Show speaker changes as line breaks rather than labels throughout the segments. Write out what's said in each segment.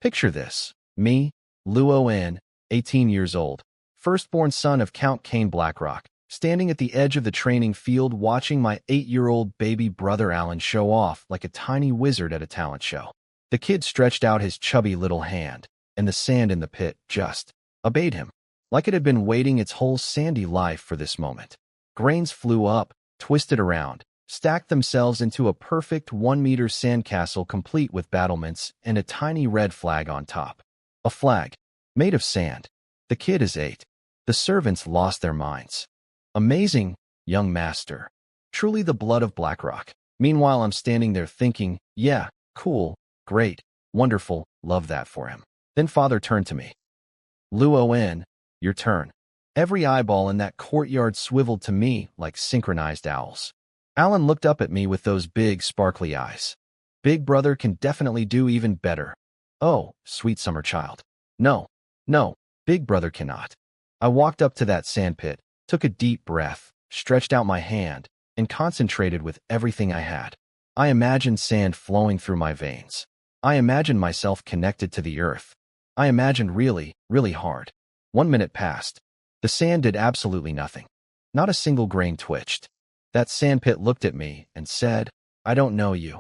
Picture this. Me, Luo-en, 18 years old, firstborn son of Count Kane Blackrock, standing at the edge of the training field watching my 8-year-old baby brother Alan show off like a tiny wizard at a talent show. The kid stretched out his chubby little hand, and the sand in the pit just obeyed him, like it had been waiting its whole sandy life for this moment. Grains flew up, twisted around, stacked themselves into a perfect 1-meter sandcastle complete with battlements and a tiny red flag on top. A flag, made of sand. The kid is 8. The servants lost their minds. Amazing, young master. Truly the blood of Blackrock. Meanwhile, I'm standing there thinking, yeah, cool, great, wonderful, love that for him. Then father turned to me. Luo-en, your turn. Every eyeball in that courtyard swiveled to me like synchronized owls. Alan looked up at me with those big, sparkly eyes. Big brother can definitely do even better. Oh, sweet summer child. No, big brother cannot. I walked up to that sandpit, took a deep breath, stretched out my hand, and concentrated with everything I had. I imagined sand flowing through my veins. I imagined myself connected to the earth. I imagined really, really hard. 1 minute passed. The sand did absolutely nothing. Not a single grain twitched. That sandpit looked at me and said, I don't know you.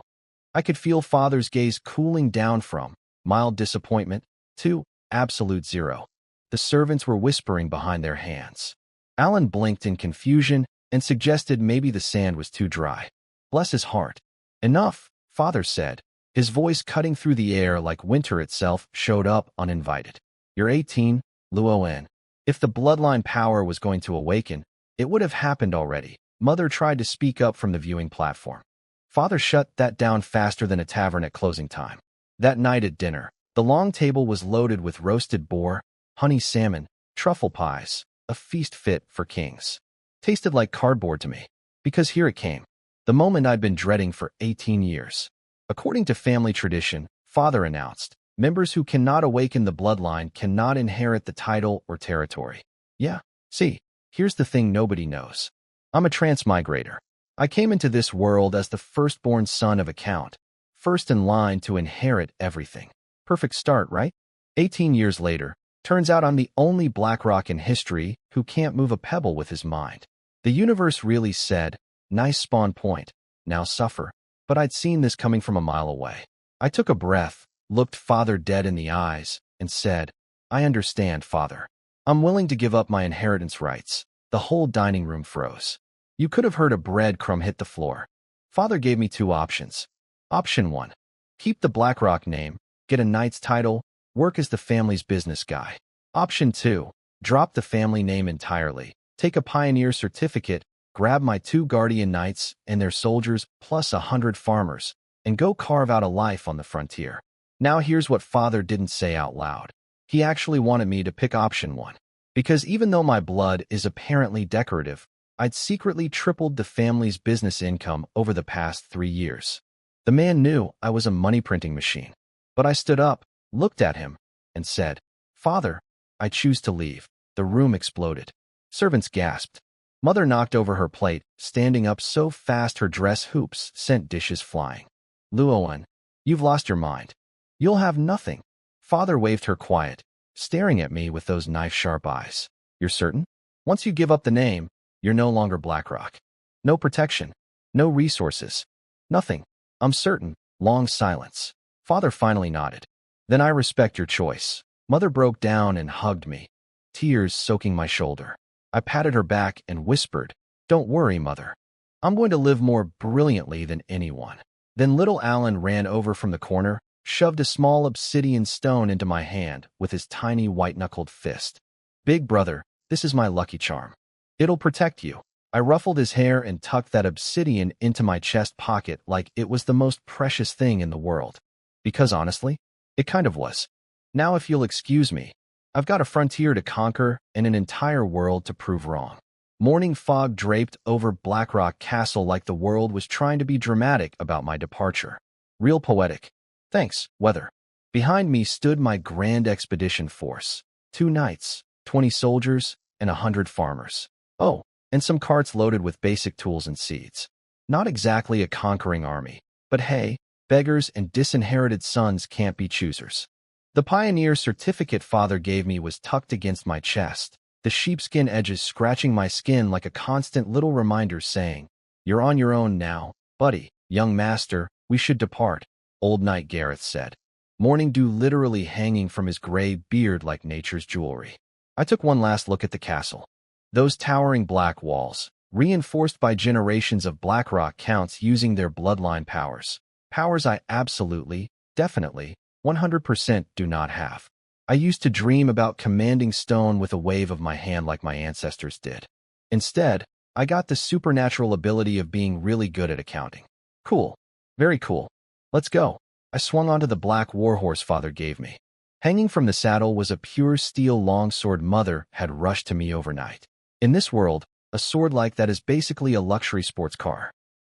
I could feel father's gaze cooling down from mild disappointment to absolute zero. The servants were whispering behind their hands. Alan blinked in confusion and suggested maybe the sand was too dry. Bless his heart. Enough, father said. His voice cutting through the air like winter itself showed up uninvited. You're 18, Luo-en. If the bloodline power was going to awaken, it would have happened already. Mother tried to speak up from the viewing platform. Father shut that down faster than a tavern at closing time. That night at dinner, the long table was loaded with roasted boar, honey salmon, truffle pies, a feast fit for kings. Tasted like cardboard to me, because here it came, the moment I'd been dreading for 18 years. According to family tradition, father announced, members who cannot awaken the bloodline cannot inherit the title or territory. Yeah, see, here's the thing nobody knows. I'm a transmigrator. I came into this world as the firstborn son of a count, first in line to inherit everything. Perfect start, right? 18 years later, turns out I'm the only Blackrock in history who can't move a pebble with his mind. The universe really said, nice spawn point, now suffer. But I'd seen this coming from a mile away. I took a breath, looked father dead in the eyes, and said, I understand, father. I'm willing to give up my inheritance rights. The whole dining room froze. You could have heard a breadcrumb hit the floor. Father gave me 2 options. Option 1, keep the Blackrock name, get a knight's title, work as the family's business guy. Option 2, drop the family name entirely, take a pioneer certificate, grab my 2 guardian knights and their soldiers plus 100 farmers, and go carve out a life on the frontier. Now here's what father didn't say out loud. He actually wanted me to pick option 1. Because even though my blood is apparently decorative, I'd secretly tripled the family's business income over the past 3 years. The man knew I was a money-printing machine. But I stood up, looked at him, and said, Father, I choose to leave. The room exploded. Servants gasped. Mother knocked over her plate, standing up so fast her dress hoops sent dishes flying. Luo-en, you've lost your mind. You'll have nothing. Father waved her quiet, staring at me with those knife-sharp eyes. You're certain? Once you give up the name, you're no longer Blackrock. No protection. No resources. Nothing. I'm certain. Long silence. Father finally nodded. Then I respect your choice. Mother broke down and hugged me, tears soaking my shoulder. I patted her back and whispered, Don't worry, Mother. I'm going to live more brilliantly than anyone. Then little Alan ran over from the corner, shoved a small obsidian stone into my hand with his tiny white-knuckled fist. Big brother, this is my lucky charm. It'll protect you. I ruffled his hair and tucked that obsidian into my chest pocket like it was the most precious thing in the world. Because honestly, it kind of was. Now if you'll excuse me, I've got a frontier to conquer and an entire world to prove wrong. Morning fog draped over Blackrock Castle like the world was trying to be dramatic about my departure. Real poetic. Thanks, weather. Behind me stood my grand expedition force. 2 knights, 20 soldiers, and 100 farmers. Oh, and some carts loaded with basic tools and seeds. Not exactly a conquering army, but hey, beggars and disinherited sons can't be choosers. The pioneer certificate father gave me was tucked against my chest, the sheepskin edges scratching my skin like a constant little reminder saying, "You're on your own now, buddy. Young master, we should depart," old Knight Gareth said, morning dew literally hanging from his gray beard like nature's jewelry. I took one last look at the castle. Those towering black walls, reinforced by generations of Blackrock counts using their bloodline powers. Powers I absolutely, definitely, 100% do not have. I used to dream about commanding stone with a wave of my hand like my ancestors did. Instead, I got the supernatural ability of being really good at accounting. Cool. Very cool. Let's go. I swung onto the black warhorse father gave me. Hanging from the saddle was a pure steel longsword mother had rushed to me overnight. In this world, a sword like that is basically a luxury sports car.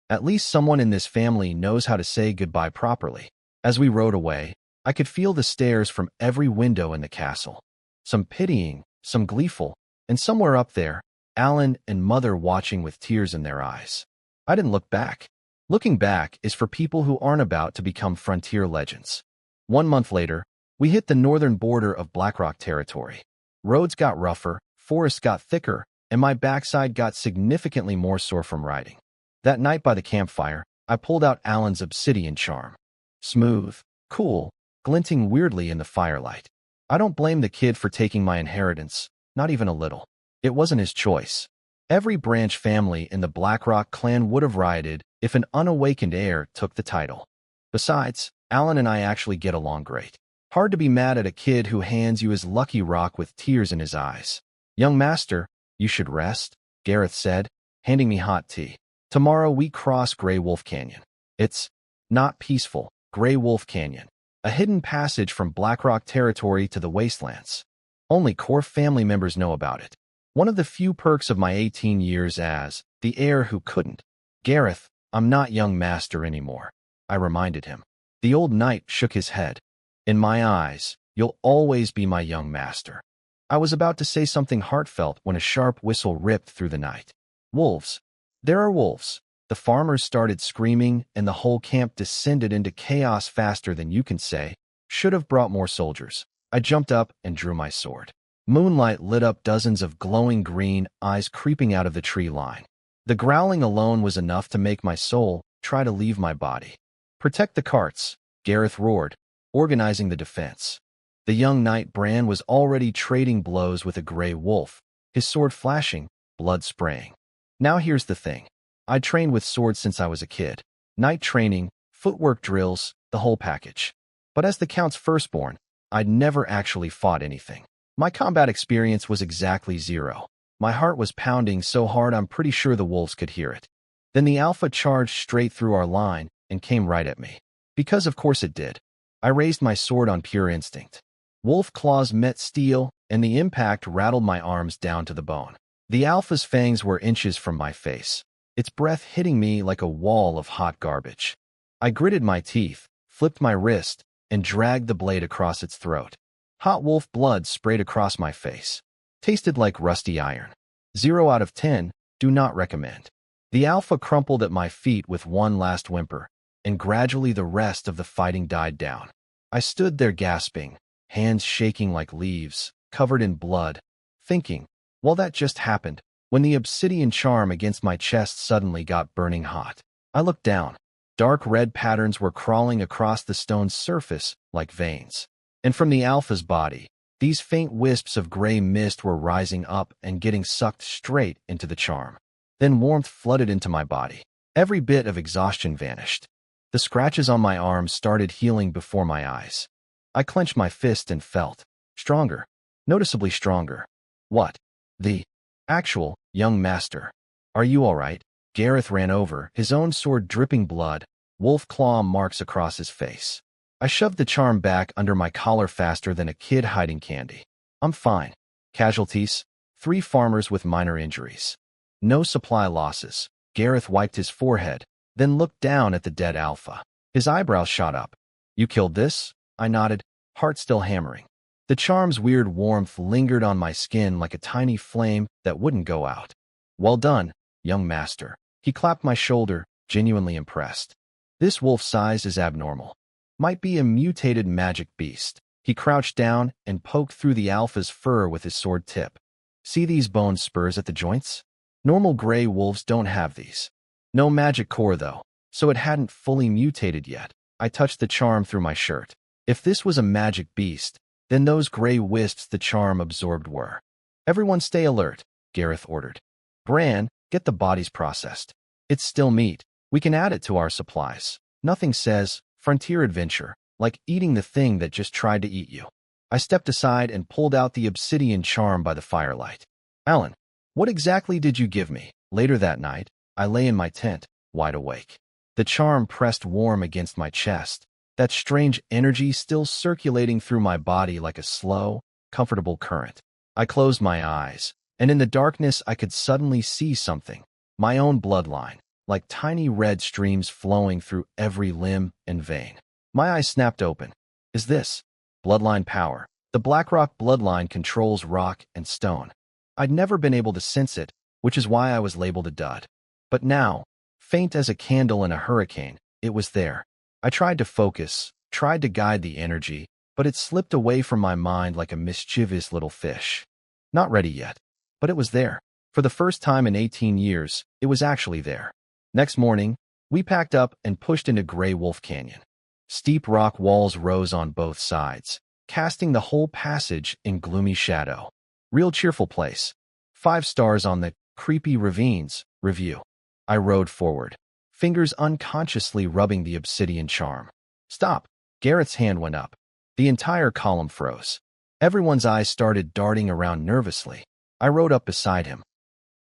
At least someone in this family knows how to say goodbye properly. As we rode away, I could feel the stares from every window in the castle. Some pitying, some gleeful, and somewhere up there, Alan and Mother watching with tears in their eyes. I didn't look back. Looking back is for people who aren't about to become frontier legends. 1 month later, we hit the northern border of Blackrock territory. Roads got rougher, forests got thicker, and my backside got significantly more sore from riding. That night by the campfire, I pulled out Alan's obsidian charm. Smooth, cool, glinting weirdly in the firelight. I don't blame the kid for taking my inheritance, not even a little. It wasn't his choice. Every branch family in the Blackrock clan would have rioted if an unawakened heir took the title. Besides, Alan and I actually get along great. Hard to be mad at a kid who hands you his lucky rock with tears in his eyes. "Young master, you should rest," Gareth said, handing me hot tea. "Tomorrow we cross Grey Wolf Canyon. It's not peaceful, Grey Wolf Canyon. A hidden passage from Blackrock territory to the wastelands. Only core family members know about it. One of the few perks of my 18 years as the heir who couldn't. Gareth, I'm not young master anymore," I reminded him. The old knight shook his head. "In my eyes, you'll always be my young master." I was about to say something heartfelt when a sharp whistle ripped through the night. Wolves. There are wolves. The farmers started screaming, and the whole camp descended into chaos faster than you can say. Should have brought more soldiers. I jumped up and drew my sword. Moonlight lit up dozens of glowing green eyes creeping out of the tree line. The growling alone was enough to make my soul try to leave my body. "Protect the carts," Gareth roared, organizing the defense. The young knight Bran was already trading blows with a gray wolf, his sword flashing, blood spraying. Now here's the thing. I trained with swords since I was a kid. Night training, footwork drills, the whole package. But as the Count's firstborn, I'd never actually fought anything. My combat experience was exactly zero. My heart was pounding so hard I'm pretty sure the wolves could hear it. Then the Alpha charged straight through our line and came right at me. Because of course it did. I raised my sword on pure instinct. Wolf claws met steel, and the impact rattled my arms down to the bone. The Alpha's fangs were inches from my face, its breath hitting me like a wall of hot garbage. I gritted my teeth, flipped my wrist, and dragged the blade across its throat. Hot wolf blood sprayed across my face. Tasted like rusty iron. 0 out of 10, do not recommend. The Alpha crumpled at my feet with one last whimper, and gradually the rest of the fighting died down. I stood there gasping, hands shaking like leaves, covered in blood, thinking, well, that just happened, when the obsidian charm against my chest suddenly got burning hot. I looked down. Dark red patterns were crawling across the stone's surface like veins. And from the Alpha's body, these faint wisps of gray mist were rising up and getting sucked straight into the charm. Then warmth flooded into my body. Every bit of exhaustion vanished. The scratches on my arms started healing before my eyes. I clenched my fist and felt stronger, noticeably stronger. "What? The actual young master. Are you all right?" Gareth ran over, his own sword dripping blood, wolf claw marks across his face. I shoved the charm back under my collar faster than a kid hiding candy. "I'm fine." Casualties: 3 farmers with minor injuries. No supply losses. Gareth wiped his forehead, then looked down at the dead Alpha. His eyebrows shot up. "You killed this?" I nodded, heart still hammering. The charm's weird warmth lingered on my skin like a tiny flame that wouldn't go out. "Well done, young master." He clapped my shoulder, genuinely impressed. "This wolf size is abnormal. Might be a mutated magic beast." He crouched down and poked through the alpha's fur with his sword tip. See these bone spurs at the joints? Normal gray wolves don't have these. No magic core though, so it hadn't fully mutated yet. I touched the charm through my shirt. If this was a magic beast, then those gray wisps the charm absorbed were. Everyone stay alert, Gareth ordered. Bran, get the bodies processed. It's still meat. We can add it to our supplies. Nothing says frontier adventure like eating the thing that just tried to eat you. I stepped aside and pulled out the obsidian charm by the firelight. Alan, what exactly did you give me? Later that night, I lay in my tent, wide awake. The charm pressed warm against my chest, that strange energy still circulating through my body like a slow, comfortable current. I closed my eyes, and in the darkness I could suddenly see something, my own bloodline, like tiny red streams flowing through every limb and vein. My eyes snapped open. Is this bloodline power? The Blackrock bloodline controls rock and stone. I'd never been able to sense it, which is why I was labeled a dud. But now, faint as a candle in a hurricane, it was there. I tried to focus, tried to guide the energy, but it slipped away from my mind like a mischievous little fish. Not ready yet, but it was there. For the first time in 18 years, it was actually there. Next morning, we packed up and pushed into Grey Wolf Canyon. Steep rock walls rose on both sides, casting the whole passage in gloomy shadow. Real cheerful place. 5 stars on the creepy ravines review. I rode forward, fingers unconsciously rubbing the obsidian charm. Stop! Gareth's hand went up. The entire column froze. Everyone's eyes started darting around nervously. I rode up beside him.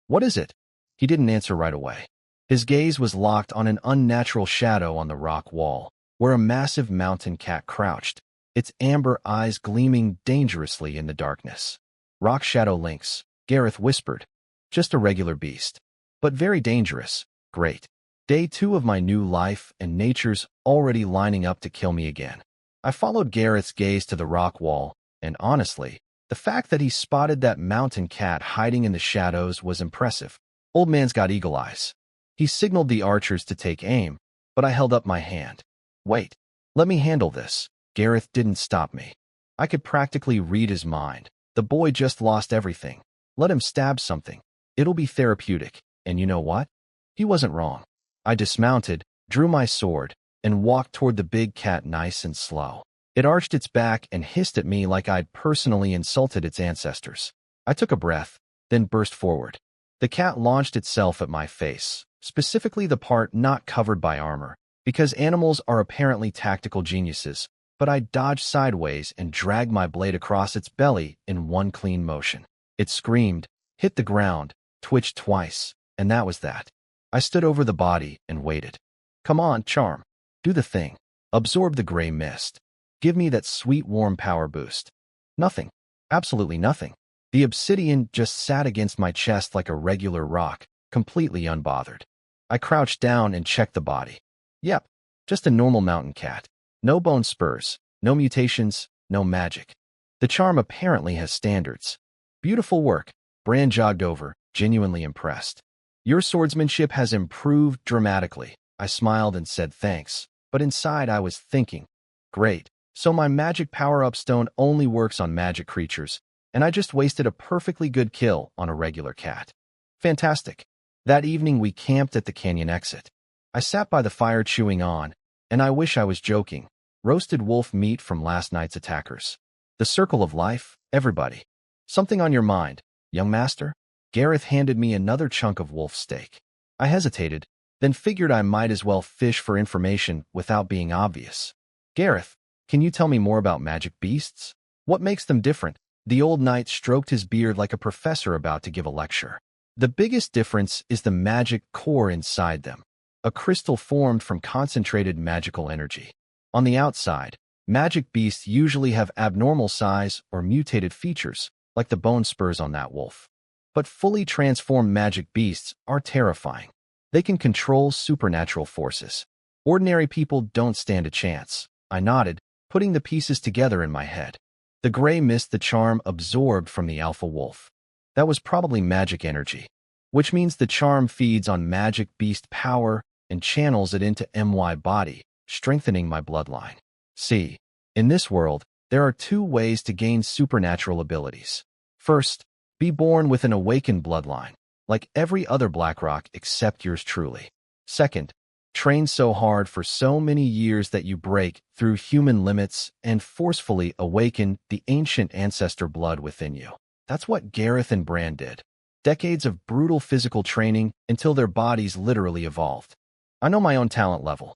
What is it? He didn't answer right away. His gaze was locked on an unnatural shadow on the rock wall, where a massive mountain cat crouched, its amber eyes gleaming dangerously in the darkness. Rock shadow lynx, Gareth whispered. Just a regular beast. But very dangerous. Great. Day 2 of my new life, and nature's already lining up to kill me again. I followed Gareth's gaze to the rock wall, and honestly, the fact that he spotted that mountain cat hiding in the shadows was impressive. Old man's got eagle eyes. He signaled the archers to take aim, but I held up my hand. Wait, let me handle this. Gareth didn't stop me. I could practically read his mind. The boy just lost everything. Let him stab something. It'll be therapeutic. And you know what? He wasn't wrong. I dismounted, drew my sword, and walked toward the big cat nice and slow. It arched its back and hissed at me like I'd personally insulted its ancestors. I took a breath, then burst forward. The cat launched itself at my face, specifically the part not covered by armor, because animals are apparently tactical geniuses, but I dodged sideways and dragged my blade across its belly in one clean motion. It screamed, hit the ground, twitched twice, and that was that. I stood over the body and waited. Come on, charm. Do the thing. Absorb the gray mist. Give me that sweet warm power boost. Nothing. Absolutely nothing. The obsidian just sat against my chest like a regular rock, completely unbothered. I crouched down and checked the body. Yep, just a normal mountain cat. No bone spurs, no mutations, no magic. The charm apparently has standards. Beautiful work. Bran jogged over, genuinely impressed. Your swordsmanship has improved dramatically. I smiled and said thanks, but inside I was thinking, great, so my magic power-up stone only works on magic creatures, and I just wasted a perfectly good kill on a regular cat. Fantastic. That evening we camped at the canyon exit. I sat by the fire chewing on, and I wish I was joking, roasted wolf meat from last night's attackers. The circle of life, everybody. Something on your mind, young master? Gareth handed me another chunk of wolf steak. I hesitated, then figured I might as well fish for information without being obvious. Gareth, can you tell me more about magic beasts? What makes them different? The old knight stroked his beard like a professor about to give a lecture. The biggest difference is the magic core inside them, a crystal formed from concentrated magical energy. On the outside, magic beasts usually have abnormal size or mutated features, like the bone spurs on that wolf. But fully transformed magic beasts are terrifying. They can control supernatural forces. Ordinary people don't stand a chance. I nodded, putting the pieces together in my head. The gray mist the charm absorbed from the alpha wolf. That was probably magic energy, which means the charm feeds on magic beast power and channels it into my body, strengthening my bloodline. See, in this world, There are two ways to gain supernatural abilities. First, be born with an awakened bloodline, like every other Blackrock except yours truly. Second, train so hard for so many years that you break through human limits and forcefully awaken the ancient ancestor blood within you. That's what Gareth and Bran did. Decades of brutal physical training until their bodies literally evolved. I know my own talent level.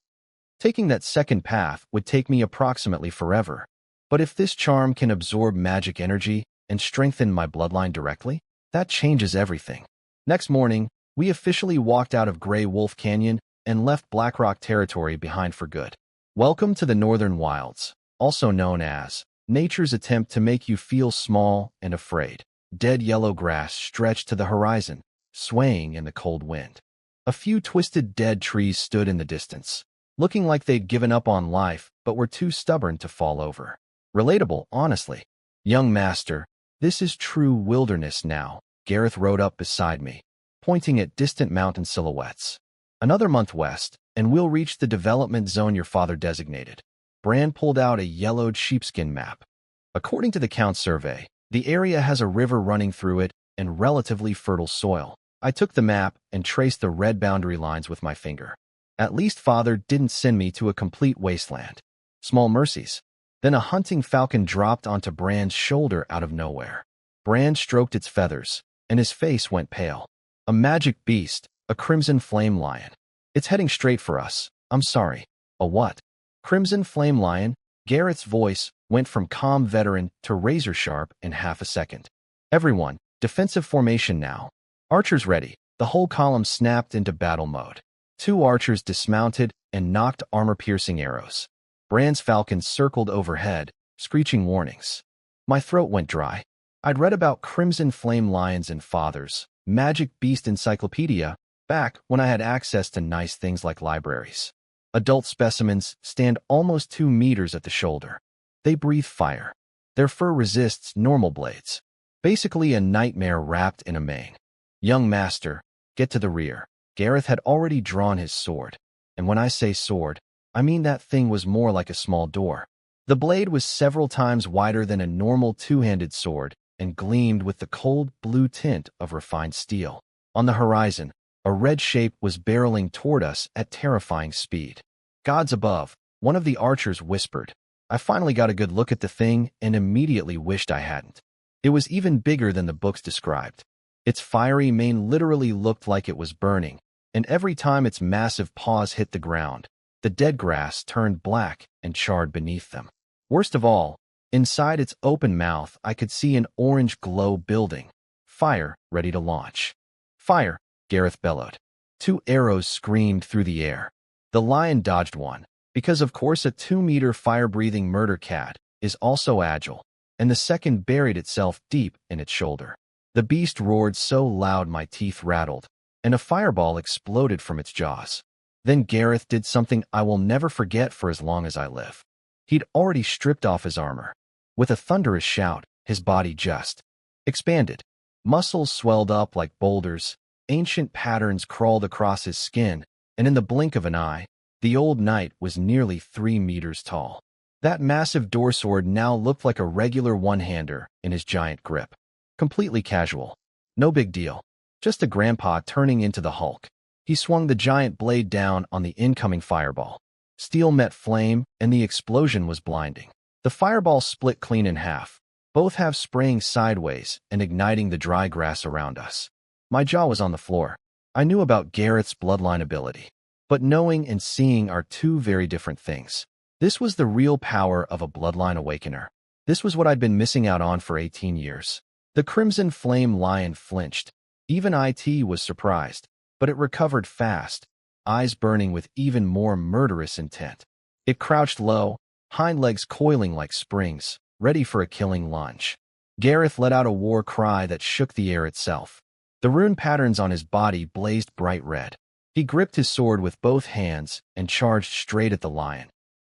Taking that second path would take me approximately forever. But if this charm can absorb magic energy and strengthen my bloodline directly, that changes everything. Next morning, we officially walked out of Grey Wolf Canyon and left Blackrock territory behind for good. Welcome to the Northern Wilds, also known as nature's attempt to make you feel small and afraid. Dead yellow grass stretched to the horizon, swaying in the cold wind. A few twisted dead trees stood in the distance, looking like they'd given up on life but were too stubborn to fall over. Relatable, honestly. Young master, this is true wilderness now, Gareth rode up beside me, pointing at distant mountain silhouettes. Another month west, and we'll reach the development zone your father designated. Bran pulled out a yellowed sheepskin map. According to the Count's survey, the area has a river running through it and relatively fertile soil. I took the map and traced the red boundary lines with my finger. At least father didn't send me to a complete wasteland. Small mercies. Then a hunting falcon dropped onto Bran's shoulder out of nowhere. Bran stroked its feathers, and his face went pale. A magic beast, a crimson flame lion. It's heading straight for us. I'm sorry. A what? Crimson flame lion? Gareth's voice went from calm veteran to razor sharp in half a second. Everyone, defensive formation now. Archers ready. The whole column snapped into battle mode. 2 archers dismounted and knocked armor-piercing arrows. Bran's falcon circled overhead, screeching warnings. My throat went dry. I'd read about crimson flame lions in Father's Magic Beast Encyclopedia back when I had access to nice things like libraries. Adult specimens stand almost 2 meters at the shoulder. They breathe fire. Their fur resists normal blades. Basically a nightmare wrapped in a mane. Young master, get to the rear. Gareth had already drawn his sword. And when I say sword, I mean that thing was more like a small door. The blade was several times wider than a normal 2-handed sword and gleamed with the cold blue tint of refined steel. On the horizon, a red shape was barreling toward us at terrifying speed. Gods above, one of the archers whispered. I finally got a good look at the thing and immediately wished I hadn't. It was even bigger than the books described. Its fiery mane literally looked like it was burning, and every time its massive paws hit the ground, the dead grass turned black and charred beneath them. Worst of all, inside its open mouth I could see an orange glow building. Fire, ready to launch. Fire, Gareth bellowed. 2 arrows screamed through the air. The lion dodged one, because of course a 2-meter fire-breathing murder cat is also agile, and the second buried itself deep in its shoulder. The beast roared so loud my teeth rattled, and a fireball exploded from its jaws. Then Gareth did something I will never forget for as long as I live. He'd already stripped off his armor. With a thunderous shout, his body just expanded. Muscles swelled up like boulders, ancient patterns crawled across his skin, and in the blink of an eye, the old knight was nearly 3 meters tall. That massive door sword now looked like a regular one-hander in his giant grip. Completely casual. No big deal. Just a grandpa turning into the Hulk. He swung the giant blade down on the incoming fireball. Steel met flame, and the explosion was blinding. The fireball split clean in half, both halves spraying sideways and igniting the dry grass around us. My jaw was on the floor. I knew about Gareth's bloodline ability, but knowing and seeing are 2 very different things. This was the real power of a bloodline awakener. This was what I'd been missing out on for 18 years. The crimson flame lion flinched. Even IT was surprised, but it recovered fast, eyes burning with even more murderous intent. It crouched low, hind legs coiling like springs, ready for a killing lunge. Gareth let out a war cry that shook the air itself. The rune patterns on his body blazed bright red. He gripped his sword with both hands and charged straight at the lion,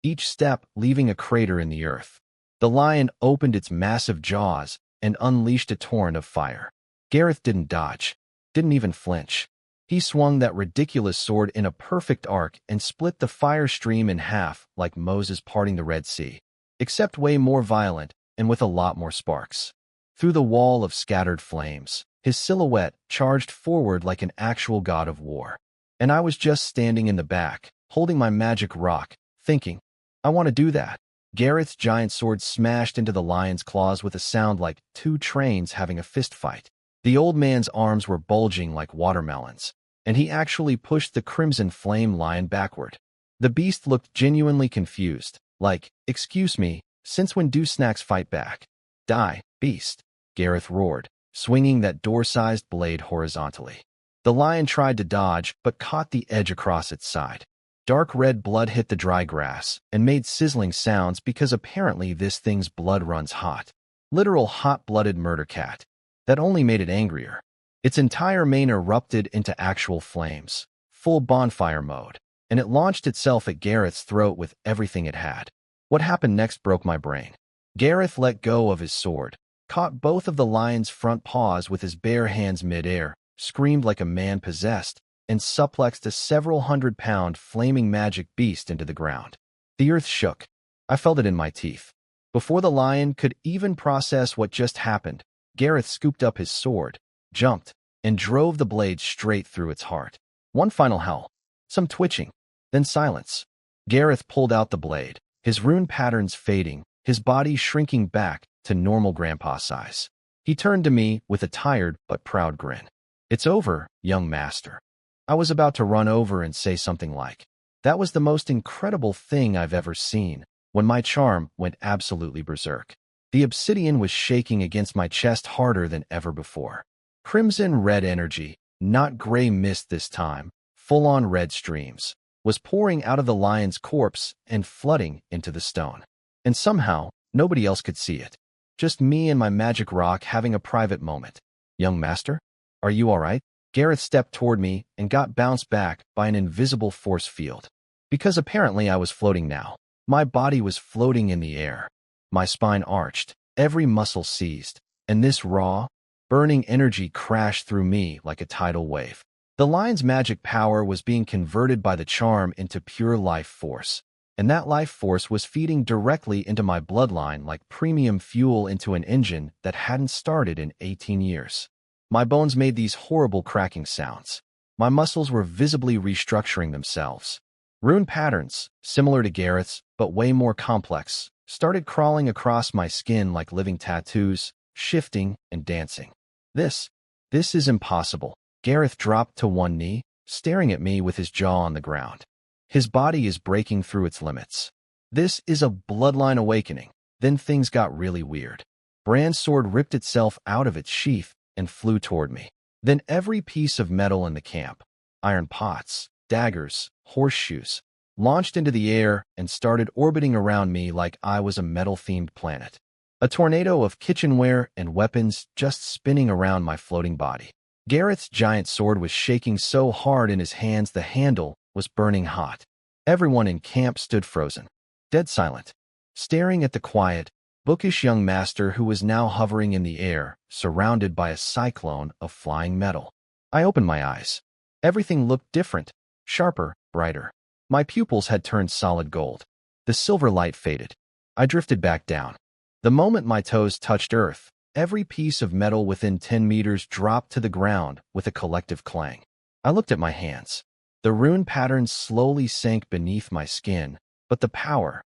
each step leaving a crater in the earth. The lion opened its massive jaws and unleashed a torrent of fire. Gareth didn't dodge, didn't even flinch. He swung that ridiculous sword in a perfect arc and split the fire stream in half like Moses parting the Red Sea. except way more violent and with a lot more sparks. Through the wall of scattered flames, his silhouette charged forward like an actual god of war. And I was just standing in the back, holding my magic rock, thinking, I want to do that. Gareth's giant sword smashed into the lion's claws with a sound like two trains having a fist fight. The old man's arms were bulging like watermelons, and he actually pushed the crimson flame lion backward. The beast looked genuinely confused, like, excuse me, since when do snacks fight back? Die, beast, Gareth roared, swinging that door-sized blade horizontally. The lion tried to dodge, but caught the edge across its side. Dark red blood hit the dry grass and made sizzling sounds because apparently this thing's blood runs hot. Literal hot-blooded murder cat. That only made it angrier. Its entire mane erupted into actual flames, full bonfire mode, and it launched itself at Gareth's throat with everything it had. What happened next broke my brain. Gareth let go of his sword, caught both of the lion's front paws with his bare hands mid-air, screamed like a man possessed, and suplexed a several hundred-pound flaming magic beast into the ground. The earth shook. I felt it in my teeth. Before the lion could even process what just happened, Gareth scooped up his sword, jumped, and drove the blade straight through its heart. One final howl, some twitching, then silence. Gareth pulled out the blade, his rune patterns fading, his body shrinking back to normal grandpa size. He turned to me with a tired but proud grin. It's over, young master. I was about to run over and say something like, that was the most incredible thing I've ever seen, when my charm went absolutely berserk. The obsidian was shaking against my chest harder than ever before. Crimson red energy, not gray mist this time, full-on red streams, was pouring out of the lion's corpse and flooding into the stone. And somehow, nobody else could see it. Just me and my magic rock having a private moment. Young master, are you all right? Gareth stepped toward me and got bounced back by an invisible force field. Because apparently I was floating now. My body was floating in the air. My spine arched, every muscle seized, and this raw, burning energy crashed through me like a tidal wave. The lion's magic power was being converted by the charm into pure life force, and that life force was feeding directly into my bloodline like premium fuel into an engine that hadn't started in 18 years. My bones made these horrible cracking sounds. My muscles were visibly restructuring themselves. Rune patterns, similar to Gareth's, but way more complex, started crawling across my skin like living tattoos, shifting and dancing. This is impossible. Gareth dropped to one knee, staring at me with his jaw on the ground. His body is breaking through its limits. This is a bloodline awakening. Then things got really weird. Bran's sword ripped itself out of its sheath and flew toward me. Then every piece of metal in the camp, iron pots, daggers, horseshoes, launched into the air and started orbiting around me like I was a metal-themed planet. A tornado of kitchenware and weapons just spinning around my floating body. Gareth's giant sword was shaking so hard in his hands the handle was burning hot. Everyone in camp stood frozen, dead silent, staring at the quiet, bookish young master who was now hovering in the air, surrounded by a cyclone of flying metal. I opened my eyes. Everything looked different, sharper, brighter. My pupils had turned solid gold. The silver light faded. I drifted back down. The moment my toes touched earth, every piece of metal within 10 meters dropped to the ground with a collective clang. I looked at my hands. The rune patterns slowly sank beneath my skin, but the power,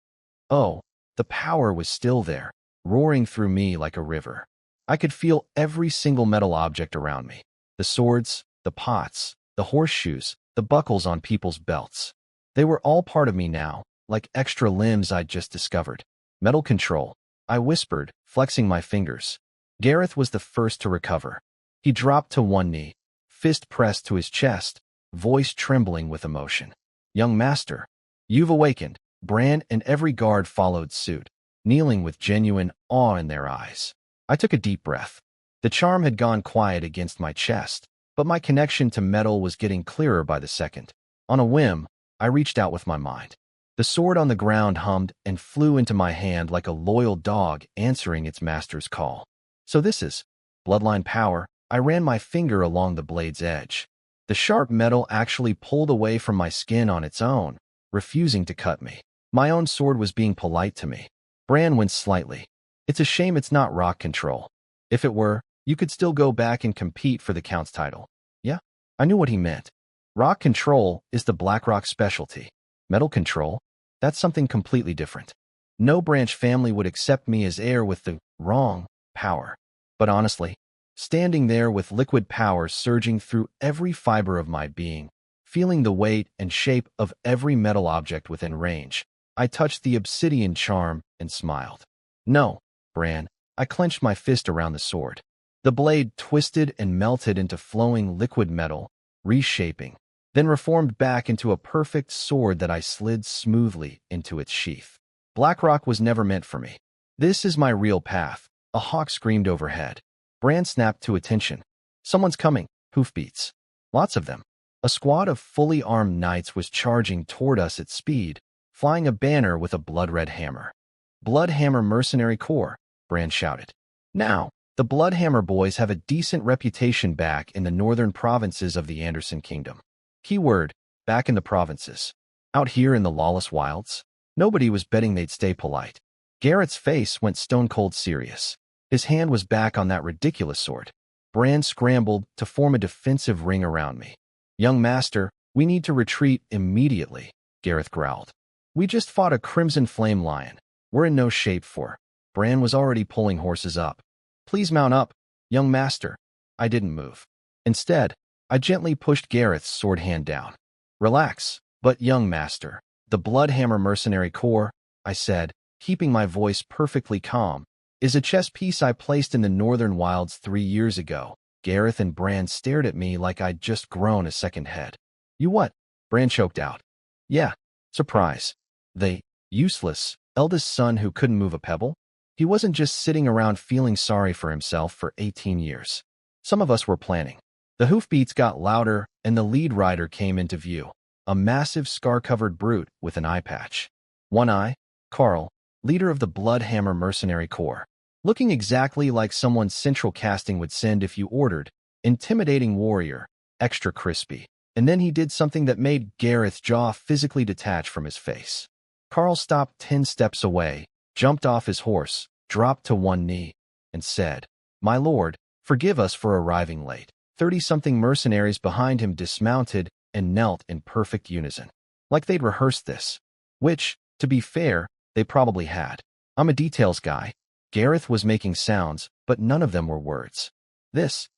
the power was still there, roaring through me like a river. I could feel every single metal object around me. The swords, the pots, the horseshoes, the buckles on people's belts. They were all part of me now, like extra limbs I'd just discovered. Metal control, I whispered, flexing my fingers. Gareth was the first to recover. He dropped to one knee, fist pressed to his chest, voice trembling with emotion. Young master, you've awakened. Bran and every guard followed suit, kneeling with genuine awe in their eyes. I took a deep breath. The charm had gone quiet against my chest, but my connection to metal was getting clearer by the second. On a whim, I reached out with my mind. The sword on the ground hummed and flew into my hand like a loyal dog answering its master's call. So this is bloodline power. I ran my finger along the blade's edge. The sharp metal actually pulled away from my skin on its own, refusing to cut me. My own sword was being polite to me. Bran winced slightly. It's a shame it's not rock control. If it were, you could still go back and compete for the Count's title. Yeah, I knew what he meant. Rock control is the Blackrock specialty. Metal control? That's something completely different. No branch family would accept me as heir with the wrong power. But honestly, standing there with liquid power surging through every fiber of my being, feeling the weight and shape of every metal object within range, I touched the obsidian charm and smiled. No, Bran. I clenched my fist around the sword. The blade twisted and melted into flowing liquid metal, reshaping, then reformed back into a perfect sword that I slid smoothly into its sheath. Blackrock was never meant for me. This is my real path, a hawk screamed overhead. Bran snapped to attention. Someone's coming, hoofbeats. Lots of them. A squad of fully armed knights was charging toward us at speed, flying a banner with a blood-red hammer. Bloodhammer Mercenary Corps, Bran shouted. Now, the Bloodhammer boys have a decent reputation back in the northern provinces of the Anderson Kingdom. Keyword, back in the provinces. Out here in the lawless wilds, nobody was betting they'd stay polite. Garrett's face went stone-cold serious. His hand was back on that ridiculous sword. Bran scrambled to form a defensive ring around me. Young master, we need to retreat immediately, Gareth growled. We just fought a crimson flame lion. We're in no shape for. Bran was already pulling horses up. Please mount up, young master. I didn't move. Instead, I gently pushed Gareth's sword hand down. Relax, but young master. The Bloodhammer Mercenary Corps, I said, keeping my voice perfectly calm, is a chess piece I placed in the northern wilds 3 years ago. Gareth and Bran stared at me like I'd just grown a second head. You what? Bran choked out. Yeah, surprise. The useless eldest son who couldn't move a pebble? He wasn't just sitting around feeling sorry for himself for 18 years. Some of us were planning. The hoofbeats got louder and the lead rider came into view, a massive scar-covered brute with an eye patch. One eye, Carl, leader of the Bloodhammer Mercenary Corps, looking exactly like someone central casting would send if you ordered, intimidating warrior, extra crispy. And then he did something that made Gareth's jaw physically detach from his face. Carl stopped 10 steps away, jumped off his horse, dropped to one knee, and said, My lord, forgive us for arriving late. 30-something mercenaries behind him dismounted and knelt in perfect unison, like they'd rehearsed this. Which, to be fair, they probably had. I'm a details guy. Gareth was making sounds, but none of them were words. This.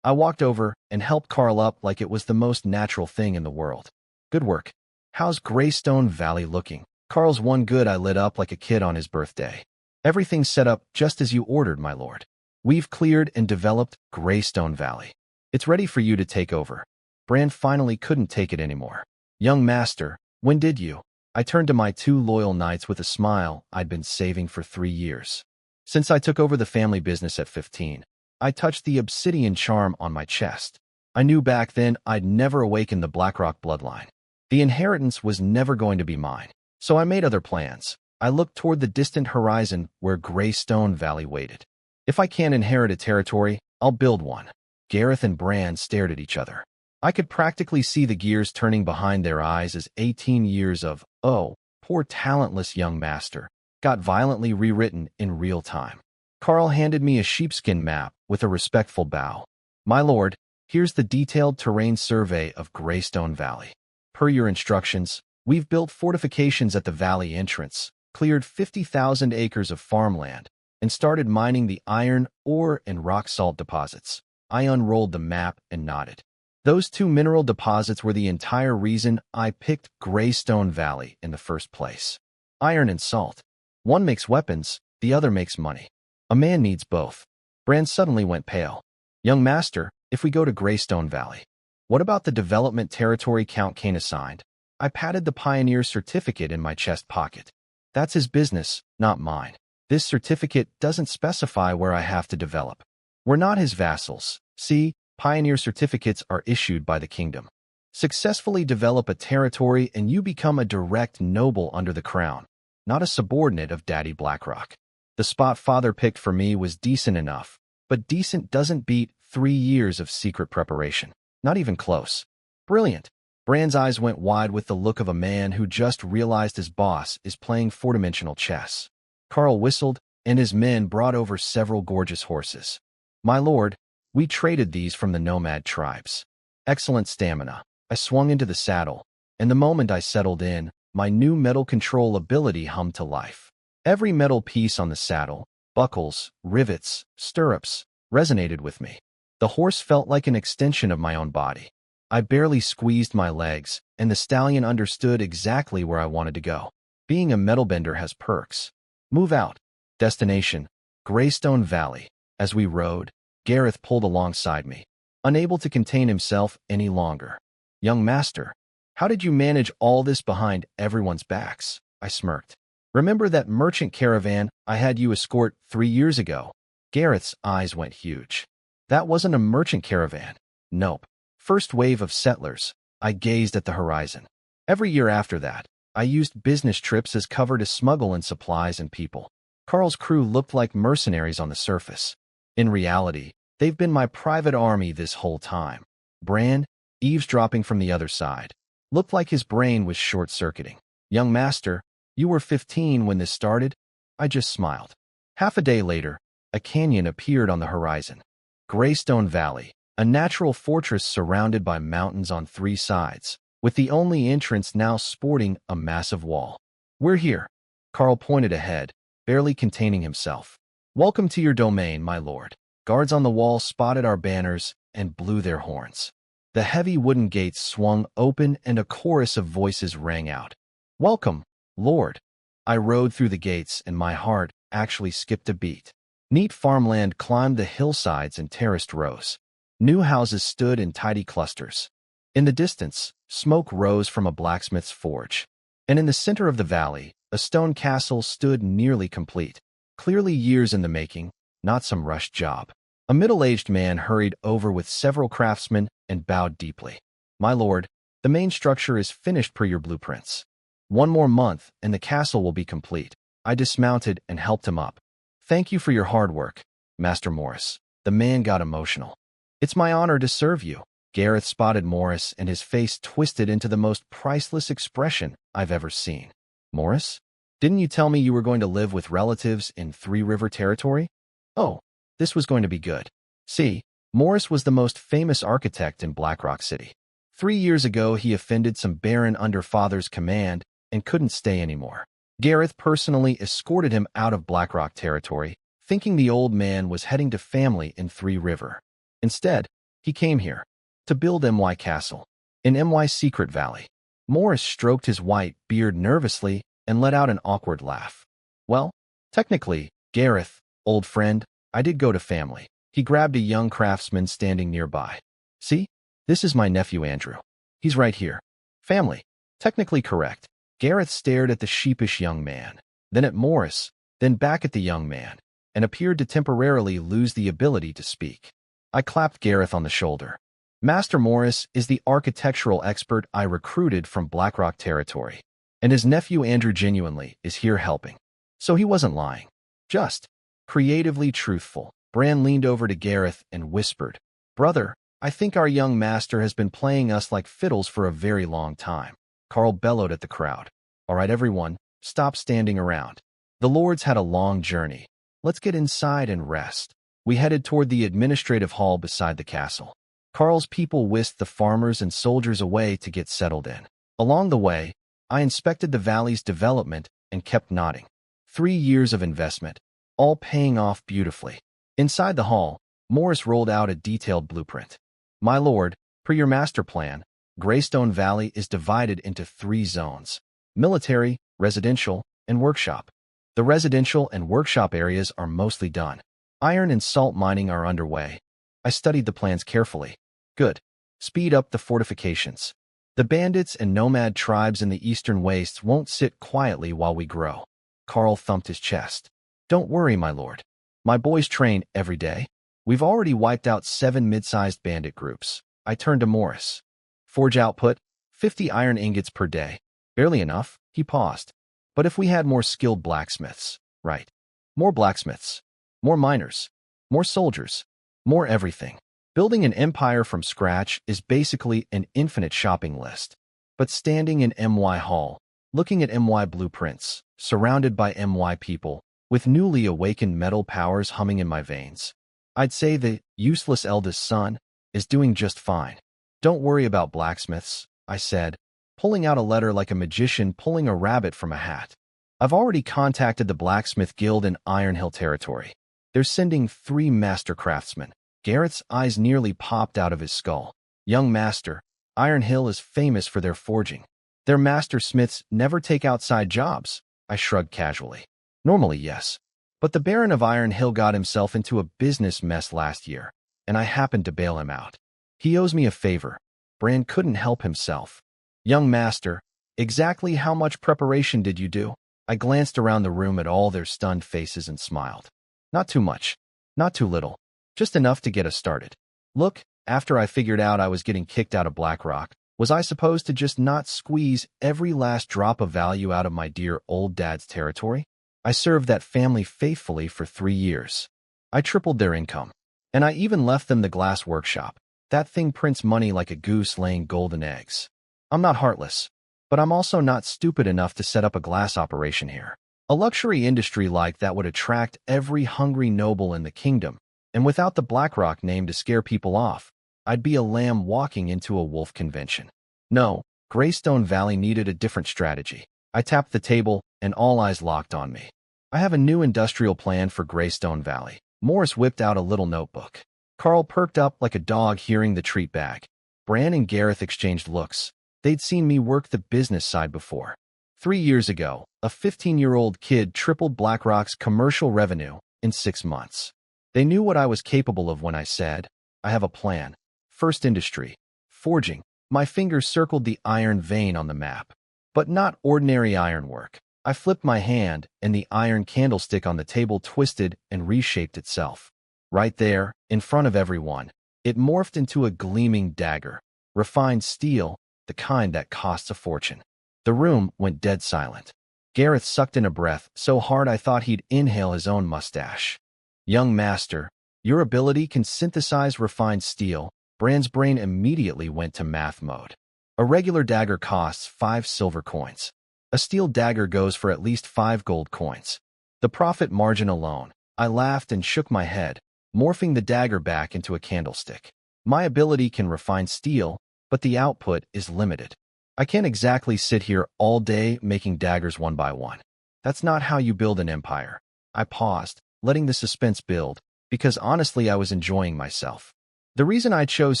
I walked over and helped Carl up like it was the most natural thing in the world. Good work. How's Greystone Valley looking? Carl's one good eye lit up like a kid on his birthday. Everything's set up just as you ordered, my lord. We've cleared and developed Greystone Valley. It's ready for you to take over. Bran finally couldn't take it anymore. Young master, when did you? I turned to my 2 loyal knights with a smile I'd been saving for 3 years. Since I took over the family business at 15, I touched the obsidian charm on my chest. I knew back then I'd never awaken the Blackrock bloodline. The inheritance was never going to be mine. So I made other plans. I looked toward the distant horizon where Greystone Valley waited. If I can't inherit a territory, I'll build one. Gareth and Bran stared at each other. I could practically see the gears turning behind their eyes as 18 years of, oh, poor talentless young master, got violently rewritten in real time. Carl handed me a sheepskin map with a respectful bow. My lord, here's the detailed terrain survey of Greystone Valley. Per your instructions, we've built fortifications at the valley entrance, cleared 50,000 acres of farmland, and started mining the iron, ore, and rock salt deposits. I unrolled the map and nodded. Those 2 mineral deposits were the entire reason I picked Greystone Valley in the first place. Iron and salt. One makes weapons, the other makes money. A man needs both. Bran suddenly went pale. Young master, if we go to Greystone Valley, what about the development territory Count Cain assigned? I patted the pioneer certificate in my chest pocket. That's his business, not mine. This certificate doesn't specify where I have to develop. We're not his vassals. See, pioneer certificates are issued by the kingdom. Successfully develop a territory and you become a direct noble under the crown, not a subordinate of Daddy Blackrock. The spot father picked for me was decent enough, but decent doesn't beat 3 years of secret preparation. Not even close. Brilliant. Bran's eyes went wide with the look of a man who just realized his boss is playing 4-dimensional chess. Carl whistled, and his men brought over several gorgeous horses. My lord, we traded these from the nomad tribes. Excellent stamina. I swung into the saddle, and the moment I settled in, my new metal control ability hummed to life. Every metal piece on the saddle, buckles, rivets, stirrups, resonated with me. The horse felt like an extension of my own body. I barely squeezed my legs, and the stallion understood exactly where I wanted to go. Being a metalbender has perks. Move out. Destination: Greystone Valley. As we rode, Gareth pulled alongside me, unable to contain himself any longer. Young master, how did you manage all this behind everyone's backs? I smirked. Remember that merchant caravan I had you escort 3 years ago? Gareth's eyes went huge. That wasn't a merchant caravan. Nope. First wave of settlers. I gazed at the horizon. Every year after that, I used business trips as cover to smuggle in supplies and people. Carl's crew looked like mercenaries on the surface. In reality, they've been my private army this whole time. Bran, eavesdropping from the other side, looked like his brain was short-circuiting. Young master, you were 15 when this started? I just smiled. Half a day later, a canyon appeared on the horizon. Greystone Valley, a natural fortress surrounded by mountains on 3 sides, with the only entrance now sporting a massive wall. We're here. Carl pointed ahead, barely containing himself. Welcome to your domain, my lord. Guards on the wall spotted our banners and blew their horns. The heavy wooden gates swung open and a chorus of voices rang out. Welcome, lord. I rode through the gates and my heart actually skipped a beat. Neat farmland climbed the hillsides in terraced rows. New houses stood in tidy clusters. In the distance, smoke rose from a blacksmith's forge. And in the center of the valley, a stone castle stood nearly complete. Clearly years in the making, not some rushed job. A middle-aged man hurried over with several craftsmen and bowed deeply. My lord, the main structure is finished per your blueprints. 1 more month and the castle will be complete. I dismounted and helped him up. Thank you for your hard work, Master Morris. The man got emotional. It's my honor to serve you. Gareth spotted Morris and his face twisted into the most priceless expression I've ever seen. Morris? Didn't you tell me you were going to live with relatives in Three River territory? Oh, this was going to be good. See, Morris was the most famous architect in Blackrock City. 3 years ago, he offended some baron under father's command and couldn't stay anymore. Gareth personally escorted him out of Blackrock territory, thinking the old man was heading to family in Three River. Instead, he came here to build MY Castle in MY Secret Valley. Morris stroked his white beard nervously and let out an awkward laugh. Well, technically, Gareth, old friend, I did go to family. He grabbed a young craftsman standing nearby. See, this is my nephew Andrew. He's right here. Family. Technically correct. Gareth stared at the sheepish young man, then at Morris, then back at the young man, and appeared to temporarily lose the ability to speak. I clapped Gareth on the shoulder. Master Morris is the architectural expert I recruited from Blackrock territory, and his nephew Andrew genuinely is here helping. So he wasn't lying. Just creatively truthful. Bran leaned over to Gareth and whispered, Brother, I think our young master has been playing us like fiddles for a very long time. Carl bellowed at the crowd. All right, everyone, stop standing around. The lords had a long journey. Let's get inside and rest. We headed toward the administrative hall beside the castle. Carl's people whisked the farmers and soldiers away to get settled in. Along the way, I inspected the valley's development and kept nodding. 3 years of investment, all paying off beautifully. Inside the hall, Morris rolled out a detailed blueprint. My lord, per your master plan, Greystone Valley is divided into 3 zones: military, residential, and workshop. The residential and workshop areas are mostly done. Iron and salt mining are underway. I studied the plans carefully. Good. Speed up the fortifications. The bandits and nomad tribes in the eastern wastes won't sit quietly while we grow. Carl thumped his chest. Don't worry, my lord. My boys train every day. We've already wiped out 7 mid-sized bandit groups. I turned to Morris. Forge output, 50 iron ingots per day. Barely enough, he paused. But if we had more skilled blacksmiths, right? More blacksmiths, more miners, more soldiers, more everything. Building an empire from scratch is basically an infinite shopping list. But standing in MY Hall, looking at MY blueprints, surrounded by MY people, with newly awakened metal powers humming in my veins. I'd say the useless eldest son is doing just fine. Don't worry about blacksmiths, I said, pulling out a letter like a magician pulling a rabbit from a hat. I've already contacted the blacksmith guild in Iron Hill territory. They're sending 3 master craftsmen. Gareth's eyes nearly popped out of his skull. Young master, Iron Hill is famous for their forging. Their master smiths never take outside jobs, I shrugged casually. Normally, yes. But the Baron of Iron Hill got himself into a business mess last year, and I happened to bail him out. He owes me a favor. Bran couldn't help himself. Young master, exactly how much preparation did you do? I glanced around the room at all their stunned faces and smiled. Not too much. Not too little. Just enough to get us started. Look, after I figured out I was getting kicked out of Blackrock, was I supposed to just not squeeze every last drop of value out of my dear old dad's territory? I served that family faithfully for 3 years. I tripled their income. And I even left them the glass workshop. That thing prints money like a goose laying golden eggs. I'm not heartless, but I'm also not stupid enough to set up a glass operation here. A luxury industry like that would attract every hungry noble in the kingdom, and without the Blackrock name to scare people off, I'd be a lamb walking into a wolf convention. No, Greystone Valley needed a different strategy. I tapped the table, and all eyes locked on me. I have a new industrial plan for Greystone Valley. Morris whipped out a little notebook. Carl perked up like a dog hearing the treat bag. Bran and Gareth exchanged looks. They'd seen me work the business side before. 3 years ago, a 15-year-old kid tripled BlackRock's commercial revenue in 6 months. They knew what I was capable of when I said, I have a plan. First industry. Forging. My fingers circled the iron vein on the map. But not ordinary ironwork. I flipped my hand, and the iron candlestick on the table twisted and reshaped itself. Right there, in front of everyone, it morphed into a gleaming dagger. Refined steel, the kind that costs a fortune. The room went dead silent. Gareth sucked in a breath so hard I thought he'd inhale his own mustache. Young master, your ability can synthesize refined steel. Bran's brain immediately went to math mode. A regular dagger costs 5 silver coins. A steel dagger goes for at least 5 gold coins. The profit margin alone. I laughed and shook my head, morphing the dagger back into a candlestick. My ability can refine steel, but the output is limited. I can't exactly sit here all day making daggers one by one. That's not how you build an empire. I paused, letting the suspense build, because honestly I was enjoying myself. The reason I chose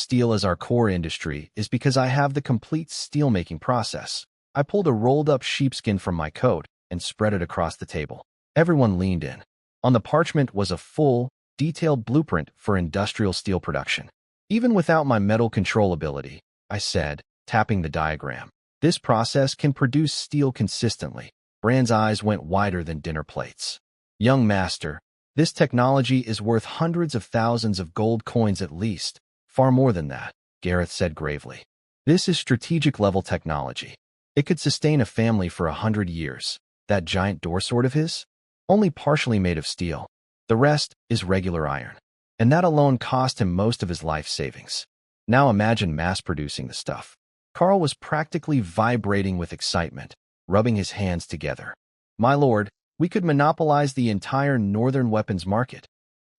steel as our core industry is because I have the complete steelmaking process. I pulled a rolled-up sheepskin from my coat and spread it across the table. Everyone leaned in. On the parchment was a full, detailed blueprint for industrial steel production. Even without my metal control ability, I said, tapping the diagram, this process can produce steel consistently. Bran's eyes went wider than dinner plates. Young master, this technology is worth hundreds of thousands of gold coins at least. Far more than that, Gareth said gravely. This is strategic-level technology. It could sustain a family for 100 years. That giant door sword of his? Only partially made of steel. The rest is regular iron. And that alone cost him most of his life savings. Now imagine mass-producing the stuff. Carl was practically vibrating with excitement, rubbing his hands together. My lord, we could monopolize the entire northern weapons market.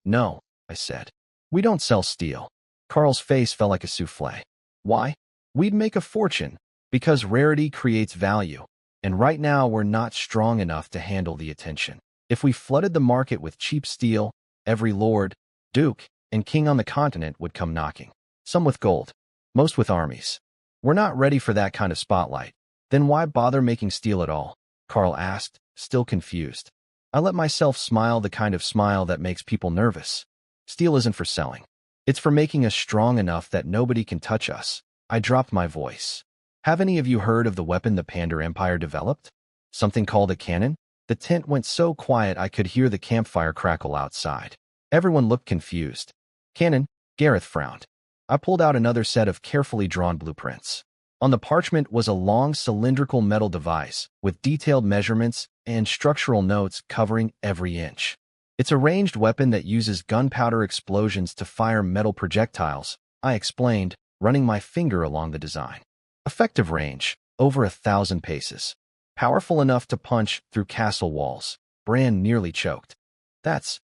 No, I said. We don't sell steel. Carl's face fell like a souffle. Why? We'd make a fortune, because rarity creates value, and right now we're not strong enough to handle the attention. If we flooded the market with cheap steel, every lord, duke, and king on the continent would come knocking. Some with gold, most with armies. We're not ready for that kind of spotlight. Then why bother making steel at all? Carl asked, still confused. I let myself smile, the kind of smile that makes people nervous. Steel isn't for selling. It's for making us strong enough that nobody can touch us. I dropped my voice. Have any of you heard of the weapon the Pandar Empire developed? Something called a cannon? The tent went so quiet I could hear the campfire crackle outside. Everyone looked confused. Cannon? Gareth frowned. I pulled out another set of carefully drawn blueprints. On the parchment was a long cylindrical metal device with detailed measurements and structural notes covering every inch. It's a ranged weapon that uses gunpowder explosions to fire metal projectiles, I explained, running my finger along the design. Effective range, over 1,000 paces. Powerful enough to punch through castle walls. Bran nearly choked. That's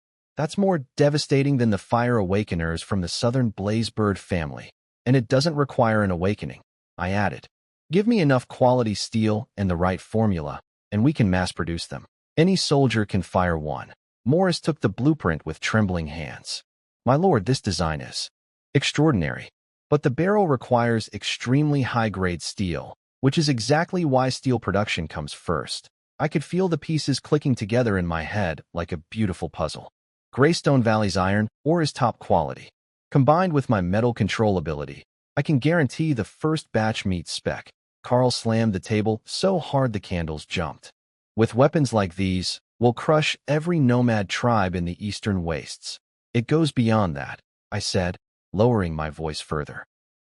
more devastating than the fire awakeners from the southern Blazebird family, and it doesn't require an awakening, I added. Give me enough quality steel and the right formula, and we can mass-produce them. Any soldier can fire one. Morris took the blueprint with trembling hands. My lord, this design is extraordinary. But the barrel requires extremely high-grade steel, which is exactly why steel production comes first. I could feel the pieces clicking together in my head like a beautiful puzzle. Greystone Valley's iron ore is top quality. Combined with my metal control ability, I can guarantee the first batch meets spec. Carl slammed the table so hard the candles jumped. With weapons like these, we'll crush every nomad tribe in the eastern wastes. It goes beyond that, I said, lowering my voice further.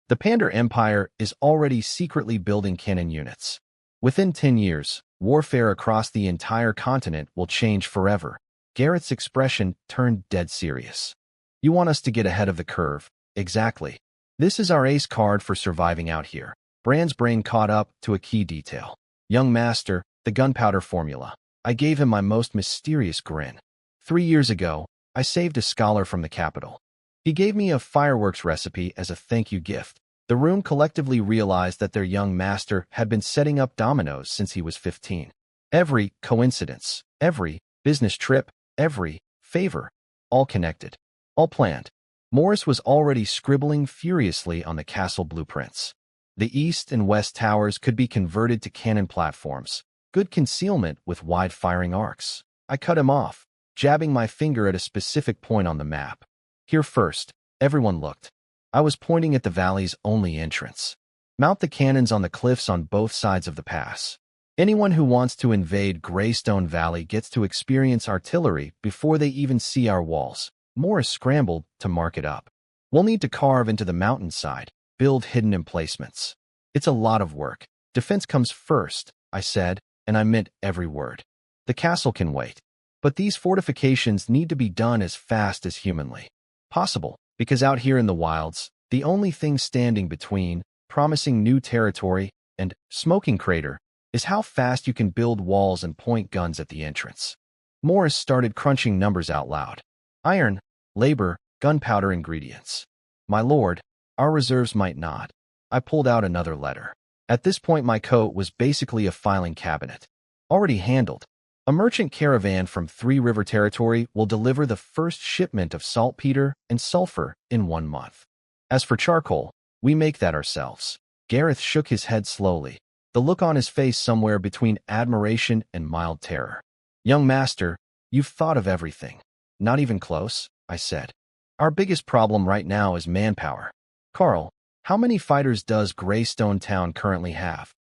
The Pandar Empire is already secretly building cannon units. Within 10 years, warfare across the entire continent will change forever. Garrett's expression turned dead serious. You want us to get ahead of the curve? Exactly. This is our ace card for surviving out here. Bran's brain caught up to a key detail. Young master, the gunpowder formula. I gave him my most mysterious grin. 3 years ago, I saved a scholar from the capital. He gave me a fireworks recipe as a thank you gift. The room collectively realized that their young master had been setting up dominoes since he was 15. Every coincidence, every business trip, every favor, all connected, all planned. Morris was already scribbling furiously on the castle blueprints. The east and west towers could be converted to cannon platforms, good concealment with wide firing arcs. I cut him off, jabbing my finger at a specific point on the map. Here first, everyone looked. I was pointing at the valley's only entrance. Mount the cannons on the cliffs on both sides of the pass. Anyone who wants to invade Greystone Valley gets to experience artillery before they even see our walls. Morris scrambled to mark it up. We'll need to carve into the mountainside, build hidden emplacements. It's a lot of work. Defense comes first, I said, and I meant every word. The castle can wait. But these fortifications need to be done as fast as humanly possible, because out here in the wilds, the only thing standing between promising new territory and smoking crater is how fast you can build walls and point guns at the entrance. Morris started crunching numbers out loud. Iron, labor, gunpowder ingredients. My lord, our reserves might not. I pulled out another letter. At this point, my coat was basically a filing cabinet. Already handled. A merchant caravan from Three River Territory will deliver the first shipment of saltpeter and sulfur in 1 month. As for charcoal, we make that ourselves. Gareth shook his head slowly, the look on his face somewhere between admiration and mild terror. Young master, you've thought of everything. Not even close, I said. Our biggest problem right now is manpower. Carl, how many fighters does Greystone Town currently have?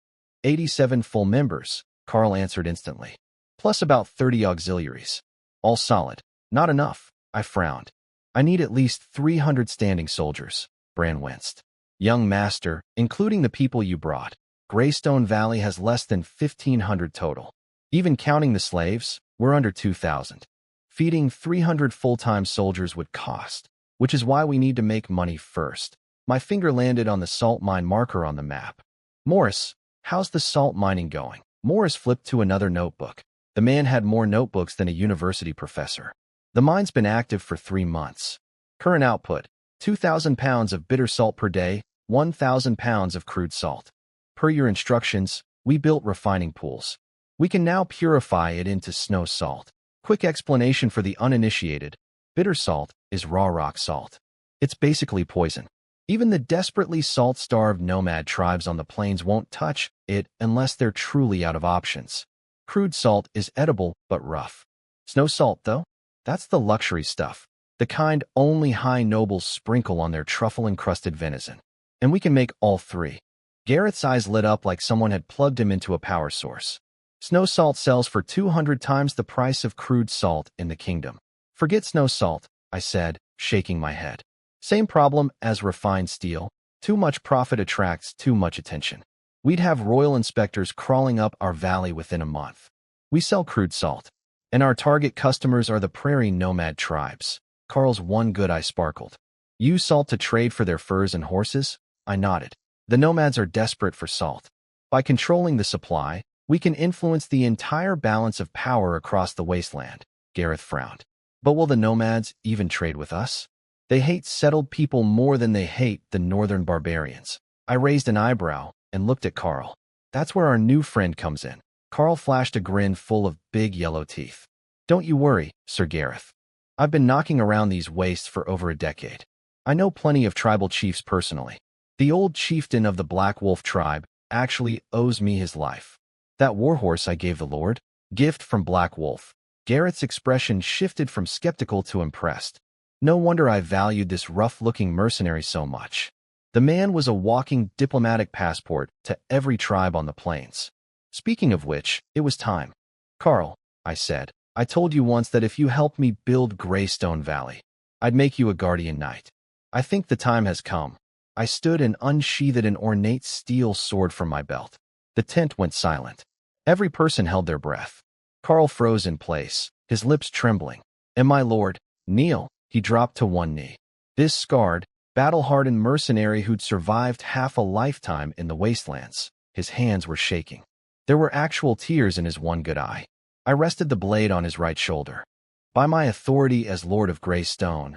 87 full members, Carl answered instantly. Plus about 30 auxiliaries. All solid. Not enough, I frowned. I need at least 300 standing soldiers, Bran winced. Young master, including the people you brought, Greystone Valley has less than 1,500 total. Even counting the slaves, we're under 2,000. Feeding 300 full-time soldiers would cost, which is why we need to make money first. My finger landed on the salt mine marker on the map. Morris, how's the salt mining going? Morris flipped to another notebook. The man had more notebooks than a university professor. The mine's been active for 3 months. Current output, 2,000 pounds of bitter salt per day, 1,000 pounds of crude salt. Per your instructions, we built refining pools. We can now purify it into snow salt. Quick explanation for the uninitiated. Bitter salt is raw rock salt. It's basically poison. Even the desperately salt-starved nomad tribes on the plains won't touch it unless they're truly out of options. Crude salt is edible but rough. Snow salt, though? That's the luxury stuff. The kind only high nobles sprinkle on their truffle-encrusted venison. And we can make all 3. Gareth's eyes lit up like someone had plugged him into a power source. Snow salt sells for 200 times the price of crude salt in the kingdom. Forget snow salt, I said, shaking my head. Same problem as refined steel. Too much profit attracts too much attention. We'd have royal inspectors crawling up our valley within a month. We sell crude salt, and our target customers are the prairie nomad tribes. Carl's one good eye sparkled. Use salt to trade for their furs and horses? I nodded. The nomads are desperate for salt. By controlling the supply, We can influence the entire balance of power across the wasteland. Gareth frowned. But will the nomads even trade with us? They hate settled people more than they hate the northern barbarians. I raised an eyebrow and looked at Carl. That's where our new friend comes in. Carl flashed a grin full of big yellow teeth. Don't you worry, Sir Gareth. I've been knocking around these wastes for over a decade. I know plenty of tribal chiefs personally. The old chieftain of the Black Wolf tribe actually owes me his life. That warhorse I gave the Lord? Gift from Black Wolf. Gareth's expression shifted from skeptical to impressed. No wonder I valued this rough-looking mercenary so much. The man was a walking diplomatic passport to every tribe on the plains. Speaking of which, it was time. Carl, I said, I told you once that if you helped me build Greystone Valley, I'd make you a guardian knight. I think the time has come. I stood and unsheathed an ornate steel sword from my belt. The tent went silent. Every person held their breath. Carl froze in place, his lips trembling. And my lord, kneel. He dropped to one knee. This scarred, battle-hardened mercenary who'd survived half a lifetime in the wastelands. His hands were shaking. There were actual tears in his one good eye. I rested the blade on his right shoulder. By my authority as Lord of Greystone,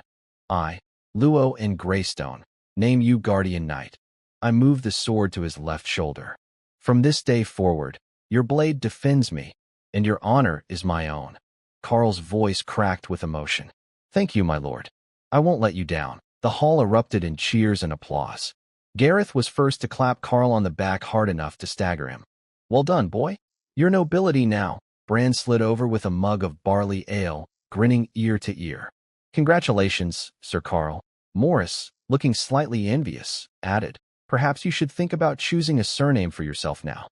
I, Luo in Greystone, name you Guardian Knight. I moved the sword to his left shoulder. From this day forward, your blade defends me, and your honor is my own. Carl's voice cracked with emotion. Thank you, my lord. I won't let you down. The hall erupted in cheers and applause. Gareth was first to clap Carl on the back hard enough to stagger him. Well done, boy. Your nobility now. Bran slid over with a mug of barley ale, grinning ear to ear. Congratulations, Sir Carl. Morris, looking slightly envious, added, perhaps you should think about choosing a surname for yourself now.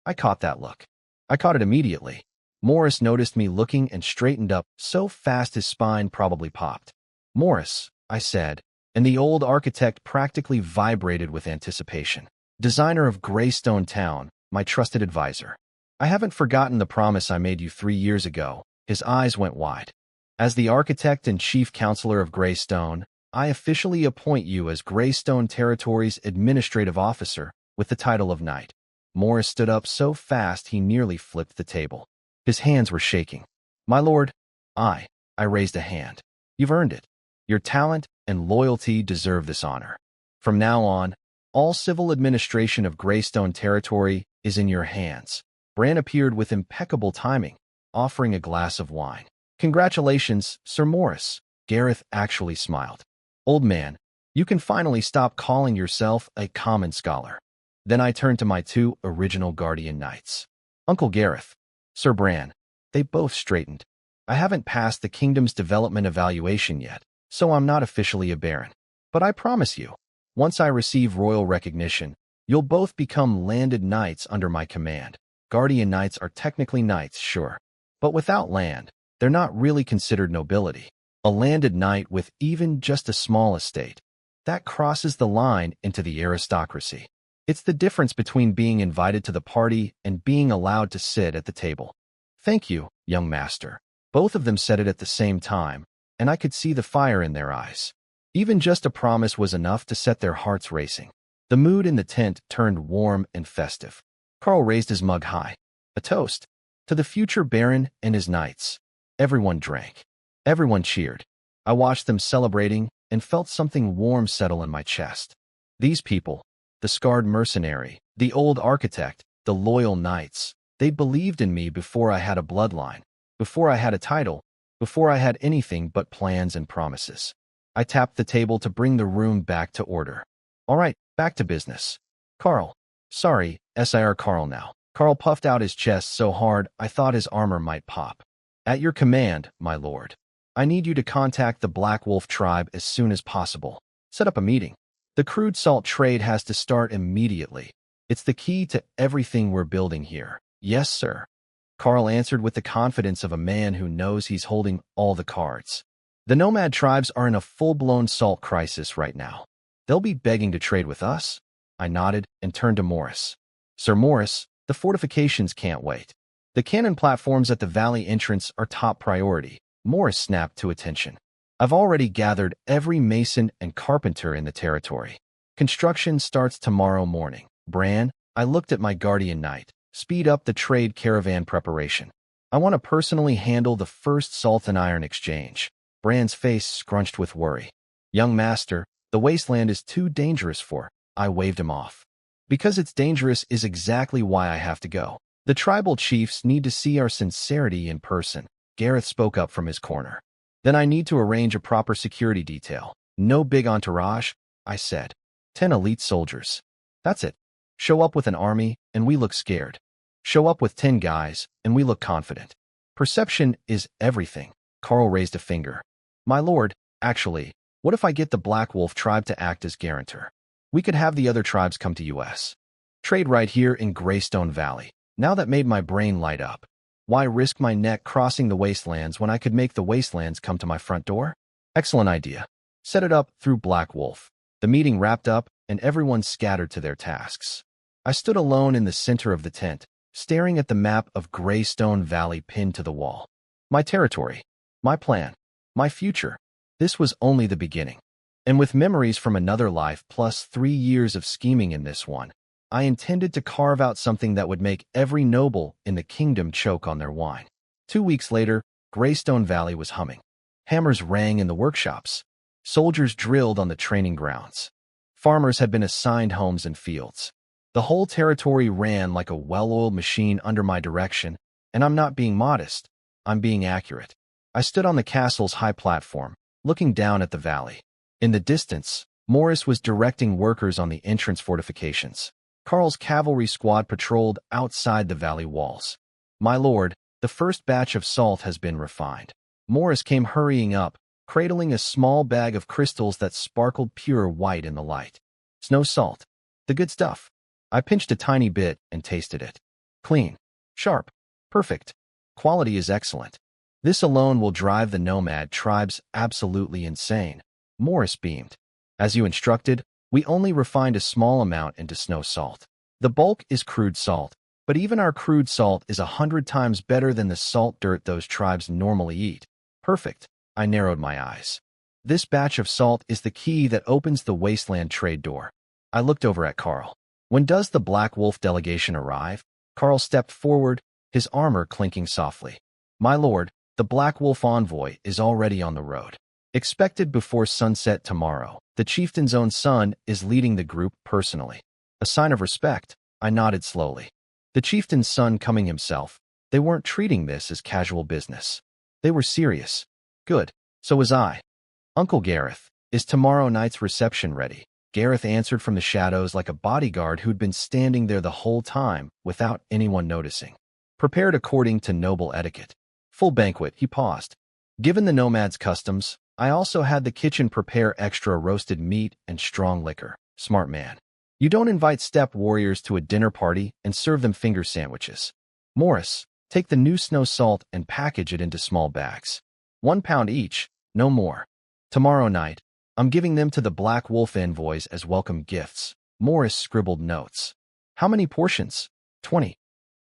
I caught that look. I caught it immediately. Morris noticed me looking and straightened up so fast his spine probably popped. Morris, I said, and the old architect practically vibrated with anticipation. Designer of Greystone Town, my trusted advisor. I haven't forgotten the promise I made you 3 years ago. His eyes went wide. As the architect and chief counselor of Greystone, I officially appoint you as Greystone Territory's administrative officer with the title of Knight. Morris stood up so fast he nearly flipped the table. His hands were shaking. My lord, I raised a hand. You've earned it. Your talent and loyalty deserve this honor. From now on, all civil administration of Greystone Territory is in your hands. Bran appeared with impeccable timing, offering a glass of wine. Congratulations, Sir Morris. Gareth actually smiled. Old man, you can finally stop calling yourself a common scholar. Then I turned to my 2 original Guardian Knights. Uncle Gareth, Sir Bran. They both straightened. I haven't passed the kingdom's development evaluation yet, so I'm not officially a baron. But I promise you, once I receive royal recognition, you'll both become landed knights under my command. Guardian Knights are technically knights, sure. But without land, they're not really considered nobility. A landed knight with even just a small estate. That crosses the line into the aristocracy. It's the difference between being invited to the party and being allowed to sit at the table. Thank you, young master. Both of them said it at the same time, and I could see the fire in their eyes. Even just a promise was enough to set their hearts racing. The mood in the tent turned warm and festive. Carl raised his mug high. A toast. To the future Baron and his knights. Everyone drank. Everyone cheered. I watched them celebrating and felt something warm settle in my chest. These people, the scarred mercenary, the old architect, the loyal knights, they believed in me before I had a bloodline, before I had a title, before I had anything but plans and promises. I tapped the table to bring the room back to order. All right, back to business. Carl. Sorry, Sir Carl now. Carl puffed out his chest so hard I thought his armor might pop. At your command, my lord. I need you to contact the Black Wolf tribe as soon as possible. Set up a meeting. The crude salt trade has to start immediately. It's the key to everything we're building here. Yes, sir. Carl answered with the confidence of a man who knows he's holding all the cards. The nomad tribes are in a full-blown salt crisis right now. They'll be begging to trade with us. I nodded and turned to Morris. Sir Morris, the fortifications can't wait. The cannon platforms at the valley entrance are top priority. Morris snapped to attention. I've already gathered every mason and carpenter in the territory. Construction starts tomorrow morning. Bran, I looked at my guardian knight. speed up the trade caravan preparation. I want to personally handle the first salt and iron exchange. Bran's face scrunched with worry. Young master, the wasteland is too dangerous for. I waved him off. Because it's dangerous is exactly why I have to go. The tribal chiefs need to see our sincerity in person. Gareth spoke up from his corner. Then I need to arrange a proper security detail. No big entourage, I said. 10 elite soldiers. That's it. Show up with an army, and we look scared. Show up with 10 guys, and we look confident. Perception is everything. Carl raised a finger. My lord, actually, what if I get the Black Wolf tribe to act as guarantor? We could have the other tribes come to us. Trade right here in Greystone Valley. Now that made my brain light up. Why risk my neck crossing the wastelands when I could make the wastelands come to my front door? Excellent idea. Set it up through Black Wolf. The meeting wrapped up, and everyone scattered to their tasks. I stood alone in the center of the tent, staring at the map of Greystone Valley pinned to the wall. My territory, my plan, my future. This was only the beginning. And with memories from another life plus 3 years of scheming in this one, I intended to carve out something that would make every noble in the kingdom choke on their wine. 2 weeks later, Greystone Valley was humming. Hammers rang in the workshops. Soldiers drilled on the training grounds. Farmers had been assigned homes and fields. The whole territory ran like a well-oiled machine under my direction, and I'm not being modest, I'm being accurate. I stood on the castle's high platform, looking down at the valley. In the distance, Morris was directing workers on the entrance fortifications. Carl's cavalry squad patrolled outside the valley walls. My lord, the first batch of salt has been refined. Morris came hurrying up, cradling a small bag of crystals that sparkled pure white in the light. Snow salt. The good stuff. I pinched a tiny bit and tasted it. Clean. Sharp. Perfect. Quality is excellent. This alone will drive the nomad tribes absolutely insane. Morris beamed. As you instructed, we only refined a small amount into snow salt. The bulk is crude salt, but even our crude salt is 100 times better than the salt dirt those tribes normally eat. Perfect. I narrowed my eyes. This batch of salt is the key that opens the wasteland trade door. I looked over at Carl. When does the Black Wolf delegation arrive? Carl stepped forward, his armor clinking softly. My lord, the Black Wolf envoy is already on the road. Expected before sunset tomorrow, the chieftain's own son is leading the group personally. A sign of respect, I nodded slowly. The chieftain's son coming himself. They weren't treating this as casual business. They were serious. Good. So was I. Uncle Gareth, is tomorrow night's reception ready? Gareth answered from the shadows like a bodyguard who'd been standing there the whole time without anyone noticing. Prepared according to noble etiquette. Full banquet, he paused. Given the nomad's customs, I also had the kitchen prepare extra roasted meat and strong liquor. Smart man. You don't invite steppe warriors to a dinner party and serve them finger sandwiches. Morris, take the new snow salt and package it into small bags. 1 pound each, no more. Tomorrow night, I'm giving them to the Black Wolf envoys as welcome gifts. Morris scribbled notes. How many portions? 20.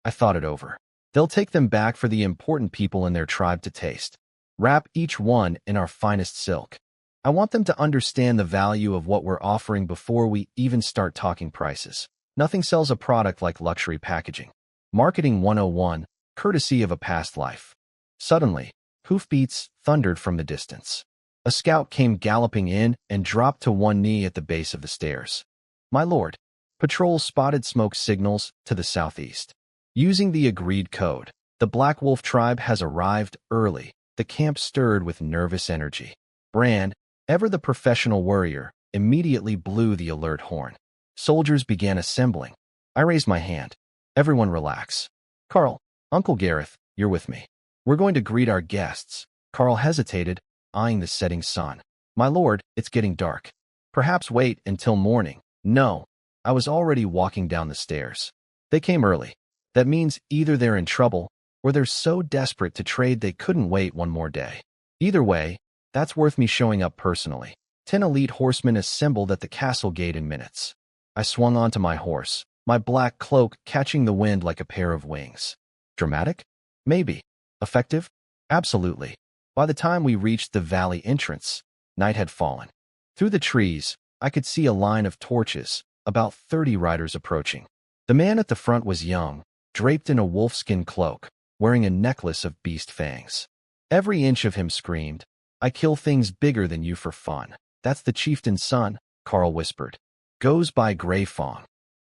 I thought it over. They'll take them back for the important people in their tribe to taste. Wrap each one in our finest silk. I want them to understand the value of what we're offering before we even start talking prices. Nothing sells a product like luxury packaging. Marketing 101, courtesy of a past life. Suddenly, hoofbeats thundered from the distance. A scout came galloping in and dropped to one knee at the base of the stairs. My lord, patrol spotted smoke signals to the southeast. Using the agreed code, the Black Wolf tribe has arrived early. The camp stirred with nervous energy. Bran, ever the professional warrior, immediately blew the alert horn. Soldiers began assembling. I raised my hand. Everyone relax. Carl, Uncle Gareth, you're with me. We're going to greet our guests. Carl hesitated, eyeing the setting sun. My lord, it's getting dark. Perhaps wait until morning. No, I was already walking down the stairs. They came early. That means either they're in trouble, or they're so desperate to trade they couldn't wait one more day. Either way, that's worth me showing up personally. 10 elite horsemen assembled at the castle gate in minutes. I swung onto my horse, my black cloak catching the wind like a pair of wings. Dramatic? Maybe. Effective? Absolutely. By the time we reached the valley entrance, night had fallen. Through the trees, I could see a line of torches, about 30 riders approaching. The man at the front was young, draped in a wolfskin cloak, wearing a necklace of beast fangs. Every inch of him screamed, "I kill things bigger than you for fun." "That's the chieftain's son," Carl whispered. "Goes by Grey Fong.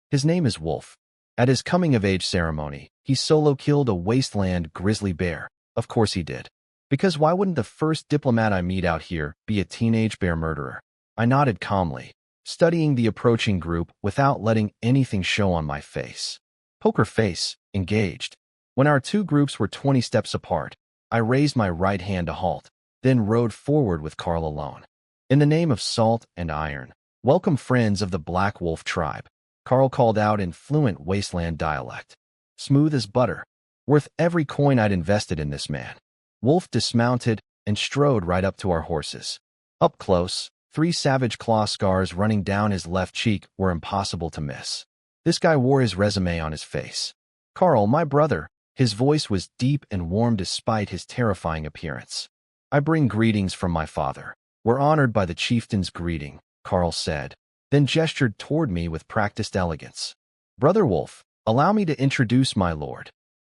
His name is Wolf. At his coming-of-age ceremony, he solo-killed a wasteland grizzly bear. Of course he did. Because why wouldn't the first diplomat I meet out here be a teenage bear murderer?" I nodded calmly, studying the approaching group without letting anything show on my face. Poker face, engaged. When our two groups were 20 steps apart, I raised my right hand to halt, then rode forward with Carl alone. "In the name of salt and iron, welcome friends of the Black Wolf tribe," Carl called out in fluent wasteland dialect. Smooth as butter. Worth every coin I'd invested in this man. Wolf dismounted and strode right up to our horses. Up close, 3 savage claw scars running down his left cheek were impossible to miss. This guy wore his resume on his face. "Carl, my brother." His voice was deep and warm despite his terrifying appearance. "I bring greetings from my father. We're honored by the chieftain's greeting," Carl said, then gestured toward me with practiced elegance. "Brother Wolf, allow me to introduce my lord.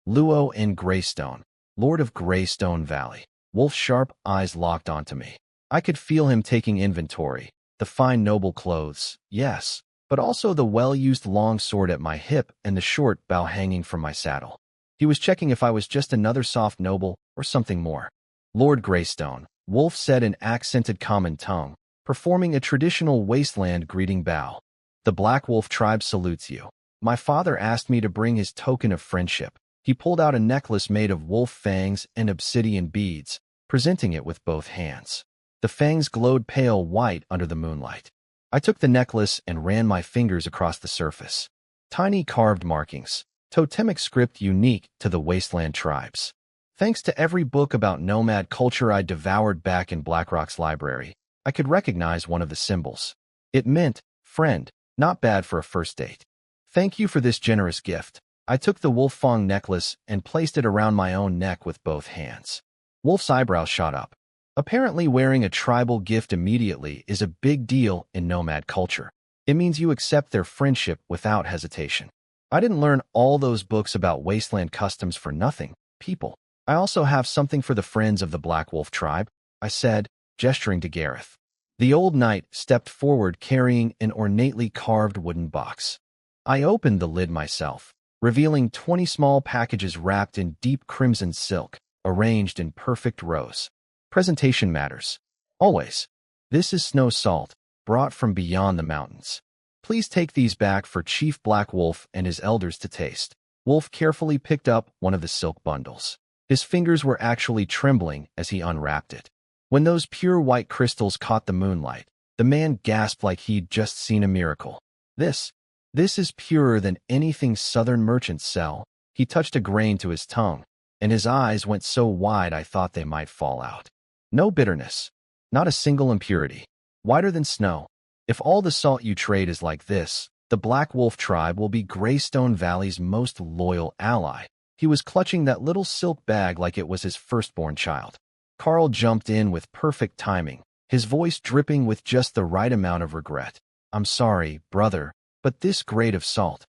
Luo N. Greystone, Lord of Greystone Valley." Wolf's sharp eyes locked onto me. I could feel him taking inventory. The fine noble clothes, yes, but also the well-used long sword at my hip and the short bow hanging from my saddle. He was checking if I was just another soft noble or something more. "Lord Greystone," Wolf said in accented common tongue, performing a traditional wasteland greeting bow. "The Black Wolf tribe salutes you. My father asked me to bring his token of friendship." He pulled out a necklace made of wolf fangs and obsidian beads, presenting it with both hands. The fangs glowed pale white under the moonlight. I took the necklace and ran my fingers across the surface. Tiny carved markings, totemic script unique to the wasteland tribes. Thanks to every book about nomad culture I devoured back in Blackrock's library, I could recognize one of the symbols. It meant, friend, not bad for a first date. "Thank you for this generous gift." I took the wolf fong necklace and placed it around my own neck with both hands. Wolf's eyebrows shot up. Apparently wearing a tribal gift immediately is a big deal in nomad culture. It means you accept their friendship without hesitation. I didn't learn all those books about wasteland customs for nothing, people. "I also have something for the friends of the Black Wolf tribe," I said, gesturing to Gareth. The old knight stepped forward carrying an ornately carved wooden box. I opened the lid myself, revealing 20 small packages wrapped in deep crimson silk, arranged in perfect rows. Presentation matters. Always. "This is snow salt, brought from beyond the mountains. Please take these back for Chief Black Wolf and his elders to taste." Wolf carefully picked up one of the silk bundles. His fingers were actually trembling as he unwrapped it. When those pure white crystals caught the moonlight, the man gasped like he'd just seen a miracle. This is purer than anything southern merchants sell." He touched a grain to his tongue, and his eyes went so wide I thought they might fall out. "No bitterness. Not a single impurity. Whiter than snow. If all the salt you trade is like this, the Black Wolf tribe will be Greystone Valley's most loyal ally." He was clutching that little silk bag like it was his firstborn child. Carl jumped in with perfect timing, his voice dripping with just the right amount of regret. "I'm sorry, brother, but this grade of salt,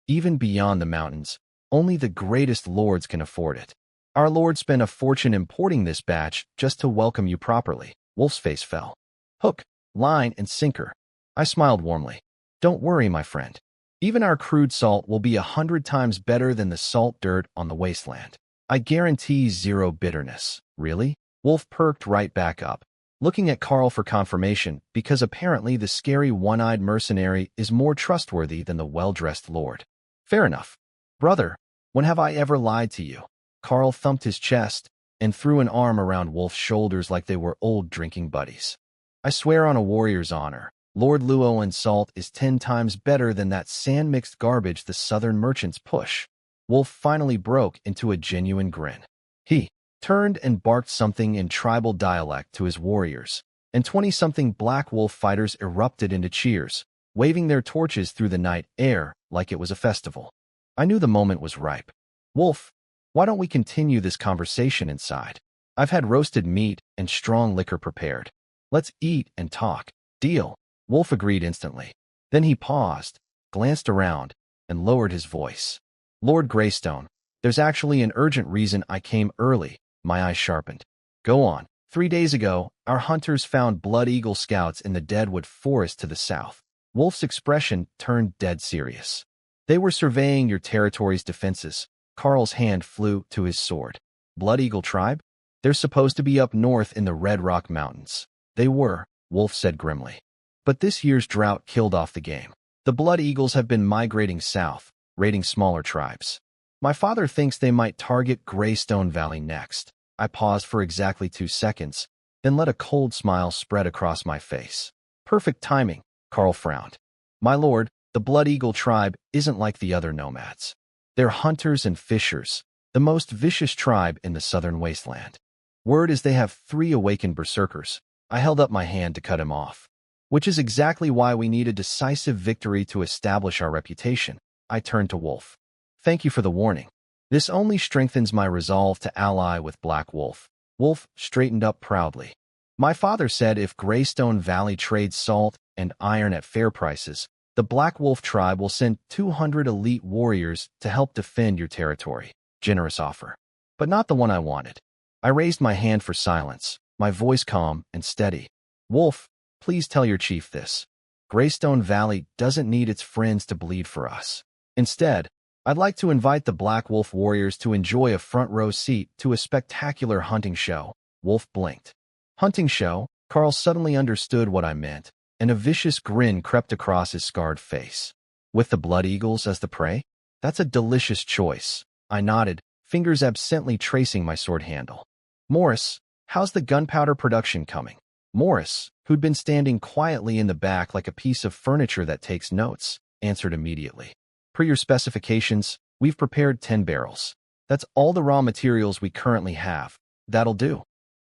even beyond the mountains, only the greatest lords can afford it. Our lord spent a fortune importing this batch just to welcome you properly." Wolf's face fell. "Hook, line, and sinker." I smiled warmly. "Don't worry, my friend. Even our crude salt will be 100 times better than the salt dirt on the wasteland. I guarantee zero bitterness." "Really?" Wolf perked right back up, looking at Carl for confirmation, because apparently the scary one-eyed mercenary is more trustworthy than the well-dressed lord. "Fair enough. Brother, when have I ever lied to you?" Carl thumped his chest and threw an arm around Wolf's shoulders like they were old drinking buddies. "I swear on a warrior's honor, Lord Luoan salt is 10 times better than that sand-mixed garbage the southern merchants push." Wolf finally broke into a genuine grin. He turned and barked something in tribal dialect to his warriors, and 20-something Black Wolf fighters erupted into cheers, waving their torches through the night air like it was a festival. I knew the moment was ripe. "Wolf, why don't we continue this conversation inside? I've had roasted meat and strong liquor prepared. Let's eat and talk." "Deal." Wolf agreed instantly. Then he paused, glanced around, and lowered his voice. Lord Greystone, there's actually an urgent reason I came early. My eyes sharpened. Go on. 3 days ago, our hunters found Blood Eagle scouts in the Deadwood Forest to the south. Wolf's expression turned dead serious. They were surveying your territory's defenses. Carl's hand flew to his sword. Blood Eagle tribe? They're supposed to be up north in the Red Rock Mountains. They were, Wolf said grimly. But this year's drought killed off the game. The Blood Eagles have been migrating south, raiding smaller tribes. My father thinks they might target Greystone Valley next. I paused for exactly 2 seconds, then let a cold smile spread across my face. Perfect timing, Carl frowned. My lord, the Blood Eagle tribe isn't like the other nomads. They're hunters and fishers, the most vicious tribe in the southern wasteland. Word is they have 3 awakened berserkers. I held up my hand to cut him off. Which is exactly why we need a decisive victory to establish our reputation. I turned to Wolf. Thank you for the warning. This only strengthens my resolve to ally with Black Wolf. Wolf straightened up proudly. My father said if Greystone Valley trades salt and iron at fair prices, the Black Wolf tribe will send 200 elite warriors to help defend your territory. Generous offer. But not the one I wanted. I raised my hand for silence, my voice calm and steady. Wolf, please tell your chief this. Greystone Valley doesn't need its friends to bleed for us. Instead, I'd like to invite the Black Wolf warriors to enjoy a front-row seat to a spectacular hunting show. Wolf blinked. Hunting show? Carl suddenly understood what I meant, and a vicious grin crept across his scarred face. With the Blood Eagles as the prey? That's a delicious choice. I nodded, fingers absently tracing my sword handle. Morris, how's the gunpowder production coming? Morris, who'd been standing quietly in the back like a piece of furniture that takes notes, answered immediately. Per your specifications, we've prepared 10 barrels. That's all the raw materials we currently have. That'll do.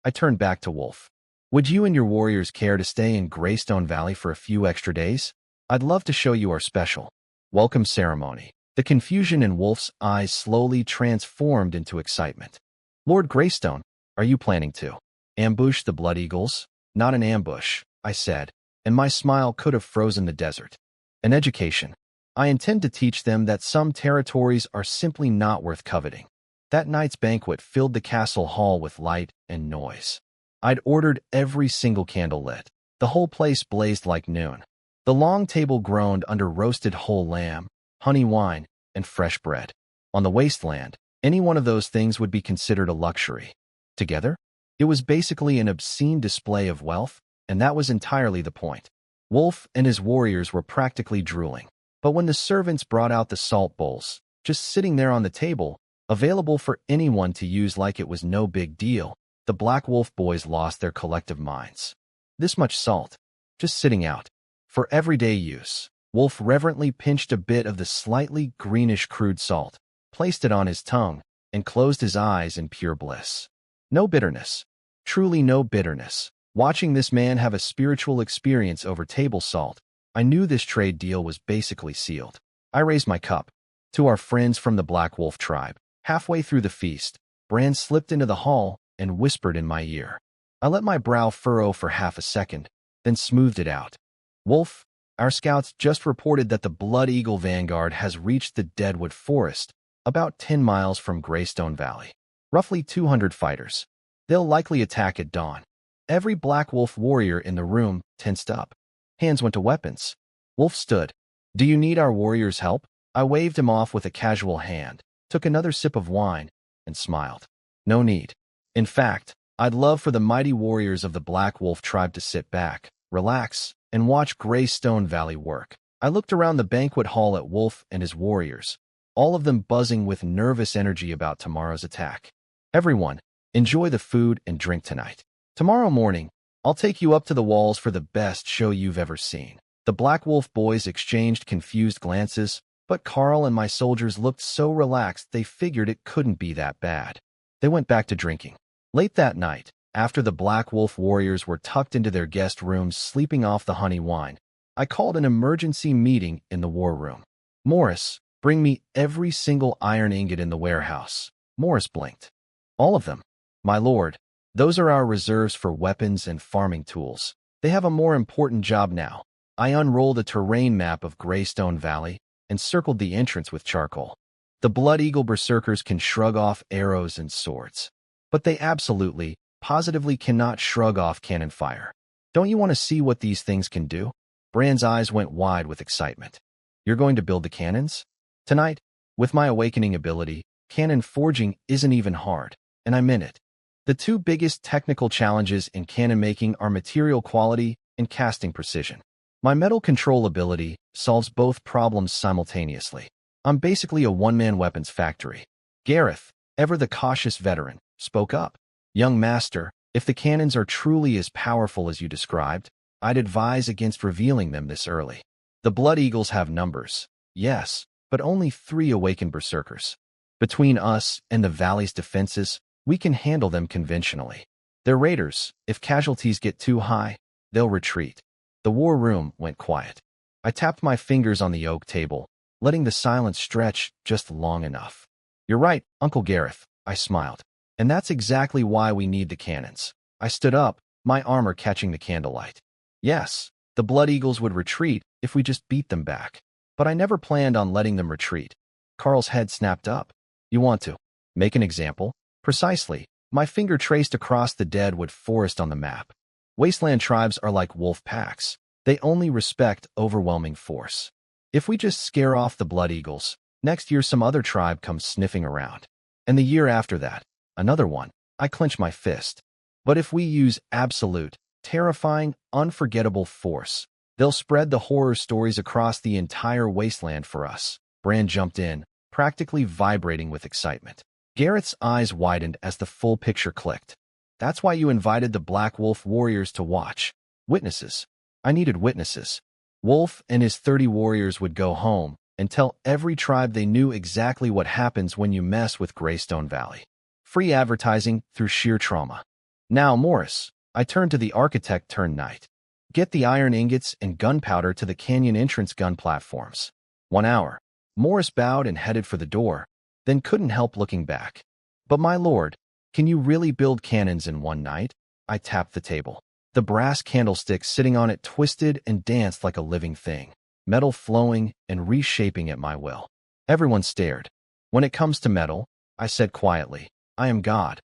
I turned back to Wolf. Would you and your warriors care to stay in Greystone Valley for a few extra days? I'd love to show you our special welcome ceremony. The confusion in Wolf's eyes slowly transformed into excitement. Lord Greystone, are you planning to ambush the Blood Eagles? Not an ambush, I said, and my smile could have frozen the desert. An education. I intend to teach them that some territories are simply not worth coveting. That night's banquet filled the castle hall with light and noise. I'd ordered every single candle lit. The whole place blazed like noon. The long table groaned under roasted whole lamb, honey wine, and fresh bread. On the wasteland, any one of those things would be considered a luxury. Together, it was basically an obscene display of wealth, and that was entirely the point. Wolf and his warriors were practically drooling. But when the servants brought out the salt bowls, just sitting there on the table, available for anyone to use like it was no big deal, the Black Wolf boys lost their collective minds. This much salt, just sitting out, for everyday use. Wolf reverently pinched a bit of the slightly greenish crude salt, placed it on his tongue, and closed his eyes in pure bliss. No bitterness. Truly no bitterness. Watching this man have a spiritual experience over table salt, I knew this trade deal was basically sealed. I raised my cup. To our friends from the Black Wolf tribe. Halfway through the feast, Bran slipped into the hall and whispered in my ear. I let my brow furrow for half a second, then smoothed it out. Wolf, our scouts just reported that the Blood Eagle vanguard has reached the Deadwood Forest, about 10 miles from Greystone Valley. Roughly 200 fighters. They'll likely attack at dawn. Every Black Wolf warrior in the room tensed up. Hands went to weapons. Wolf stood. Do you need our warriors' help? I waved him off with a casual hand, took another sip of wine, and smiled. No need. In fact, I'd love for the mighty warriors of the Black Wolf tribe to sit back, relax, and watch Greystone Valley work. I looked around the banquet hall at Wolf and his warriors, all of them buzzing with nervous energy about tomorrow's attack. Everyone, enjoy the food and drink tonight. Tomorrow morning, I'll take you up to the walls for the best show you've ever seen. The Black Wolf boys exchanged confused glances, but Carl and my soldiers looked so relaxed they figured it couldn't be that bad. They went back to drinking. Late that night, after the Black Wolf warriors were tucked into their guest rooms sleeping off the honey wine, I called an emergency meeting in the war room. Morris, bring me every single iron ingot in the warehouse. Morris blinked. All of them. My lord, those are our reserves for weapons and farming tools. They have a more important job now. I unrolled a terrain map of Greystone Valley and circled the entrance with charcoal. The Blood Eagle berserkers can shrug off arrows and swords, but they absolutely, positively cannot shrug off cannon fire. Don't you want to see what these things can do? Bran's eyes went wide with excitement. You're going to build the cannons? Tonight, with my awakening ability, cannon forging isn't even hard, and I mean it. The two biggest technical challenges in cannon making are material quality and casting precision. My metal control ability solves both problems simultaneously. I'm basically a one-man weapons factory. Gareth, ever the cautious veteran, spoke up. Young master, if the cannons are truly as powerful as you described, I'd advise against revealing them this early. The Blood Eagles have numbers, yes, but only 3 awakened berserkers. Between us and the valley's defenses, we can handle them conventionally. They're raiders. If casualties get too high, they'll retreat. The war room went quiet. I tapped my fingers on the oak table, letting the silence stretch just long enough. You're right, Uncle Gareth, I smiled. And that's exactly why we need the cannons. I stood up, my armor catching the candlelight. Yes, the Blood Eagles would retreat if we just beat them back. But I never planned on letting them retreat. Carl's head snapped up. You want to make an example? Precisely. My finger traced across the deadwood forest on the map. Wasteland tribes are like wolf packs. They only respect overwhelming force. If we just scare off the Blood Eagles, next year some other tribe comes sniffing around. And the year after that, another one. I clench my fist. But if we use absolute, terrifying, unforgettable force, they'll spread the horror stories across the entire wasteland for us. Bran jumped in, practically vibrating with excitement. Gareth's eyes widened as the full picture clicked. That's why you invited the Black Wolf warriors to watch. Witnesses. I needed witnesses. Wolf and his 30 warriors would go home and tell every tribe they knew exactly what happens when you mess with Greystone Valley. Free advertising through sheer trauma. Now, Morris, I turned to the architect-turned-knight. Get the iron ingots and gunpowder to the canyon entrance gun platforms. 1 hour. Morris bowed and headed for the door, then couldn't help looking back. But my lord, can you really build cannons in one night? I tapped the table. The brass candlestick sitting on it twisted and danced like a living thing, metal flowing and reshaping at my will. Everyone stared. When it comes to metal, I said quietly, I am God.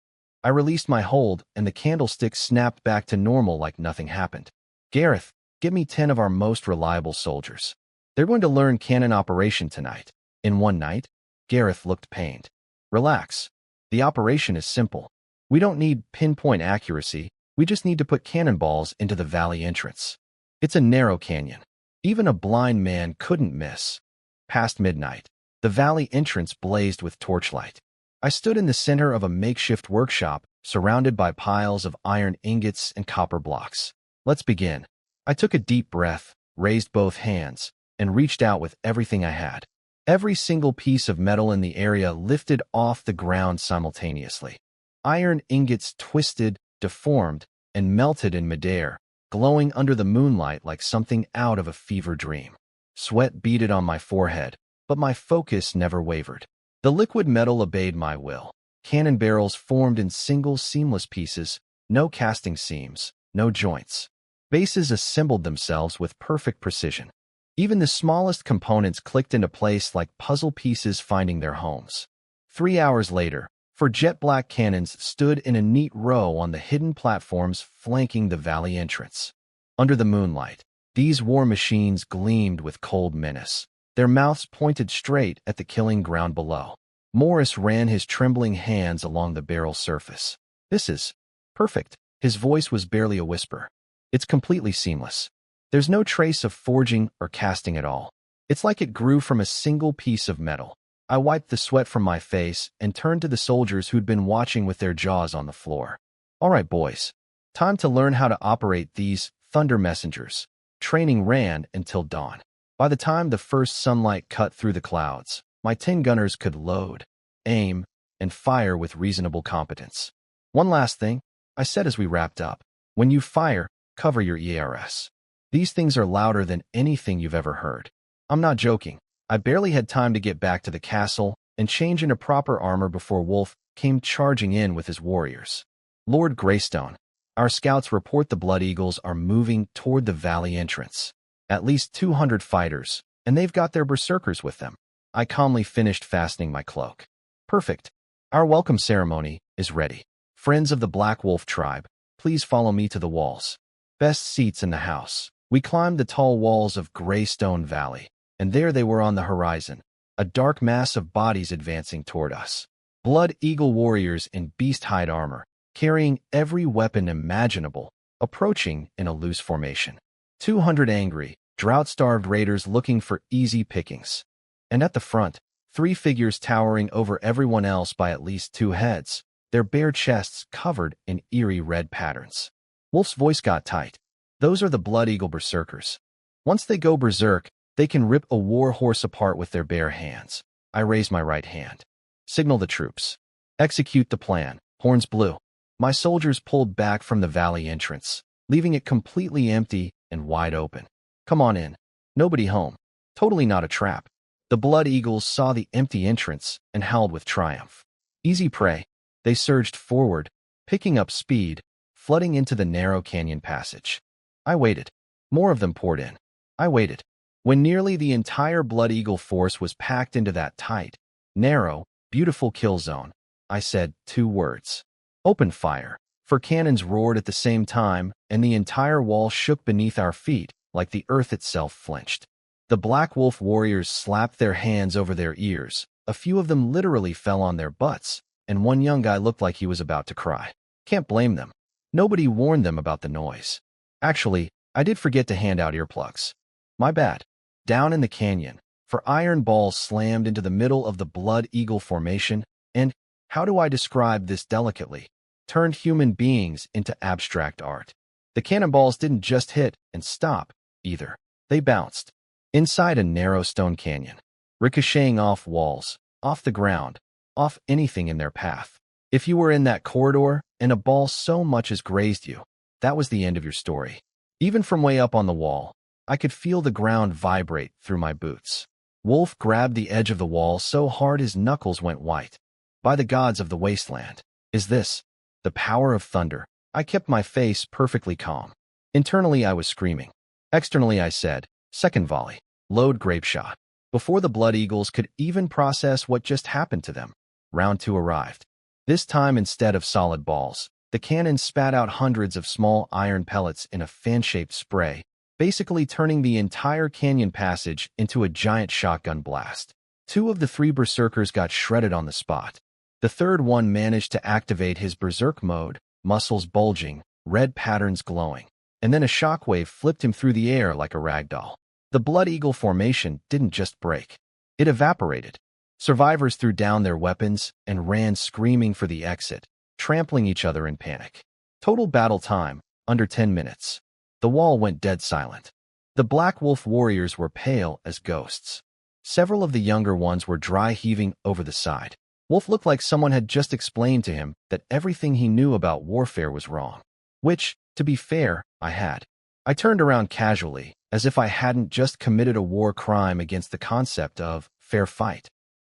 I released my hold and the candlestick snapped back to normal like nothing happened. Gareth, give me 10 of our most reliable soldiers. They're going to learn cannon operation tonight. In one night? Gareth looked pained. Relax. The operation is simple. We don't need pinpoint accuracy. We just need to put cannonballs into the valley entrance. It's a narrow canyon. Even a blind man couldn't miss. Past midnight, the valley entrance blazed with torchlight. I stood in the center of a makeshift workshop, surrounded by piles of iron ingots and copper blocks. Let's begin. I took a deep breath, raised both hands, and reached out with everything I had. Every single piece of metal in the area lifted off the ground simultaneously. Iron ingots twisted, deformed, and melted in midair, glowing under the moonlight like something out of a fever dream. Sweat beaded on my forehead, but my focus never wavered. The liquid metal obeyed my will. Cannon barrels formed in single seamless pieces, no casting seams, no joints. Bases assembled themselves with perfect precision. Even the smallest components clicked into place like puzzle pieces finding their homes. 3 hours later, 4 jet-black cannons stood in a neat row on the hidden platforms flanking the valley entrance. Under the moonlight, these war machines gleamed with cold menace, their mouths pointed straight at the killing ground below. Morris ran his trembling hands along the barrel surface. This is perfect. His voice was barely a whisper. It's completely seamless. There's no trace of forging or casting at all. It's like it grew from a single piece of metal. I wiped the sweat from my face and turned to the soldiers who'd been watching with their jaws on the floor. All right, boys. Time to learn how to operate these thunder messengers. Training ran until dawn. By the time the first sunlight cut through the clouds, my 10 gunners could load, aim, and fire with reasonable competence. One last thing, I said as we wrapped up. When you fire, cover your ERS. These things are louder than anything you've ever heard. I'm not joking. I barely had time to get back to the castle and change into proper armor before Wolf came charging in with his warriors. Lord Greystone, our scouts report the Blood Eagles are moving toward the valley entrance. At least 200 fighters, and they've got their berserkers with them. I calmly finished fastening my cloak. Perfect. Our welcome ceremony is ready. Friends of the Black Wolf tribe, please follow me to the walls. Best seats in the house. We climbed the tall walls of Greystone Valley, and there they were on the horizon, a dark mass of bodies advancing toward us. Blood Eagle warriors in beast hide armor, carrying every weapon imaginable, approaching in a loose formation. 200 angry, drought-starved raiders looking for easy pickings. And at the front, 3 figures towering over everyone else by at least 2 heads, their bare chests covered in eerie red patterns. Wolf's voice got tight. Those are the Blood Eagle berserkers. Once they go berserk, they can rip a war horse apart with their bare hands. I raised my right hand. Signal the troops. Execute the plan. Horns blew. My soldiers pulled back from the valley entrance, leaving it completely empty and wide open. Come on in. Nobody home. Totally not a trap. The Blood Eagles saw the empty entrance and howled with triumph. Easy prey. They surged forward, picking up speed, flooding into the narrow canyon passage. I waited. More of them poured in. I waited. When nearly the entire Blood Eagle force was packed into that tight, narrow, beautiful kill zone, I said 2 words. Open fire. 4 cannons roared at the same time, and the entire wall shook beneath our feet like the earth itself flinched. The Black Wolf warriors slapped their hands over their ears. A few of them literally fell on their butts, and one young guy looked like he was about to cry. Can't blame them. Nobody warned them about the noise. Actually, I did forget to hand out earplugs. My bad. Down in the canyon, 4 iron balls slammed into the middle of the Blood Eagle formation, and, how do I describe this delicately, turned human beings into abstract art. The cannonballs didn't just hit and stop, either. They bounced. Inside a narrow stone canyon, ricocheting off walls, off the ground, off anything in their path. If you were in that corridor and a ball so much as grazed you, that was the end of your story. Even from way up on the wall, I could feel the ground vibrate through my boots. Wolf grabbed the edge of the wall so hard his knuckles went white. By the gods of the wasteland, is this the power of thunder? I kept my face perfectly calm. Internally, I was screaming. Externally, I said, second volley, load grape shot. Before the Blood Eagles could even process what just happened to them, round 2 arrived. This time, instead of solid balls, the cannon spat out hundreds of small iron pellets in a fan-shaped spray, basically turning the entire canyon passage into a giant shotgun blast. 2 of the 3 berserkers got shredded on the spot. The third one managed to activate his berserk mode, muscles bulging, red patterns glowing, and then a shockwave flipped him through the air like a rag doll. The Blood Eagle formation didn't just break. It evaporated. Survivors threw down their weapons and ran screaming for the exit, trampling each other in panic. Total battle time, under 10 minutes. The wall went dead silent. The Black Wolf warriors were pale as ghosts. Several of the younger ones were dry heaving over the side. Wolf looked like someone had just explained to him that everything he knew about warfare was wrong. Which, to be fair, I had. I turned around casually, as if I hadn't just committed a war crime against the concept of fair fight.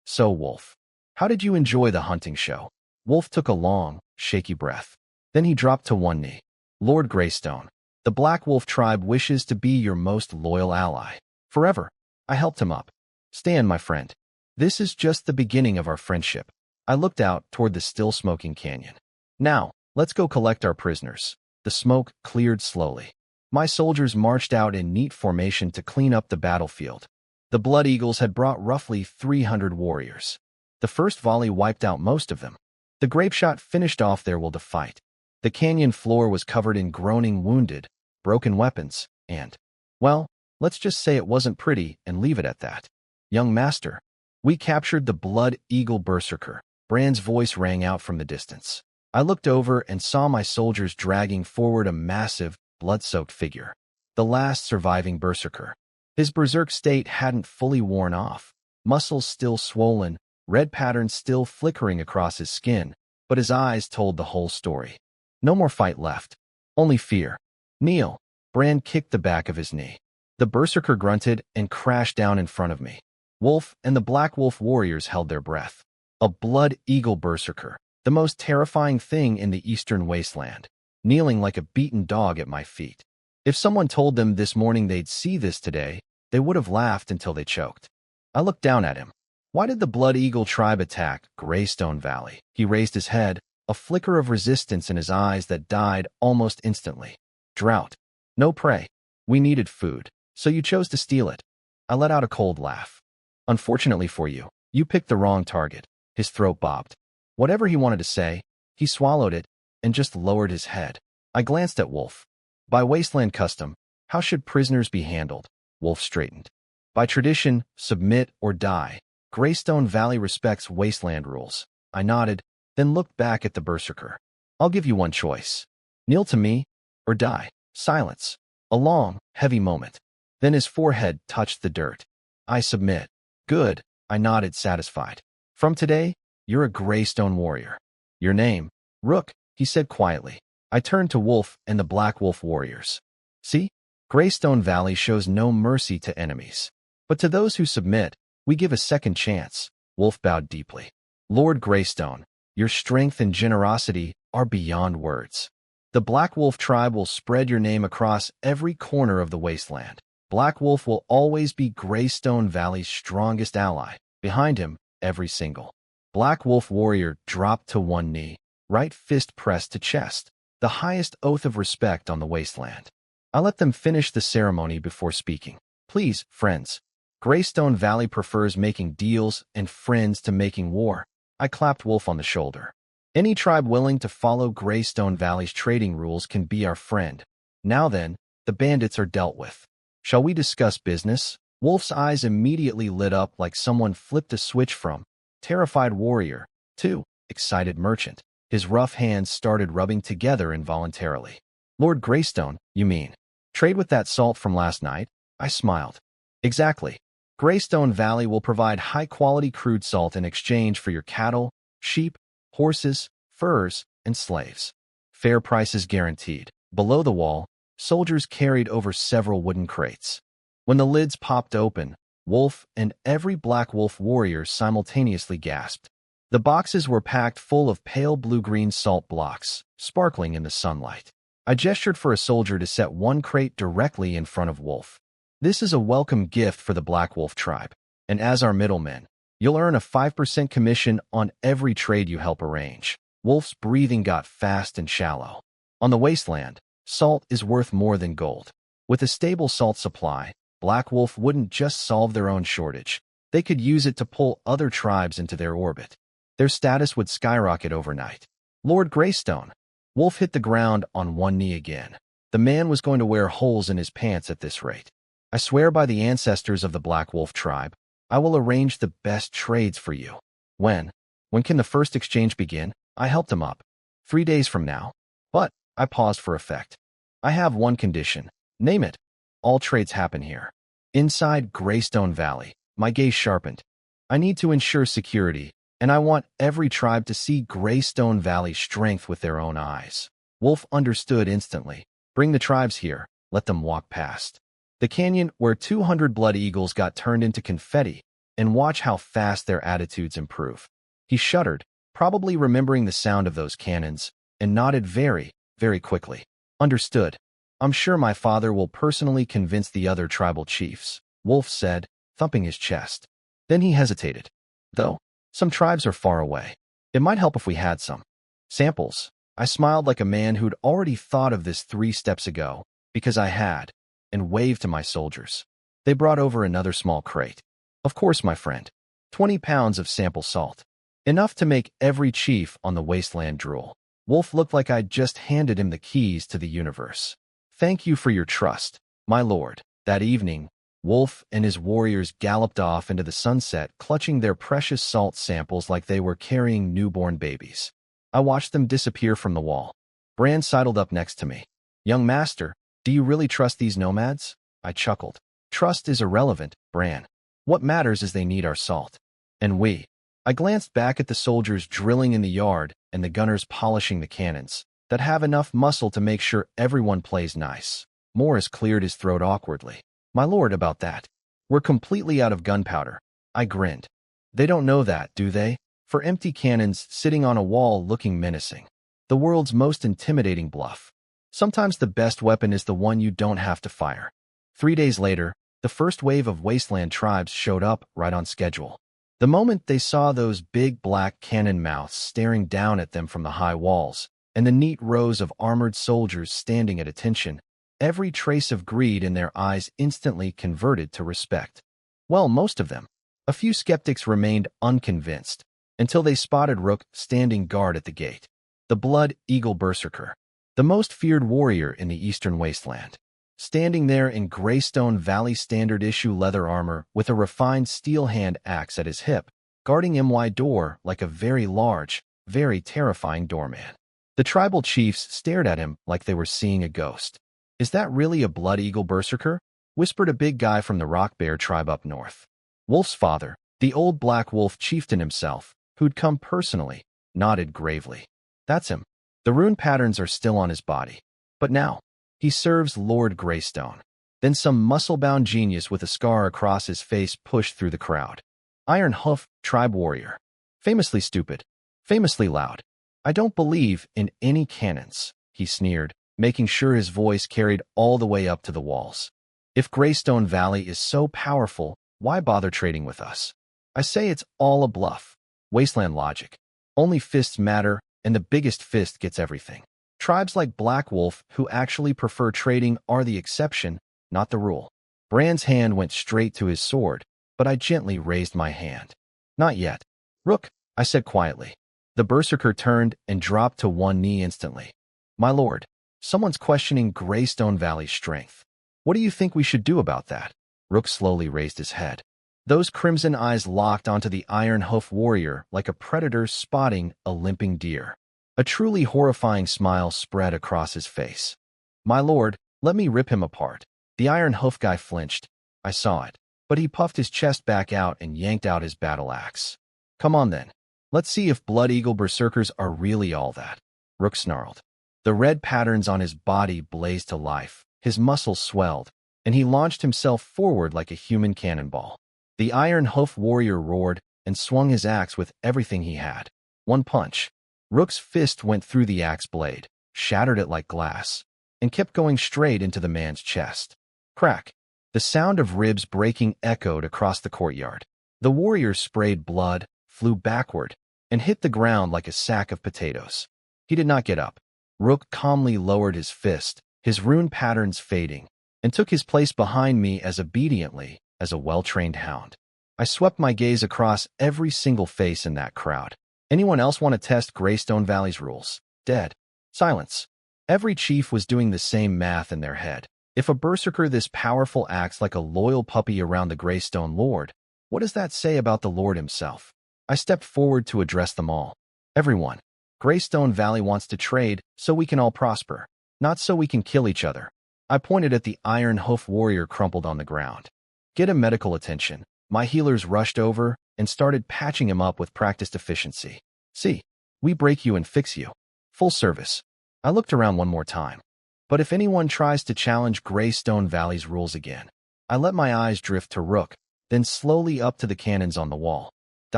So, Wolf, how did you enjoy the hunting show? Wolf took a long, shaky breath. Then he dropped to one knee. Lord Greystone, the Black Wolf tribe wishes to be your most loyal ally. Forever. I helped him up. Stand, my friend. This is just the beginning of our friendship. I looked out toward the still-smoking canyon. Now, let's go collect our prisoners. The smoke cleared slowly. My soldiers marched out in neat formation to clean up the battlefield. The Blood Eagles had brought roughly 300 warriors. The first volley wiped out most of them. The grape shot finished off their will to fight. The canyon floor was covered in groaning wounded, broken weapons, and, well, let's just say it wasn't pretty and leave it at that. Young master, we captured the Blood Eagle berserker. Brand's voice rang out from the distance. I looked over and saw my soldiers dragging forward a massive, blood-soaked figure. The last surviving berserker. His berserk state hadn't fully worn off. Muscles still swollen, red patterns still flickering across his skin, but his eyes told the whole story. No more fight left. Only fear. Kneel. Brand kicked the back of his knee. The berserker grunted and crashed down in front of me. Wolf and the Black Wolf warriors held their breath. A Blood Eagle berserker, the most terrifying thing in the eastern wasteland, kneeling like a beaten dog at my feet. If someone told them this morning they'd see this today, they would have laughed until they choked. I looked down at him. Why did the Blood Eagle tribe attack Greystone Valley? He raised his head, a flicker of resistance in his eyes that died almost instantly. Drought. No prey. We needed food, so you chose to steal it. I let out a cold laugh. Unfortunately for you, you picked the wrong target. His throat bobbed. Whatever he wanted to say, he swallowed it and just lowered his head. I glanced at Wolf. By wasteland custom, how should prisoners be handled? Wolf straightened. By tradition, submit or die. Greystone Valley respects wasteland rules. I nodded, then looked back at the berserker. I'll give you one choice. Kneel to me, or die. Silence. A long, heavy moment. Then his forehead touched the dirt. I submit. Good. I nodded, satisfied. From today, you're a Greystone warrior. Your name? Rook, he said quietly. I turned to Wolf and the Black Wolf warriors. See? Greystone Valley shows no mercy to enemies. But to those who submit, we give a second chance. Wolf bowed deeply. Lord Greystone, your strength and generosity are beyond words. The Black Wolf tribe will spread your name across every corner of the wasteland. Black Wolf will always be Greystone Valley's strongest ally. Behind him, every single Black Wolf warrior dropped to one knee, right fist pressed to chest, the highest oath of respect on the wasteland. I let them finish the ceremony before speaking. Please, friends. Greystone Valley prefers making deals and friends to making war. I clapped Wolf on the shoulder. Any tribe willing to follow Greystone Valley's trading rules can be our friend. Now then, the bandits are dealt with. Shall we discuss business? Wolf's eyes immediately lit up like someone flipped a switch from terrified warrior to excited merchant. His rough hands started rubbing together involuntarily. Lord Greystone, you mean? Trade with that salt from last night? I smiled. Exactly. Greystone Valley will provide high-quality crude salt in exchange for your cattle, sheep, horses, furs, and slaves. Fair prices guaranteed. Below the wall, soldiers carried over several wooden crates. When the lids popped open, Wolf and every Black Wolf warrior simultaneously gasped. The boxes were packed full of pale blue-green salt blocks, sparkling in the sunlight. I gestured for a soldier to set one crate directly in front of Wolf. This is a welcome gift for the Black Wolf tribe, and as our middlemen, you'll earn a 5% commission on every trade you help arrange. Wolf's breathing got fast and shallow. On the wasteland, salt is worth more than gold. With a stable salt supply, Black Wolf wouldn't just solve their own shortage. They could use it to pull other tribes into their orbit. Their status would skyrocket overnight. Lord Greystone. Wolf hit the ground on one knee again. The man was going to wear holes in his pants at this rate. I swear by the ancestors of the Black Wolf tribe, I will arrange the best trades for you. When? When can the first exchange begin? I helped him up. 3 days from now. But, I paused for effect. I have one condition. Name it. All trades happen here. Inside Greystone Valley, my gaze sharpened. I need to ensure security, and I want every tribe to see Greystone Valley's strength with their own eyes. Wolf understood instantly. Bring the tribes here. Let them walk past the canyon where 200 blood eagles got turned into confetti, and watch how fast their attitudes improve. He shuddered, probably remembering the sound of those cannons, and nodded very, very quickly. Understood. I'm sure my father will personally convince the other tribal chiefs, Wolf said, thumping his chest. Then he hesitated. Though, some tribes are far away. It might help if we had some samples. I smiled like a man who'd already thought of this 3 steps ago, because I had, and waved to my soldiers. They brought over another small crate. Of course, my friend. 20 pounds of sample salt. Enough to make every chief on the wasteland drool. Wolf looked like I'd just handed him the keys to the universe. Thank you for your trust, my lord. That evening, Wolf and his warriors galloped off into the sunset, clutching their precious salt samples like they were carrying newborn babies. I watched them disappear from the wall. Bran sidled up next to me. Young master, do you really trust these nomads? I chuckled. Trust is irrelevant, Bran. What matters is they need our salt. And we. I glanced back at the soldiers drilling in the yard and the gunners polishing the cannons that have enough muscle to make sure everyone plays nice. Morris cleared his throat awkwardly. My lord, about that. We're completely out of gunpowder. I grinned. They don't know that, do they? For empty cannons sitting on a wall looking menacing. The world's most intimidating bluff. Sometimes the best weapon is the one you don't have to fire. 3 days later, the first wave of wasteland tribes showed up right on schedule. The moment they saw those big black cannon mouths staring down at them from the high walls, and the neat rows of armored soldiers standing at attention, every trace of greed in their eyes instantly converted to respect. Well, most of them. A few skeptics remained unconvinced, until they spotted Rook standing guard at the gate. The Blood Eagle Berserker, the most feared warrior in the Eastern Wasteland. Standing there in Greystone Valley standard-issue leather armor with a refined steel hand axe at his hip, guarding my door like a very large, very terrifying doorman. The tribal chiefs stared at him like they were seeing a ghost. "Is that really a Blood Eagle Berserker?" whispered a big guy from the Rock Bear tribe up north. Wolf's father, the old Black Wolf chieftain himself, who'd come personally, nodded gravely. "That's him. The rune patterns are still on his body. But now, he serves Lord Greystone." Then some muscle-bound genius with a scar across his face pushed through the crowd. "Iron Hoof, tribe warrior. Famously stupid. Famously loud. I don't believe in any cannons," he sneered, making sure his voice carried all the way up to the walls. "If Greystone Valley is so powerful, why bother trading with us? I say it's all a bluff. Wasteland logic. Only fists matter, and the biggest fist gets everything. Tribes like Black Wolf, who actually prefer trading, are the exception, not the rule." Brand's hand went straight to his sword, but I gently raised my hand. "Not yet. Rook," I said quietly. The Berserker turned and dropped to one knee instantly. "My lord, someone's questioning Greystone Valley's strength. What do you think we should do about that?" Rook slowly raised his head. Those crimson eyes locked onto the Iron Hoof warrior like a predator spotting a limping deer. A truly horrifying smile spread across his face. "My lord, let me rip him apart." The Iron Hoof guy flinched. I saw it, but he puffed his chest back out and yanked out his battle axe. "Come on then. Let's see if Blood Eagle Berserkers are really all that," Rook snarled. The red patterns on his body blazed to life, his muscles swelled, and he launched himself forward like a human cannonball. The Iron Hoof warrior roared and swung his axe with everything he had. One punch. Rook's fist went through the axe blade, shattered it like glass, and kept going straight into the man's chest. Crack. The sound of ribs breaking echoed across the courtyard. The warrior sprayed blood, flew backward, and hit the ground like a sack of potatoes. He did not get up. Rook calmly lowered his fist, his rune patterns fading, and took his place behind me as obediently as a well-trained hound. I swept my gaze across every single face in that crowd. Anyone else want to test Greystone Valley's rules? Dead. Silence. Every chief was doing the same math in their head. If a berserker this powerful acts like a loyal puppy around the Greystone Lord, what does that say about the Lord himself? I stepped forward to address them all. "Everyone, Greystone Valley wants to trade so we can all prosper, not so we can kill each other." I pointed at the Iron Hoof warrior crumpled on the ground. "Get him medical attention." My healers rushed over and started patching him up with practiced efficiency. "See, we break you and fix you. Full service." I looked around one more time. But if anyone tries to challenge Greystone Valley's rules again, I let my eyes drift to Rook, then slowly up to the cannons on the wall.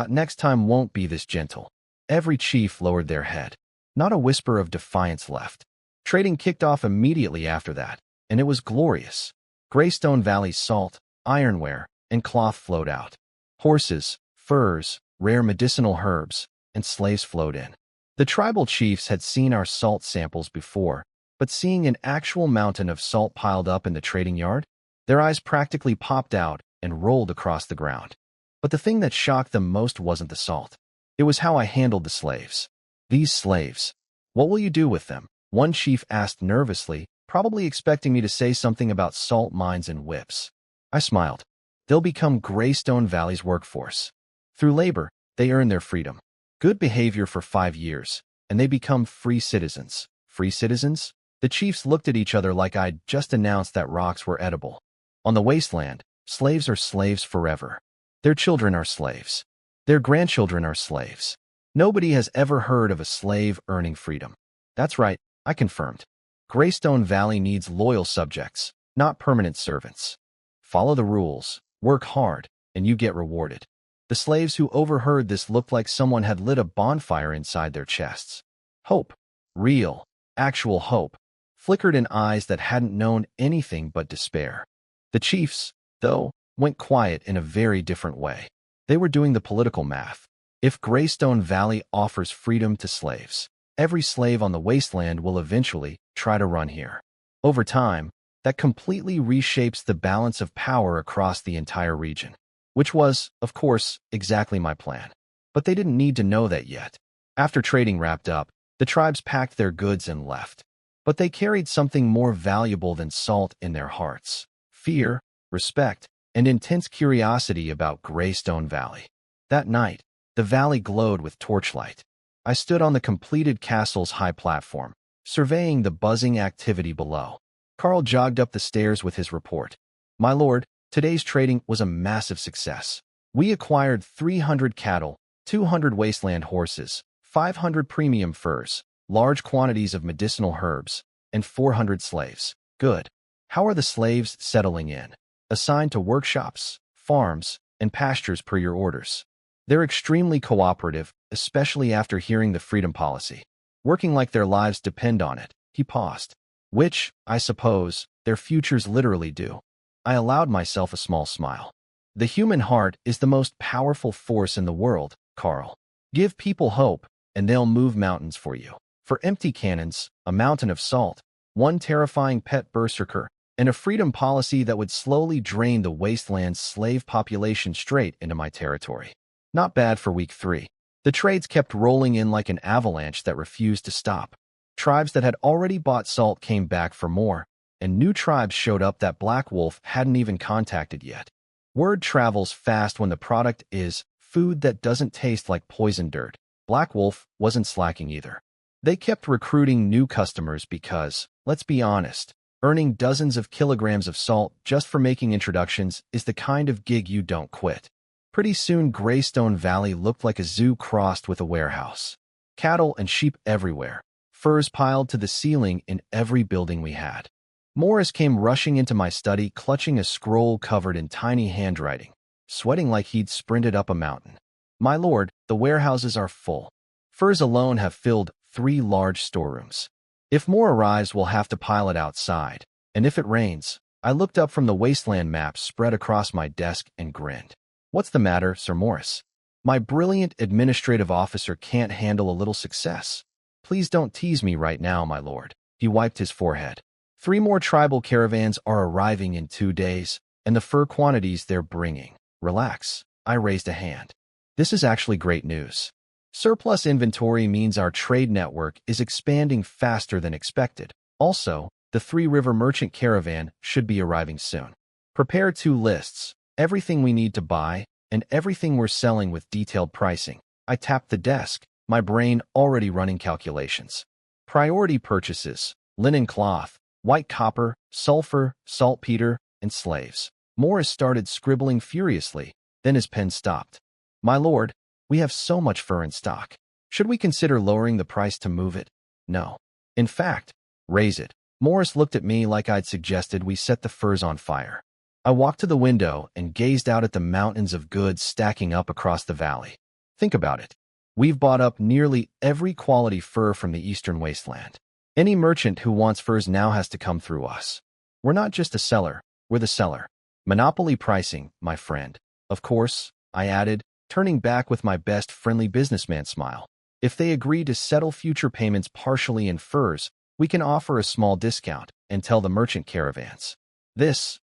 Next time won't be this gentle." Every chief lowered their head. Not a whisper of defiance left. Trading kicked off immediately after that, and it was glorious. Greystone Valley's salt, ironware, and cloth flowed out. Horses, furs, rare medicinal herbs, and slaves flowed in. The tribal chiefs had seen our salt samples before, but seeing an actual mountain of salt piled up in the trading yard, their eyes practically popped out and rolled across the ground. But the thing that shocked them most wasn't the salt. It was how I handled the slaves. "These slaves. What will you do with them?" one chief asked nervously, probably expecting me to say something about salt mines and whips. I smiled. "They'll become Greystone Valley's workforce. Through labor, they earn their freedom. Good behavior for 5 years, and they become free citizens." Free citizens? The chiefs looked at each other like I'd just announced that rocks were edible. On the wasteland, slaves are slaves forever. Their children are slaves. Their grandchildren are slaves. Nobody has ever heard of a slave earning freedom. "That's right," I confirmed. "Greystone Valley needs loyal subjects, not permanent servants. Follow the rules, work hard, and you get rewarded." The slaves who overheard this looked like someone had lit a bonfire inside their chests. Hope, real, actual hope, flickered in eyes that hadn't known anything but despair. The chiefs, though, went quiet in a very different way. They were doing the political math. If Greystone Valley offers freedom to slaves, every slave on the wasteland will eventually try to run here. Over time, that completely reshapes the balance of power across the entire region, which was, of course, exactly my plan. But they didn't need to know that yet. After trading wrapped up, the tribes packed their goods and left. But they carried something more valuable than salt in their hearts: fear, respect, and intense curiosity about Greystone Valley. That night, the valley glowed with torchlight. I stood on the completed castle's high platform, surveying the buzzing activity below. Carl jogged up the stairs with his report. "My lord, today's trading was a massive success. We acquired 300 cattle, 200 wasteland horses, 500 premium furs, large quantities of medicinal herbs, and 400 slaves. Good. How are the slaves settling in? Assigned to workshops, farms, and pastures per your orders. They're extremely cooperative, especially after hearing the freedom policy. Working like their lives depend on it." He paused. "Which, I suppose, their futures literally do." I allowed myself a small smile. "The human heart is the most powerful force in the world, Carl. Give people hope, and they'll move mountains for you. For empty cannons, a mountain of salt, one terrifying pet berserker, and a freedom policy that would slowly drain the wasteland's slave population straight into my territory." Not bad for week 3. The trades kept rolling in like an avalanche that refused to stop. Tribes that had already bought salt came back for more, and new tribes showed up that Black Wolf hadn't even contacted yet. Word travels fast when the product is food that doesn't taste like poison dirt. Black Wolf wasn't slacking either. They kept recruiting new customers because, let's be honest, earning dozens of kilograms of salt just for making introductions is the kind of gig you don't quit. Pretty soon, Greystone Valley looked like a zoo crossed with a warehouse. Cattle and sheep everywhere, furs piled to the ceiling in every building we had. Morris came rushing into my study, clutching a scroll covered in tiny handwriting, sweating like he'd sprinted up a mountain. "My lord, the warehouses are full. Furs alone have filled 3 large storerooms. If more arrives, we'll have to pile it outside. And if it rains..." I looked up from the wasteland map spread across my desk and grinned. "What's the matter, Sir Morris? My brilliant administrative officer can't handle a little success. Please don't tease me right now, my lord." He wiped his forehead. 3 more tribal caravans are arriving in 2 days, and the fur quantities they're bringing. Relax. I raised a hand. This is actually great news. Surplus inventory means our trade network is expanding faster than expected. Also, the 3 River Merchant Caravan should be arriving soon. Prepare 2 lists. Everything we need to buy, and everything we're selling with detailed pricing. I tapped the desk, my brain already running calculations. Priority purchases: linen cloth, white copper, sulfur, saltpeter, and slaves. Morris started scribbling furiously, then his pen stopped. "My lord, we have so much fur in stock. Should we consider lowering the price to move it?" "No. In fact, raise it." Morris looked at me like I'd suggested we set the furs on fire. I walked to the window and gazed out at the mountains of goods stacking up across the valley. Think about it. We've bought up nearly every quality fur from the eastern wasteland. Any merchant who wants furs now has to come through us. We're not just a seller, we're the seller. Monopoly pricing, my friend. Of course, I added, turning back with my best friendly businessman smile. If they agree to settle future payments partially in furs, we can offer a small discount and tell the merchant caravans.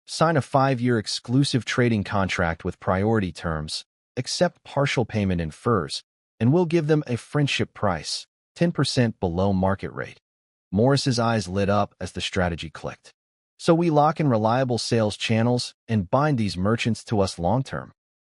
Sign a 5-year exclusive trading contract with priority terms, accept partial payment in furs, and we'll give them a friendship price, 10% below market rate. Morris's eyes lit up as the strategy clicked. "So we lock in reliable sales channels and bind these merchants to us long-term."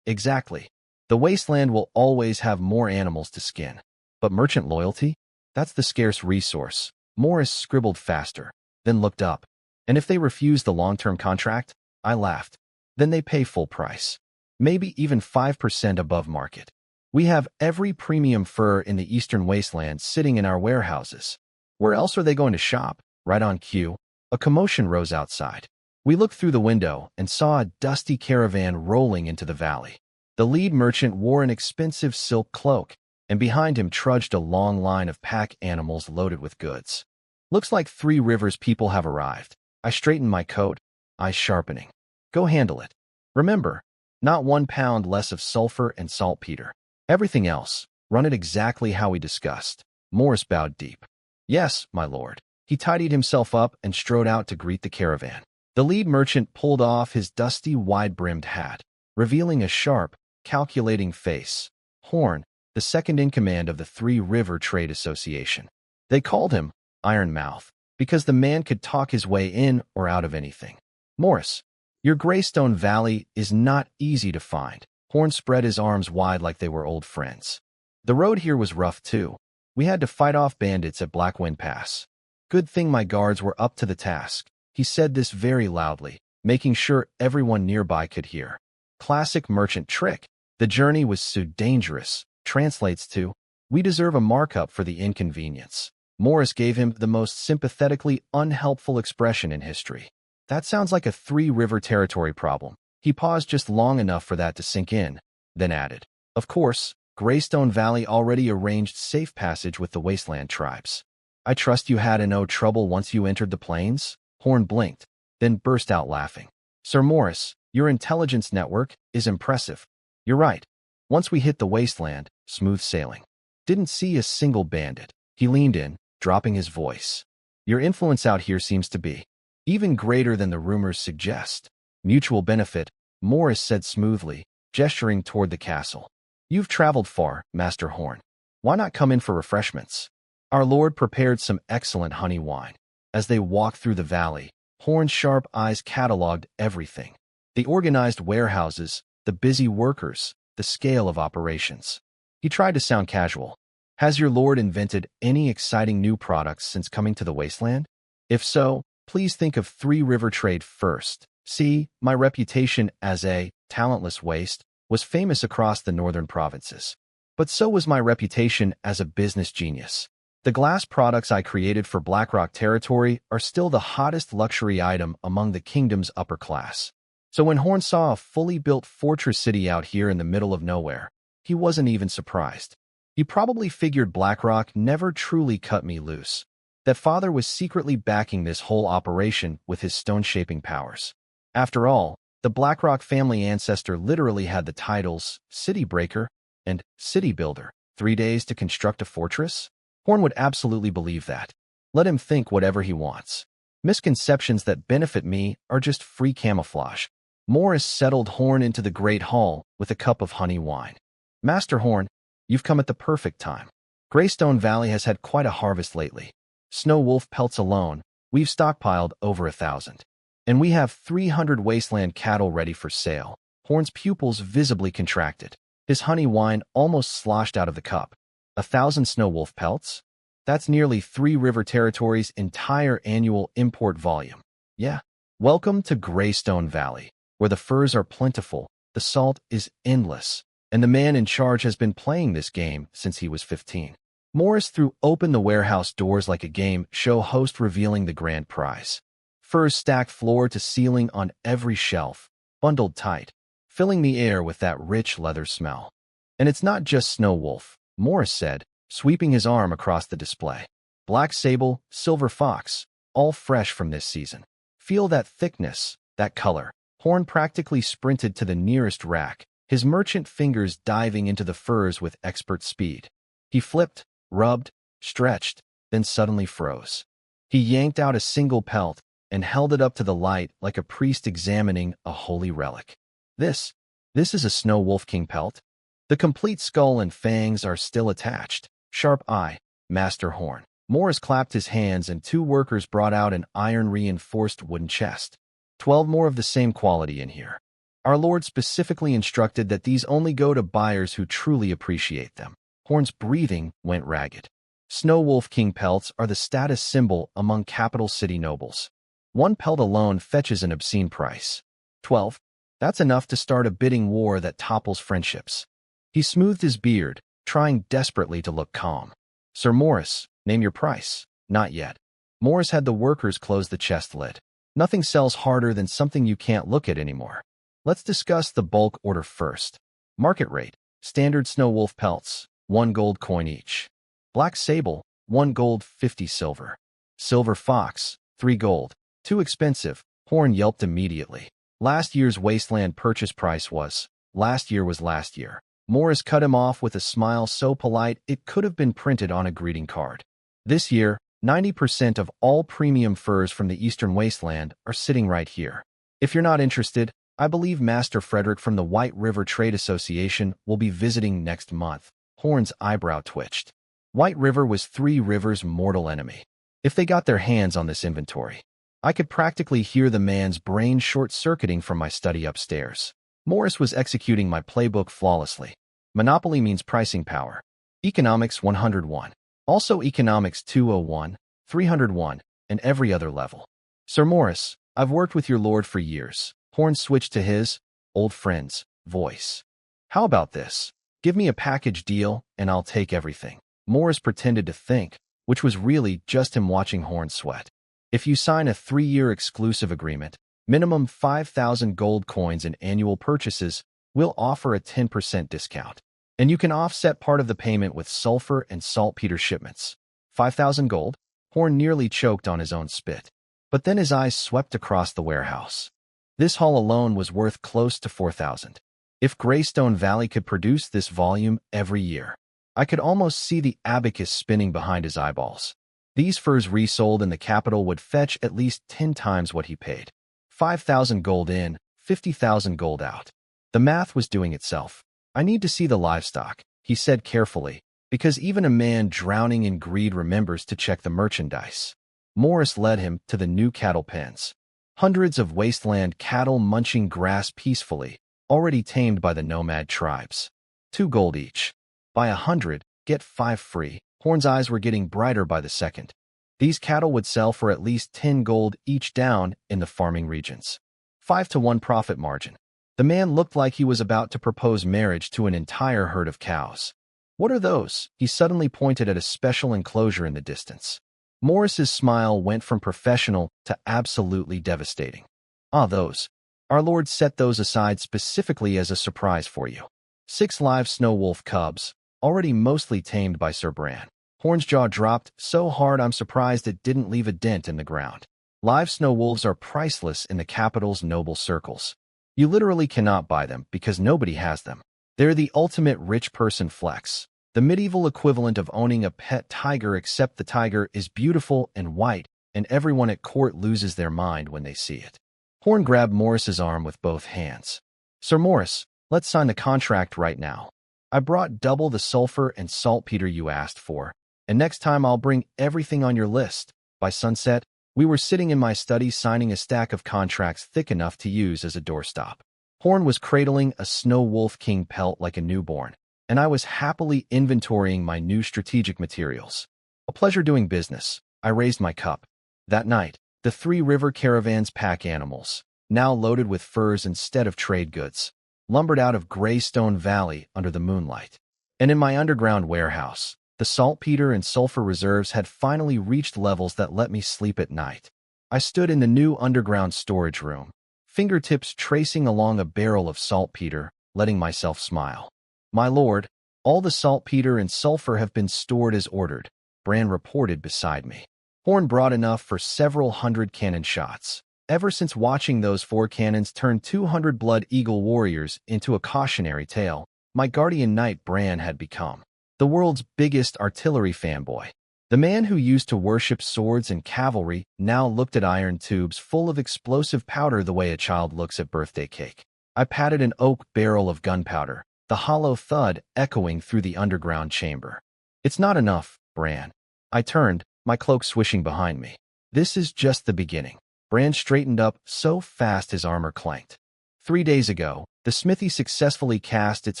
"Exactly. The wasteland will always have more animals to skin. But merchant loyalty? That's the scarce resource." Morris scribbled faster, then looked up. "And if they refuse the long-term contract?" I laughed. "Then they pay full price. Maybe even 5% above market. We have every premium fur in the eastern wasteland sitting in our warehouses. Where else are they going to shop? Right on cue." A commotion rose outside. We looked through the window and saw a dusty caravan rolling into the valley. The lead merchant wore an expensive silk cloak, and behind him trudged a long line of pack animals loaded with goods. "Looks like 3 Rivers people have arrived." I straightened my coat, eyes sharpening. "Go handle it. Remember, Not 1 pound less of sulfur and saltpeter. Everything else, run it exactly how we discussed. Morris bowed deep. Yes, my lord. He tidied himself up and strode out to greet the caravan. The lead merchant pulled off his dusty, wide-brimmed hat, revealing a sharp, calculating face. Horn, the second in command of the Three River Trade Association. They called him Iron Mouth because the man could talk his way in or out of anything. Morris, your Greystone Valley is not easy to find. Horn spread his arms wide like they were old friends. The road here was rough too. We had to fight off bandits at Blackwind Pass. Good thing my guards were up to the task. He said this very loudly, making sure everyone nearby could hear. Classic merchant trick. The journey was so dangerous. Translates to, we deserve a markup for the inconvenience. Morris gave him the most sympathetically unhelpful expression in history. That sounds like a Three River territory problem. He paused just long enough for that to sink in, then added, of course, Greystone Valley already arranged safe passage with the Wasteland tribes. I trust you had no trouble once you entered the plains? Horn blinked, then burst out laughing. Sir Morris, your intelligence network is impressive. You're right. Once we hit the Wasteland, smooth sailing. Didn't see a single bandit. He leaned in, dropping his voice. Your influence out here seems to be even greater than the rumors suggest. Mutual benefit, Morris said smoothly, gesturing toward the castle. You've traveled far, Master Horn. Why not come in for refreshments? Our lord prepared some excellent honey wine. As they walked through the valley, Horn's sharp eyes cataloged everything. The organized warehouses, the busy workers, the scale of operations. He tried to sound casual. Has your lord invented any exciting new products since coming to the Wasteland? If so, please think of Three River Trade first. See, my reputation as a talentless waste was famous across the northern provinces. But so was my reputation as a business genius. The glass products I created for Blackrock territory are still the hottest luxury item among the kingdom's upper class. So when Horn saw a fully built fortress city out here in the middle of nowhere, he wasn't even surprised. He probably figured Blackrock never truly cut me loose. That father was secretly backing this whole operation with his stone-shaping powers. After all, the Blackrock family ancestor literally had the titles City Breaker and City Builder. 3 days to construct a fortress? Horn would absolutely believe that. Let him think whatever he wants. Misconceptions that benefit me are just free camouflage. Morris settled Horn into the great hall with a cup of honey wine. Master Horn, you've come at the perfect time. Greystone Valley has had quite a harvest lately. Snow wolf pelts alone, we've stockpiled over 1,000. And we have 300 wasteland cattle ready for sale. Horn's pupils visibly contracted. His honey wine almost sloshed out of the cup. 1,000 snow wolf pelts? That's nearly Three River Territory's entire annual import volume. Yeah. Welcome to Greystone Valley, where the furs are plentiful, the salt is endless, and the man in charge has been playing this game since he was 15. Morris threw open the warehouse doors like a game show host revealing the grand prize. Furs stacked floor to ceiling on every shelf, bundled tight, filling the air with that rich leather smell. And it's not just Snow Wolf, Morris said, sweeping his arm across the display. Black Sable, Silver Fox, all fresh from this season. Feel that thickness, that color. Horn practically sprinted to the nearest rack, his merchant fingers diving into the furs with expert speed. He flipped, rubbed, stretched, then suddenly froze. He yanked out a single pelt and held it up to the light like a priest examining a holy relic. This is a Snow Wolf King pelt? The complete skull and fangs are still attached. Sharp eye, Master Horn. Morris clapped his hands and 2 workers brought out an iron-reinforced wooden chest. 12 more of the same quality in here. Our Lord specifically instructed that these only go to buyers who truly appreciate them. Horn's breathing went ragged. Snow Wolf King pelts are the status symbol among capital city nobles. 1 pelt alone fetches an obscene price. 12. That's enough to start a bidding war that topples friendships. He smoothed his beard, trying desperately to look calm. Sir Morris, name your price. Not yet. Morris had the workers close the chest lid. Nothing sells harder than something you can't look at anymore. Let's discuss the bulk order first. Market rate. Standard Snow Wolf pelts, 1 gold coin each. Black Sable, 1 gold 50 silver. Silver Fox, 3 gold. Too expensive, Horn yelped immediately. Last year's wasteland purchase price was. Last year was last year. Morris cut him off with a smile so polite it could have been printed on a greeting card. This year, 90% of all premium furs from the Eastern Wasteland are sitting right here. If you're not interested, I believe Master Frederick from the White River Trade Association will be visiting next month. Horn's eyebrow twitched. White River was Three Rivers' mortal enemy. If they got their hands on this inventory, I could practically hear the man's brain short-circuiting from my study upstairs. Morris was executing my playbook flawlessly. Monopoly means pricing power. Economics 101. Also Economics 201, 301, and every other level. Sir Morris, I've worked with your lord for years. Horn switched to his old friend's voice. How about this? Give me a package deal, and I'll take everything. Morris pretended to think, which was really just him watching Horn sweat. If you sign a 3-year exclusive agreement, minimum 5,000 gold coins and annual purchases, we'll offer a 10% discount. And you can offset part of the payment with sulfur and saltpeter shipments. 5,000 gold? Horn nearly choked on his own spit. But then his eyes swept across the warehouse. This haul alone was worth close to 4,000. If Greystone Valley could produce this volume every year, I could almost see the abacus spinning behind his eyeballs. These furs resold in the capital would fetch at least 10 times what he paid. 5,000 gold in, 50,000 gold out. The math was doing itself. I need to see the livestock, he said carefully, because even a man drowning in greed remembers to check the merchandise. Morris led him to the new cattle pens. Hundreds of wasteland cattle munching grass peacefully, already tamed by the nomad tribes. 2 gold each. Buy 100, get 5 free. Horn's eyes were getting brighter by the second. These cattle would sell for at least 10 gold each down in the farming regions. 5-to-1 profit margin. The man looked like he was about to propose marriage to an entire herd of cows. What are those? He suddenly pointed at a special enclosure in the distance. Morris's smile went from professional to absolutely devastating. Ah, those. Our Lord set those aside specifically as a surprise for you. 6 live snow wolf cubs, already mostly tamed by Sir Bran. Horn's jaw dropped so hard I'm surprised it didn't leave a dent in the ground. Live snow wolves are priceless in the capital's noble circles. You literally cannot buy them because nobody has them. They're the ultimate rich person flex. The medieval equivalent of owning a pet tiger, except the tiger is beautiful and white, and everyone at court loses their mind when they see it. Horn grabbed Morris's arm with both hands. Sir Morris, let's sign the contract right now. I brought double the sulfur and saltpeter you asked for, and next time I'll bring everything on your list. By sunset, we were sitting in my study signing a stack of contracts thick enough to use as a doorstop. Horn was cradling a Snow Wolf King pelt like a newborn, and I was happily inventorying my new strategic materials. A pleasure doing business. I raised my cup. That night, the Three River Caravan's pack animals, now loaded with furs instead of trade goods, lumbered out of Greystone Valley under the moonlight. And in my underground warehouse, the saltpeter and sulfur reserves had finally reached levels that let me sleep at night. I stood in the new underground storage room, fingertips tracing along a barrel of saltpeter, letting myself smile. My lord, all the saltpeter and sulfur have been stored as ordered, Bran reported beside me. Horn brought enough for several hundred cannon shots. Ever since watching those 4 cannons turn 200 Blood Eagle warriors into a cautionary tale, my guardian knight Bran had become the world's biggest artillery fanboy. The man who used to worship swords and cavalry now looked at iron tubes full of explosive powder the way a child looks at birthday cake. I patted an oak barrel of gunpowder, the hollow thud echoing through the underground chamber. It's not enough, Bran. I turned, my cloak swishing behind me. This is just the beginning. Bran straightened up so fast his armor clanked. 3 days ago, the smithy successfully cast its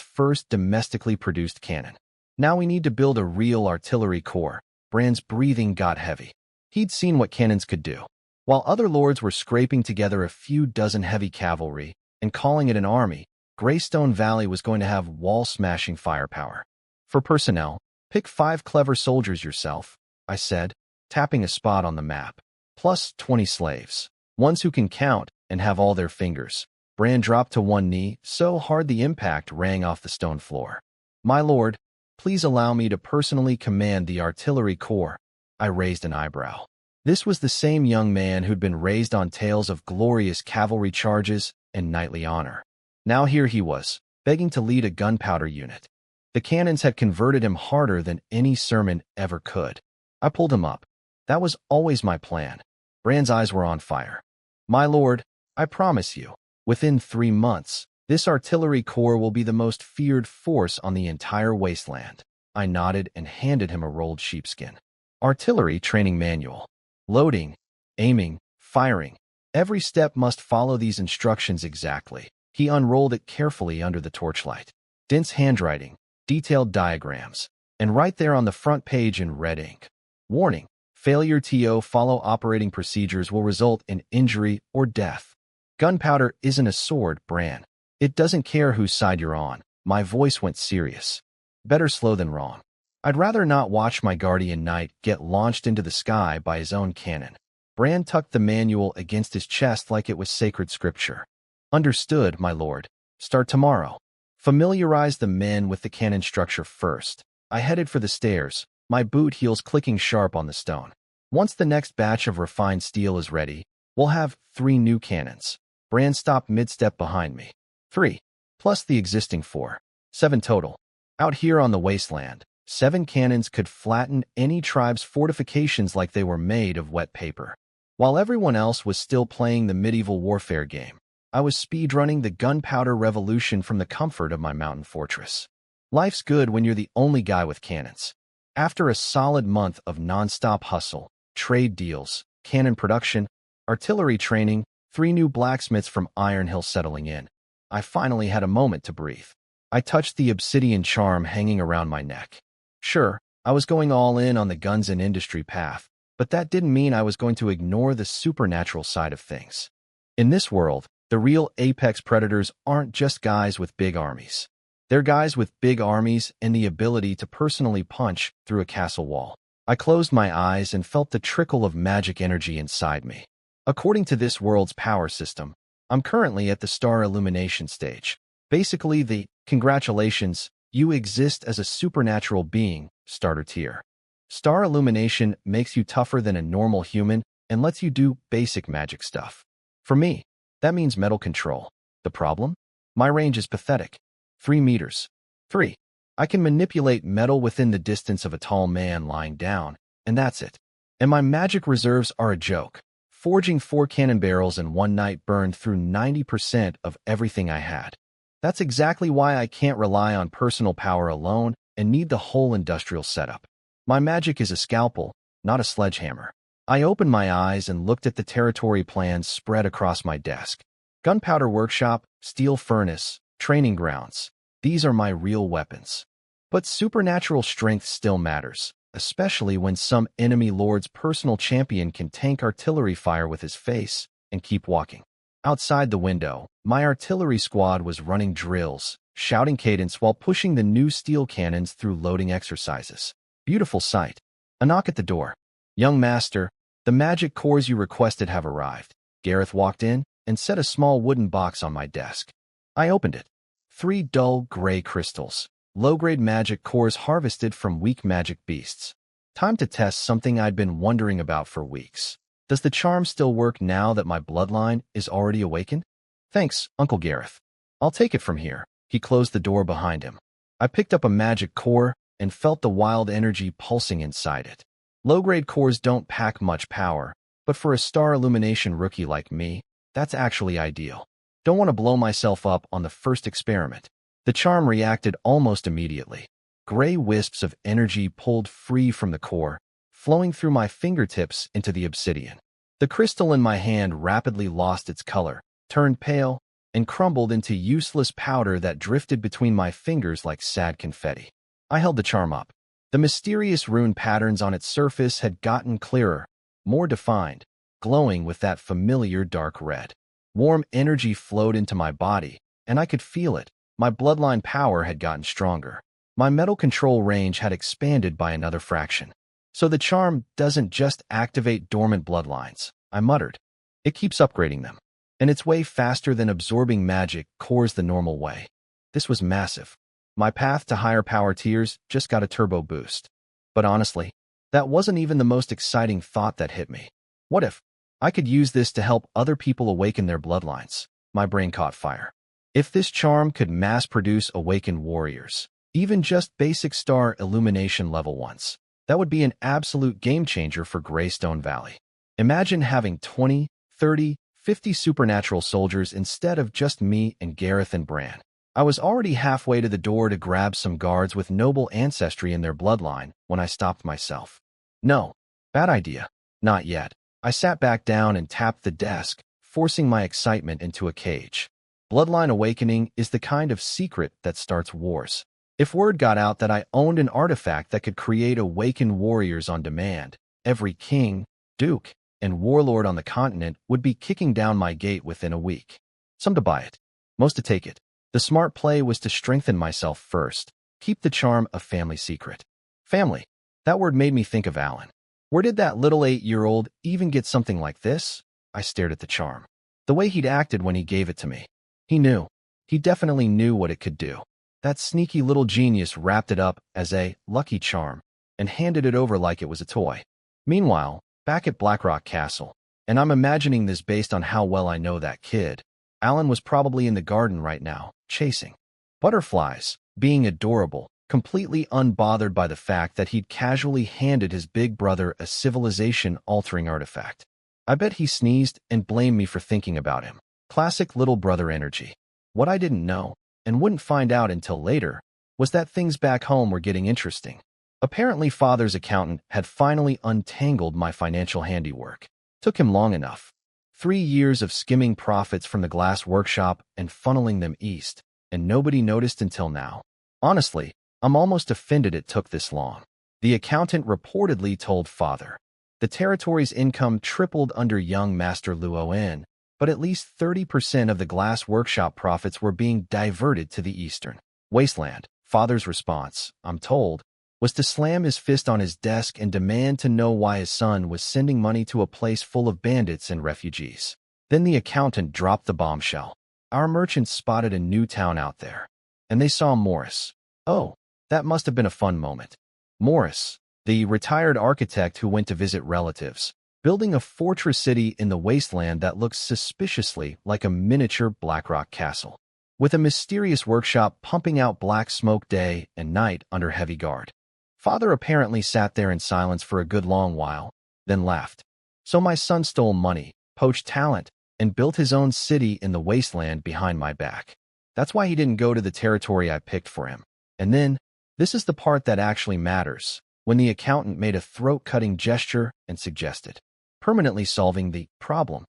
first domestically produced cannon. Now we need to build a real artillery corps. Bran's breathing got heavy. He'd seen what cannons could do. While other lords were scraping together a few dozen heavy cavalry and calling it an army, Greystone Valley was going to have wall-smashing firepower. For personnel, pick 5 clever soldiers yourself, I said, tapping a spot on the map. Plus 20 slaves. Ones who can count and have all their fingers. Bran dropped to one knee, so hard the impact rang off the stone floor. My lord, please allow me to personally command the artillery corps. I raised an eyebrow. This was the same young man who'd been raised on tales of glorious cavalry charges and knightly honor. Now here he was, begging to lead a gunpowder unit. The cannons had converted him harder than any sermon ever could. I pulled him up. That was always my plan. Bran's eyes were on fire. My lord, I promise you, within 3 months, this artillery corps will be the most feared force on the entire wasteland. I nodded and handed him a rolled sheepskin. Artillery training manual. Loading, aiming, firing. Every step must follow these instructions exactly. He unrolled it carefully under the torchlight. Dense handwriting, detailed diagrams, and right there on the front page in red ink. Warning, failure to follow operating procedures will result in injury or death. Gunpowder isn't a sword, Bran. It doesn't care whose side you're on. My voice went serious. Better slow than wrong. I'd rather not watch my guardian knight get launched into the sky by his own cannon. Bran tucked the manual against his chest like it was sacred scripture. Understood, my lord. Start tomorrow. Familiarize the men with the cannon structure first. I headed for the stairs, my boot heels clicking sharp on the stone. Once the next batch of refined steel is ready, we'll have 3 new cannons. Bran stopped mid-step behind me. 3, plus the existing 4. 7 total. Out here on the wasteland, 7 cannons could flatten any tribe's fortifications like they were made of wet paper. While everyone else was still playing the medieval warfare game, I was speedrunning the gunpowder revolution from the comfort of my mountain fortress. Life's good when you're the only guy with cannons. After a solid month of non-stop hustle, trade deals, cannon production, artillery training, 3 new blacksmiths from Iron Hill settling in, I finally had a moment to breathe. I touched the obsidian charm hanging around my neck. Sure, I was going all in on the guns and industry path, but that didn't mean I was going to ignore the supernatural side of things. In this world, the real apex predators aren't just guys with big armies. They're guys with big armies and the ability to personally punch through a castle wall. I closed my eyes and felt the trickle of magic energy inside me. According to this world's power system, I'm currently at the star illumination stage. Basically the, congratulations, you exist as a supernatural being, starter tier. Star illumination makes you tougher than a normal human and lets you do basic magic stuff. For me, that means metal control. The problem? My range is pathetic. 3 meters. 3. I can manipulate metal within the distance of a tall man lying down, and that's it. And my magic reserves are a joke. Forging 4 cannon barrels in one night burned through 90% of everything I had. That's exactly why I can't rely on personal power alone and need the whole industrial setup. My magic is a scalpel, not a sledgehammer. I opened my eyes and looked at the territory plans spread across my desk. Gunpowder workshop, steel furnace, training grounds. These are my real weapons. But supernatural strength still matters, especially when some enemy lord's personal champion can tank artillery fire with his face and keep walking. Outside the window, my artillery squad was running drills, shouting cadence while pushing the new steel cannons through loading exercises. Beautiful sight. A knock at the door. Young master, the magic cores you requested have arrived. Gareth walked in and set a small wooden box on my desk. I opened it. 3 dull gray crystals. Low-grade magic cores harvested from weak magic beasts. Time to test something I'd been wondering about for weeks. Does the charm still work now that my bloodline is already awakened? Thanks, Uncle Gareth. I'll take it from here. He closed the door behind him. I picked up a magic core and felt the wild energy pulsing inside it. Low-grade cores don't pack much power, but for a star illumination rookie like me, that's actually ideal. Don't want to blow myself up on the first experiment. The charm reacted almost immediately. Gray wisps of energy pulled free from the core, flowing through my fingertips into the obsidian. The crystal in my hand rapidly lost its color, turned pale, and crumbled into useless powder that drifted between my fingers like sad confetti. I held the charm up. The mysterious rune patterns on its surface had gotten clearer, more defined, glowing with that familiar dark red. Warm energy flowed into my body, and I could feel it. My bloodline power had gotten stronger. My metal control range had expanded by another fraction. So the charm doesn't just activate dormant bloodlines, I muttered. It keeps upgrading them. And it's way faster than absorbing magic cores the normal way. This was massive. My path to higher power tiers just got a turbo boost. But honestly, that wasn't even the most exciting thought that hit me. What if I could use this to help other people awaken their bloodlines? My brain caught fire. If this charm could mass-produce awakened warriors, even just basic star illumination level ones, that would be an absolute game-changer for Greystone Valley. Imagine having 20, 30, 50 supernatural soldiers instead of just me and Gareth and Bran. I was already halfway to the door to grab some guards with noble ancestry in their bloodline when I stopped myself. No, bad idea. Not yet. I sat back down and tapped the desk, forcing my excitement into a cage. Bloodline awakening is the kind of secret that starts wars. If word got out that I owned an artifact that could create awakened warriors on demand, every king, duke, and warlord on the continent would be kicking down my gate within a week. Some to buy it, most to take it. The smart play was to strengthen myself first, keep the charm a family secret. Family. That word made me think of Alan. Where did that little 8-year-old even get something like this? I stared at the charm. The way he'd acted when he gave it to me. He knew. He definitely knew what it could do. That sneaky little genius wrapped it up as a lucky charm and handed it over like it was a toy. Meanwhile, back at Blackrock Castle, and I'm imagining this based on how well I know that kid, Alan was probably in the garden right now, chasing butterflies, being adorable, completely unbothered by the fact that he'd casually handed his big brother a civilization-altering artifact. I bet he sneezed and blamed me for thinking about him. Classic little brother energy. What I didn't know, and wouldn't find out until later, was that things back home were getting interesting. Apparently, Father's accountant had finally untangled my financial handiwork. Took him long enough. 3 years of skimming profits from the glass workshop and funneling them east, and nobody noticed until now. Honestly, I'm almost offended it took this long. The accountant reportedly told Father. The territory's income tripled under young Master Luoyin, but at least 30% of the glass workshop profits were being diverted to the eastern wasteland. Father's response, I'm told, was to slam his fist on his desk and demand to know why his son was sending money to a place full of bandits and refugees. Then the accountant dropped the bombshell. Our merchants spotted a new town out there, and they saw Morris. Oh, that must have been a fun moment. Morris, the retired architect who went to visit relatives, building a fortress city in the wasteland that looks suspiciously like a miniature Blackrock castle, with a mysterious workshop pumping out black smoke day and night under heavy guard. Father apparently sat there in silence for a good long while, then laughed. So my son stole money, poached talent, and built his own city in the wasteland behind my back. That's why he didn't go to the territory I picked for him. And then, this is the part that actually matters, when the accountant made a throat-cutting gesture and suggested permanently solving the problem.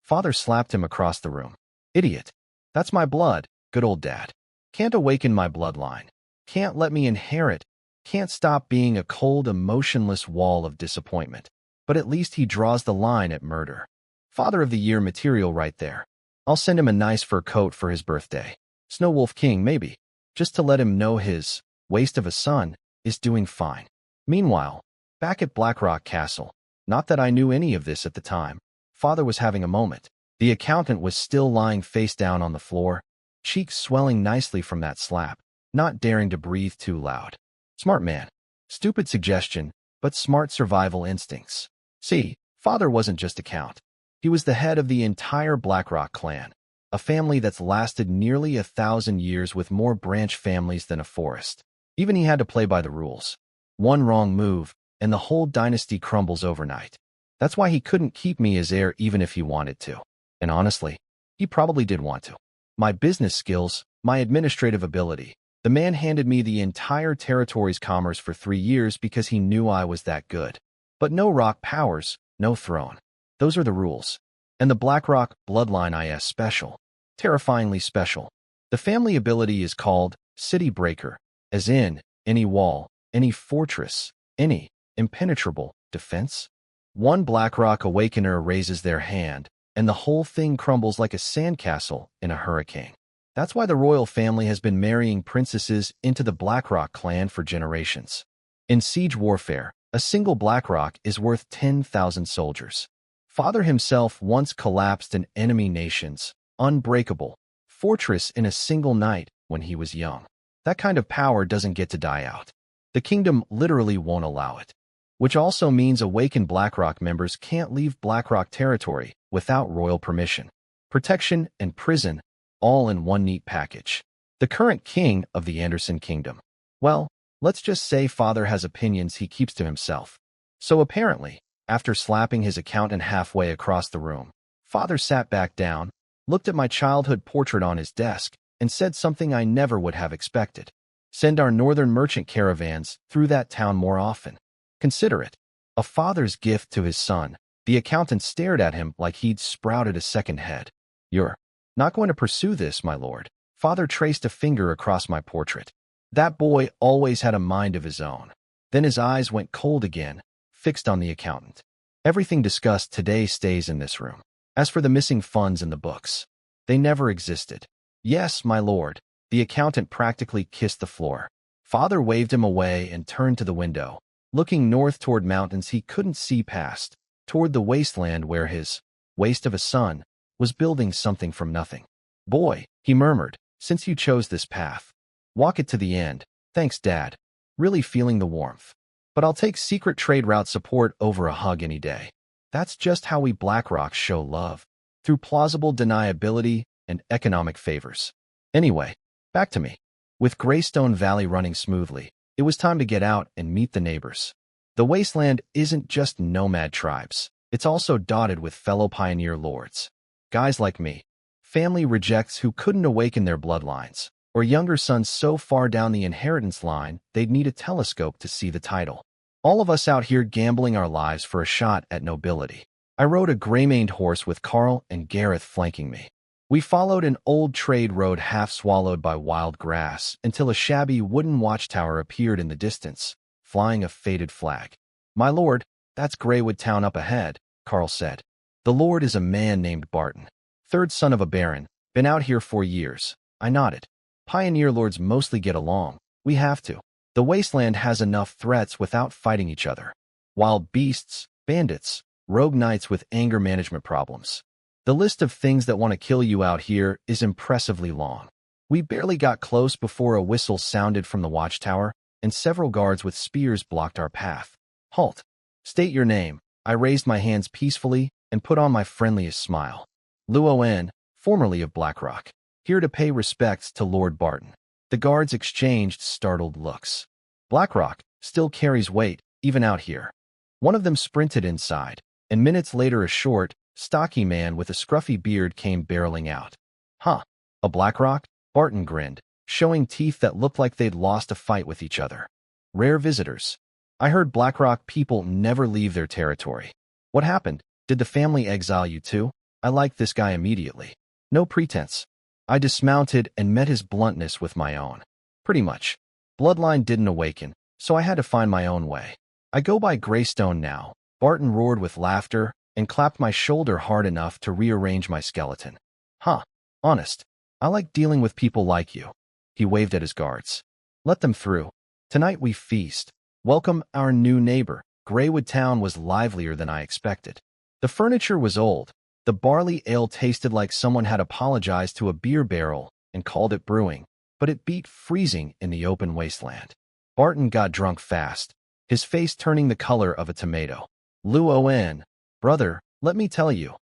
Father slapped him across the room. Idiot. That's my blood, good old dad. Can't awaken my bloodline. Can't let me inherit. Can't stop being a cold, emotionless wall of disappointment. But at least he draws the line at murder. Father of the Year material right there. I'll send him a nice fur coat for his birthday. Snow Wolf King, maybe. Just to let him know his waste of a son is doing fine. Meanwhile, back at Blackrock Castle, not that I knew any of this at the time, Father was having a moment. The accountant was still lying face down on the floor, cheeks swelling nicely from that slap, not daring to breathe too loud. Smart man. Stupid suggestion, but smart survival instincts. See, Father wasn't just a count. He was the head of the entire Blackrock clan, a family that's lasted nearly 1,000 years with more branch families than a forest. Even he had to play by the rules. One wrong move, and the whole dynasty crumbles overnight. That's why he couldn't keep me as heir even if he wanted to. And honestly, he probably did want to. My business skills, my administrative ability. The man handed me the entire territory's commerce for 3 years because he knew I was that good. But no rock powers, no throne. Those are the rules. And the Blackrock bloodline is special. Terrifyingly special. The family ability is called City Breaker, as in any wall, any fortress, any impenetrable defense. One Blackrock Awakener raises their hand, and the whole thing crumbles like a sandcastle in a hurricane. That's why the royal family has been marrying princesses into the Blackrock clan for generations. In siege warfare, a single Blackrock is worth 10,000 soldiers. Father himself once collapsed an enemy nation's unbreakable fortress in a single night when he was young. That kind of power doesn't get to die out. The kingdom literally won't allow it. Which also means awakened Blackrock members can't leave Blackrock territory without royal permission. protection, and prison, all in one neat package. The current king of the Anderson Kingdom. Well, let's just say father has opinions he keeps to himself. So apparently, after slapping his accountant halfway across the room, father sat back down, looked at my childhood portrait on his desk, and said something I never would have expected. Send our northern merchant caravans through that town more often. Consider it. A father's gift to his son. The accountant stared at him like he'd sprouted a second head. You're not going to pursue this, my lord. Father traced a finger across my portrait. That boy always had a mind of his own. Then his eyes went cold again, fixed on the accountant. Everything discussed today stays in this room. As for the missing funds in the books, they never existed. Yes, my lord. The accountant practically kissed the floor. Father waved him away and turned to the window, looking north toward mountains he couldn't see past, toward the wasteland where his waste of a son was building something from nothing. Boy, he murmured, since you chose this path, walk it to the end. Thanks, Dad. Really feeling the warmth. But I'll take secret trade route support over a hug any day. That's just how we Blackrocks show love, through plausible deniability and economic favors. Anyway, back to me. With Greystone Valley running smoothly, it was time to get out and meet the neighbors. The wasteland isn't just nomad tribes. It's also dotted with fellow pioneer lords. Guys like me. Family rejects who couldn't awaken their bloodlines, or younger sons so far down the inheritance line they'd need a telescope to see the title. All of us out here gambling our lives for a shot at nobility. I rode a gray-maned horse with Carl and Gareth flanking me. We followed an old trade road half swallowed by wild grass until a shabby wooden watchtower appeared in the distance, flying a faded flag. My lord, that's Greywood Town up ahead, Carl said. The lord is a man named Barton, third son of a baron, been out here for years. I nodded. Pioneer lords mostly get along. We have to. The wasteland has enough threats without fighting each other. Wild beasts, bandits, rogue knights with anger management problems. The list of things that want to kill you out here is impressively long. We barely got close before a whistle sounded from the watchtower, and several guards with spears blocked our path. Halt. State your name. I raised my hands peacefully and put on my friendliest smile. Luo, formerly of Blackrock, here to pay respects to Lord Barton. The guards exchanged startled looks. Blackrock still carries weight, even out here. One of them sprinted inside, and minutes later a short, stocky man with a scruffy beard came barreling out. Huh, a Blackrock? Barton grinned, showing teeth that looked like they'd lost a fight with each other. Rare visitors. I heard Blackrock people never leave their territory. What happened? Did the family exile you too? I liked this guy immediately. No pretense. I dismounted and met his bluntness with my own. Pretty much. Bloodline didn't awaken, so I had to find my own way. I go by Greystone now. Barton roared with laughter and clapped my shoulder hard enough to rearrange my skeleton. Huh. Honest. I like dealing with people like you. He waved at his guards. Let them through. Tonight we feast. Welcome our new neighbor. Greywood Town was livelier than I expected. The furniture was old. The barley ale tasted like someone had apologized to a beer barrel and called it brewing, but it beat freezing in the open wasteland. Barton got drunk fast, his face turning the color of a tomato. Luo, brother, let me tell you.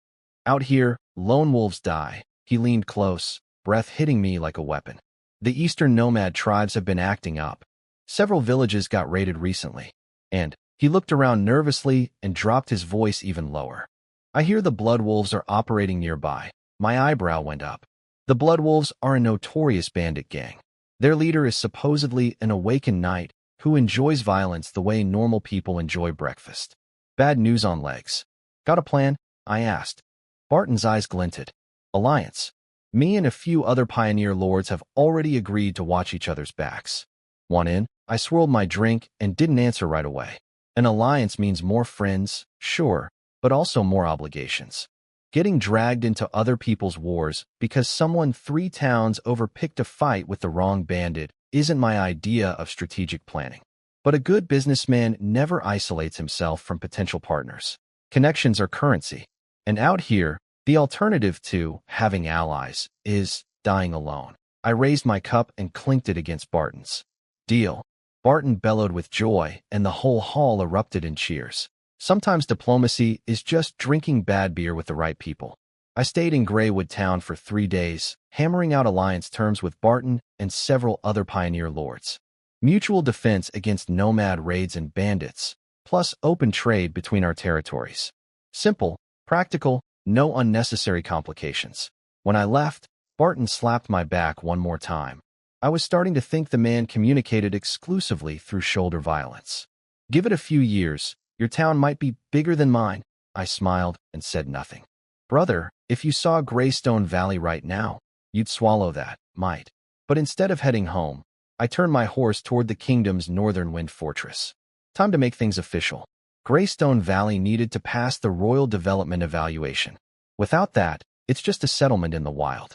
Out here, lone wolves die. He leaned close, breath hitting me like a weapon. The eastern nomad tribes have been acting up. Several villages got raided recently, and he looked around nervously and dropped his voice even lower. I hear the Blood Wolves are operating nearby. My eyebrow went up. The Blood Wolves are a notorious bandit gang. Their leader is supposedly an awakened knight who enjoys violence the way normal people enjoy breakfast. Bad news on legs. Got a plan? I asked. Barton's eyes glinted. Alliance. Me and a few other pioneer lords have already agreed to watch each other's backs. Want in? I swirled my drink and didn't answer right away. An alliance means more friends, sure, but also more obligations. Getting dragged into other people's wars because someone 3 towns overpicked a fight with the wrong bandit isn't my idea of strategic planning. But a good businessman never isolates himself from potential partners. Connections are currency. And out here, the alternative to having allies is dying alone. I raised my cup and clinked it against Barton's. Deal. Barton bellowed with joy, and the whole hall erupted in cheers. Sometimes diplomacy is just drinking bad beer with the right people. I stayed in Greywood Town for 3 days, hammering out alliance terms with Barton and several other pioneer lords. Mutual defense against nomad raids and bandits, plus open trade between our territories. Simple, practical, no unnecessary complications. When I left, Barton slapped my back one more time. I was starting to think the man communicated exclusively through shoulder violence. Give it a few years, your town might be bigger than mine. I smiled and said nothing. Brother, if you saw Greystone Valley right now, you'd swallow that, might. But instead of heading home, I turned my horse toward the kingdom's northern wind fortress. Time to make things official. Greystone Valley needed to pass the Royal Development Evaluation. Without that, it's just a settlement in the wild.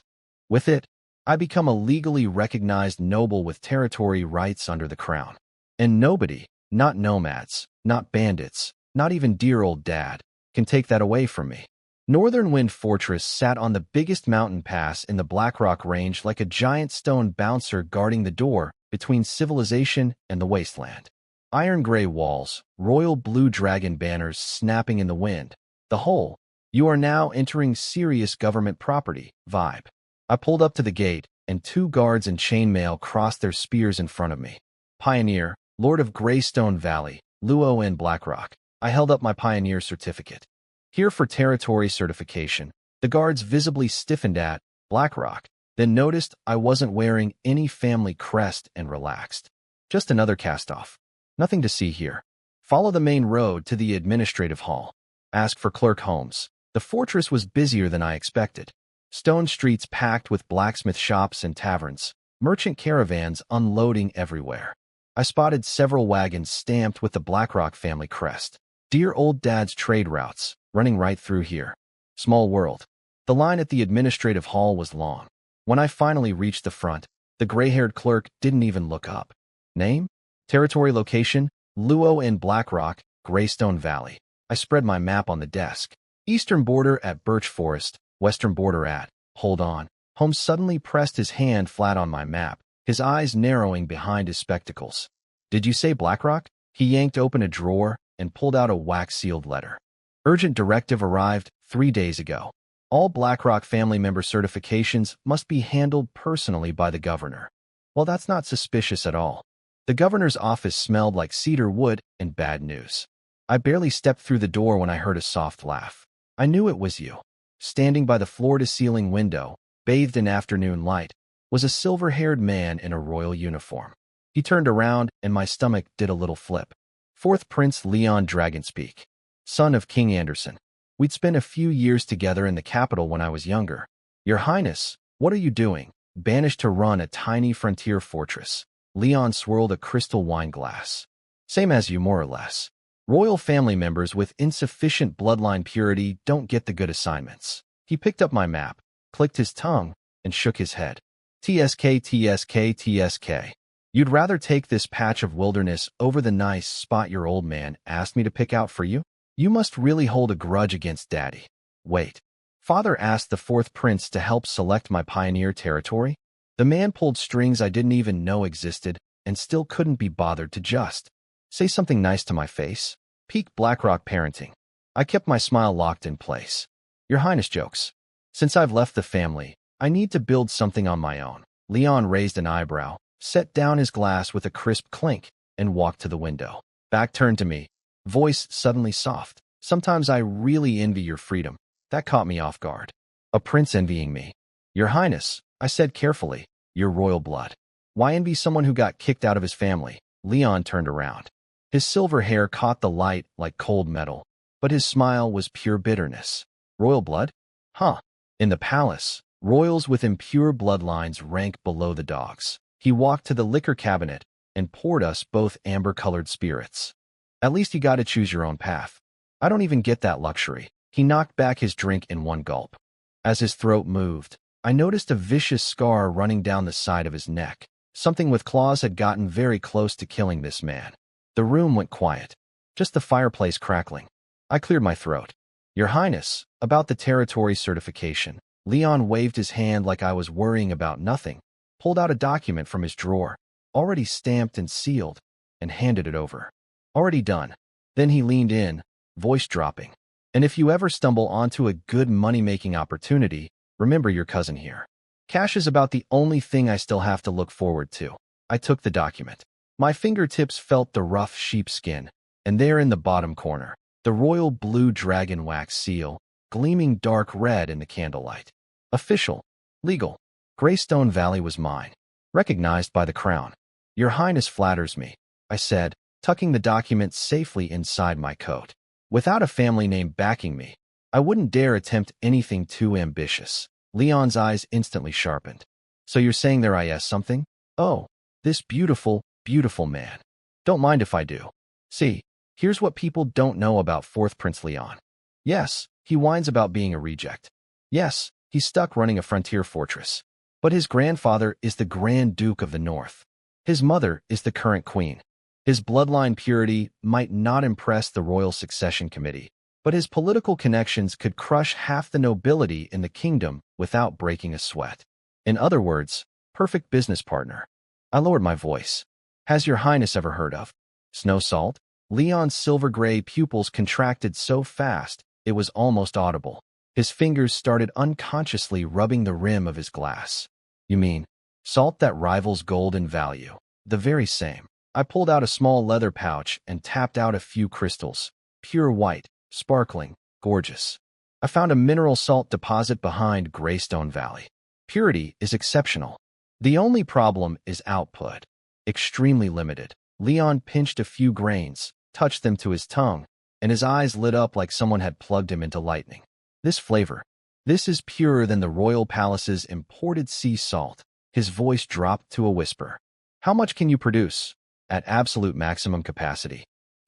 With it, I become a legally recognized noble with territory rights under the crown. And nobody, not nomads, not bandits, not even dear old dad, can take that away from me. Northern Wind Fortress sat on the biggest mountain pass in the Blackrock Range like a giant stone bouncer guarding the door between civilization and the wasteland. Iron gray walls, royal blue dragon banners snapping in the wind. The whole, you are now entering serious government property, vibe. I pulled up to the gate, and 2 guards in chainmail crossed their spears in front of me. Pioneer, Lord of Greystone Valley, Luo and Blackrock. I held up my pioneer certificate. Here for territory certification. The guards visibly stiffened at Blackrock, then noticed I wasn't wearing any family crest and relaxed. Just another cast-off. Nothing to see here. Follow the main road to the administrative hall. Ask for Clerk Holmes. The fortress was busier than I expected. Stone streets packed with blacksmith shops and taverns, merchant caravans unloading everywhere. I spotted several wagons stamped with the Blackrock family crest. Dear old dad's trade routes, running right through here. Small world. The line at the administrative hall was long. When I finally reached the front, the gray-haired clerk didn't even look up. Name? Territory location? Luo and Blackrock, Greystone Valley. I spread my map on the desk. Eastern border at Birch Forest, western border at, hold on. Holmes suddenly pressed his hand flat on my map, his eyes narrowing behind his spectacles. Did you say Blackrock? He yanked open a drawer and pulled out a wax-sealed letter. Urgent directive arrived 3 days ago. All Blackrock family member certifications must be handled personally by the governor. Well, that's not suspicious at all. The governor's office smelled like cedar wood and bad news. I barely stepped through the door when I heard a soft laugh. I knew it was you. Standing by the floor-to-ceiling window, bathed in afternoon light, was a silver-haired man in a royal uniform. He turned around, and my stomach did a little flip. 4th Prince Leon Dragonspeak, son of King Anderson. We'd spent a few years together in the capital when I was younger. Your Highness, what are you doing? Banished to run a tiny frontier fortress. Leon swirled a crystal wine glass. Same as you, more or less. Royal family members with insufficient bloodline purity don't get the good assignments. He picked up my map, clicked his tongue, and shook his head. TSK, TSK, TSK. You'd rather take this patch of wilderness over the nice spot your old man asked me to pick out for you? You must really hold a grudge against Daddy. Wait. Father asked the 4th Prince to help select my pioneer territory? The man pulled strings I didn't even know existed and still couldn't be bothered to just say something nice to my face. Peak Blackrock parenting. I kept my smile locked in place. Your Highness jokes. Since I've left the family, I need to build something on my own. Leon raised an eyebrow, set down his glass with a crisp clink, and walked to the window. Back turned to me, voice suddenly soft. Sometimes I really envy your freedom. That caught me off guard. A prince envying me. Your Highness, I said carefully, your royal blood. Why envy someone who got kicked out of his family? Leon turned around. His silver hair caught the light like cold metal, but his smile was pure bitterness. Royal blood? Huh. In the palace, royals with impure bloodlines rank below the dogs. He walked to the liquor cabinet and poured us both amber-colored spirits. At least you gotta choose your own path. I don't even get that luxury. He knocked back his drink in one gulp. As his throat moved, I noticed a vicious scar running down the side of his neck. Something with claws had gotten very close to killing this man. The room went quiet, just the fireplace crackling. I cleared my throat. Your Highness, about the territory certification. Leon waved his hand like I was worrying about nothing, pulled out a document from his drawer, already stamped and sealed, and handed it over. Already done. Then he leaned in, voice dropping. And if you ever stumble onto a good money-making opportunity, remember your cousin here. Cash is about the only thing I still have to look forward to. I took the document. My fingertips felt the rough sheepskin, and there in the bottom corner, the royal blue dragon wax seal, gleaming dark red in the candlelight. Official. Legal. Greystone Valley was mine. Recognized by the crown. Your Highness flatters me, I said, tucking the document safely inside my coat. Without a family name backing me, I wouldn't dare attempt anything too ambitious. Leon's eyes instantly sharpened. So you're saying there is something? Oh, this beautiful, beautiful man. Don't mind if I do. See, here's what people don't know about 4th Prince Leon. Yes, he whines about being a reject. Yes, he's stuck running a frontier fortress. But his grandfather is the Grand Duke of the North. His mother is the current queen. His bloodline purity might not impress the Royal Succession Committee, but his political connections could crush half the nobility in the kingdom without breaking a sweat. In other words, perfect business partner. I lowered my voice. Has your Highness ever heard of Snow Salt? Leon's silver-gray pupils contracted so fast it was almost audible. His fingers started unconsciously rubbing the rim of his glass. You mean, salt that rivals gold in value? The very same. I pulled out a small leather pouch and tapped out a few crystals. Pure white, sparkling, gorgeous. I found a mineral salt deposit behind Greystone Valley. Purity is exceptional. The only problem is output. Extremely limited. Leon pinched a few grains, touched them to his tongue, and his eyes lit up like someone had plugged him into lightning. This flavor. This is purer than the royal palace's imported sea salt. His voice dropped to a whisper. How much can you produce? At absolute maximum capacity.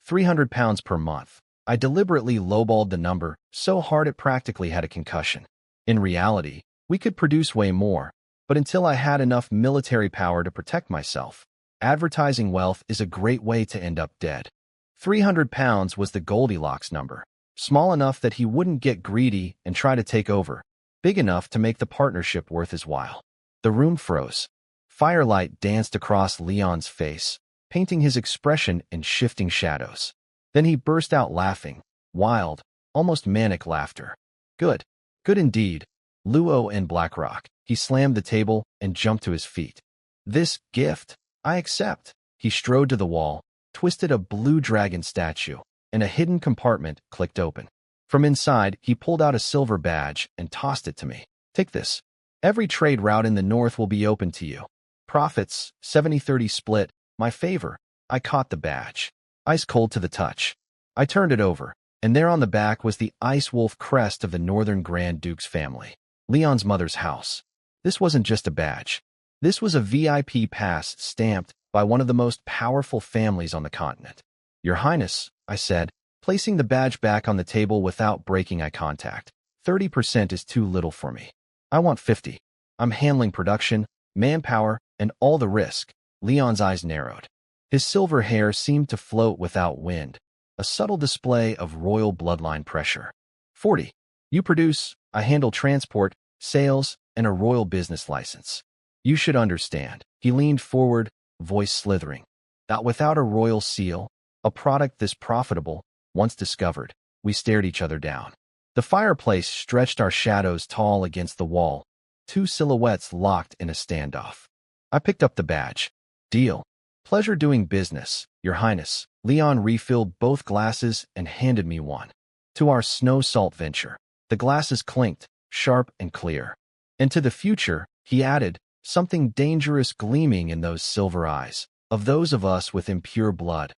300 pounds per month. I deliberately lowballed the number so hard it practically had a concussion. In reality, we could produce way more, but until I had enough military power to protect myself, advertising wealth is a great way to end up dead. 300 pounds was the Goldilocks number. Small enough that he wouldn't get greedy and try to take over. Big enough to make the partnership worth his while. The room froze. Firelight danced across Leon's face, painting his expression in shifting shadows. Then he burst out laughing, wild, almost manic laughter. Good. Good indeed. Luo and Blackrock. He slammed the table and jumped to his feet. This gift, I accept. He strode to the wall, twisted a blue dragon statue, and a hidden compartment clicked open. From inside, he pulled out a silver badge and tossed it to me. Take this. Every trade route in the north will be open to you. Profits, 70-30 split, my favor. I caught the badge. Ice cold to the touch. I turned it over, and there on the back was the Ice Wolf crest of the Northern Grand Duke's family. Leon's mother's house. This wasn't just a badge. This was a VIP pass stamped by one of the most powerful families on the continent. Your Highness, I said, placing the badge back on the table without breaking eye contact. 30% is too little for me. I want 50. I'm handling production, manpower, and all the risk. Leon's eyes narrowed. His silver hair seemed to float without wind, a subtle display of royal bloodline pressure. 40. You produce, I handle transport, sales, and a royal business license. You should understand. He leaned forward, voice slithering. That without a royal seal, a product this profitable, once discovered, we stared each other down. The fireplace stretched our shadows tall against the wall, two silhouettes locked in a standoff. I picked up the badge. Deal. Pleasure doing business, Your Highness. Leon refilled both glasses and handed me one. To our snow salt venture. The glasses clinked, sharp and clear. And to the future, he added, something dangerous gleaming in those silver eyes, of those of us with impure blood.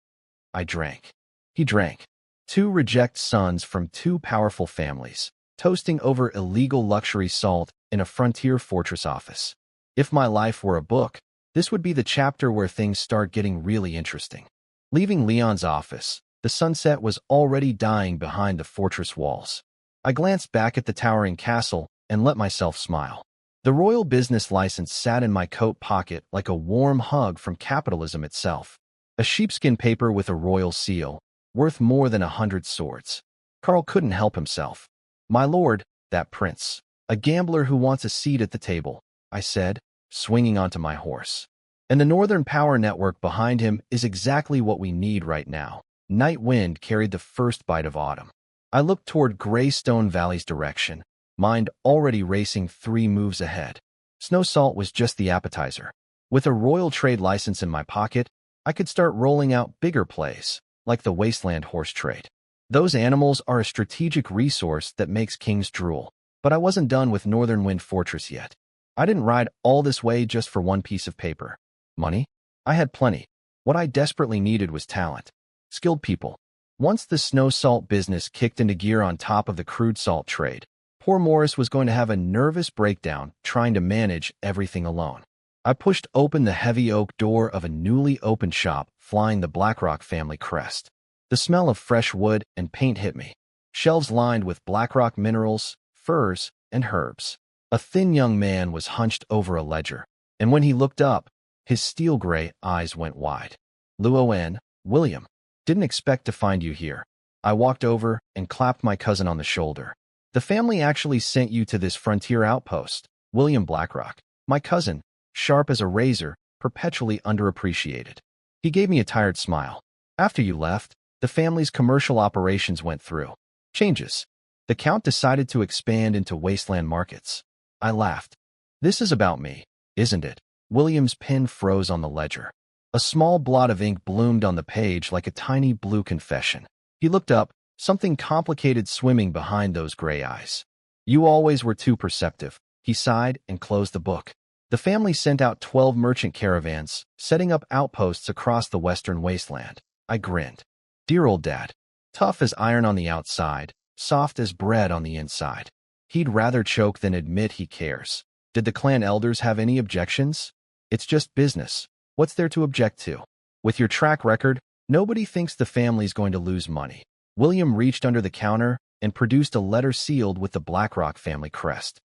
I drank. He drank. Two reject sons from two powerful families, toasting over illegal luxury salt in a frontier fortress office. If my life were a book, this would be the chapter where things start getting really interesting. Leaving Leon's office, the sunset was already dying behind the fortress walls. I glanced back at the towering castle and let myself smile. The royal business license sat in my coat pocket like a warm hug from capitalism itself. A sheepskin paper with a royal seal, worth more than 100 swords. Carl couldn't help himself. My lord, that prince. A gambler who wants a seat at the table, I said, swinging onto my horse. And the Northern Power Network behind him is exactly what we need right now. Night wind carried the first bite of autumn. I looked toward Greystone Valley's direction, mind already racing 3 moves ahead. Snow Salt was just the appetizer. With a royal trade license in my pocket, I could start rolling out bigger plays, like the Wasteland horse trade. Those animals are a strategic resource that makes kings drool. But I wasn't done with Northern Wind Fortress yet. I didn't ride all this way just for one piece of paper. Money? I had plenty. What I desperately needed was talent. Skilled people. Once the snow salt business kicked into gear on top of the crude salt trade, poor Morris was going to have a nervous breakdown trying to manage everything alone. I pushed open the heavy oak door of a newly opened shop flying the Blackrock family crest. The smell of fresh wood and paint hit me. Shelves lined with Blackrock minerals, furs, and herbs. A thin young man was hunched over a ledger, and when he looked up, his steel-gray eyes went wide. Luowen, William, didn't expect to find you here. I walked over and clapped my cousin on the shoulder. The family actually sent you to this frontier outpost. William Blackrock, my cousin, sharp as a razor, perpetually underappreciated. He gave me a tired smile. After you left, the family's commercial operations went through changes. The Count decided to expand into wasteland markets. I laughed. This is about me, isn't it? William's pen froze on the ledger. A small blot of ink bloomed on the page like a tiny blue confession. He looked up, something complicated swimming behind those gray eyes. You always were too perceptive. He sighed and closed the book. The family sent out 12 merchant caravans, setting up outposts across the western wasteland. I grinned. Dear old dad. Tough as iron on the outside, soft as bread on the inside. He'd rather choke than admit he cares. Did the clan elders have any objections? It's just business. What's there to object to? With your track record, nobody thinks the family's going to lose money. William reached under the counter and produced a letter sealed with the Blackrock family crest.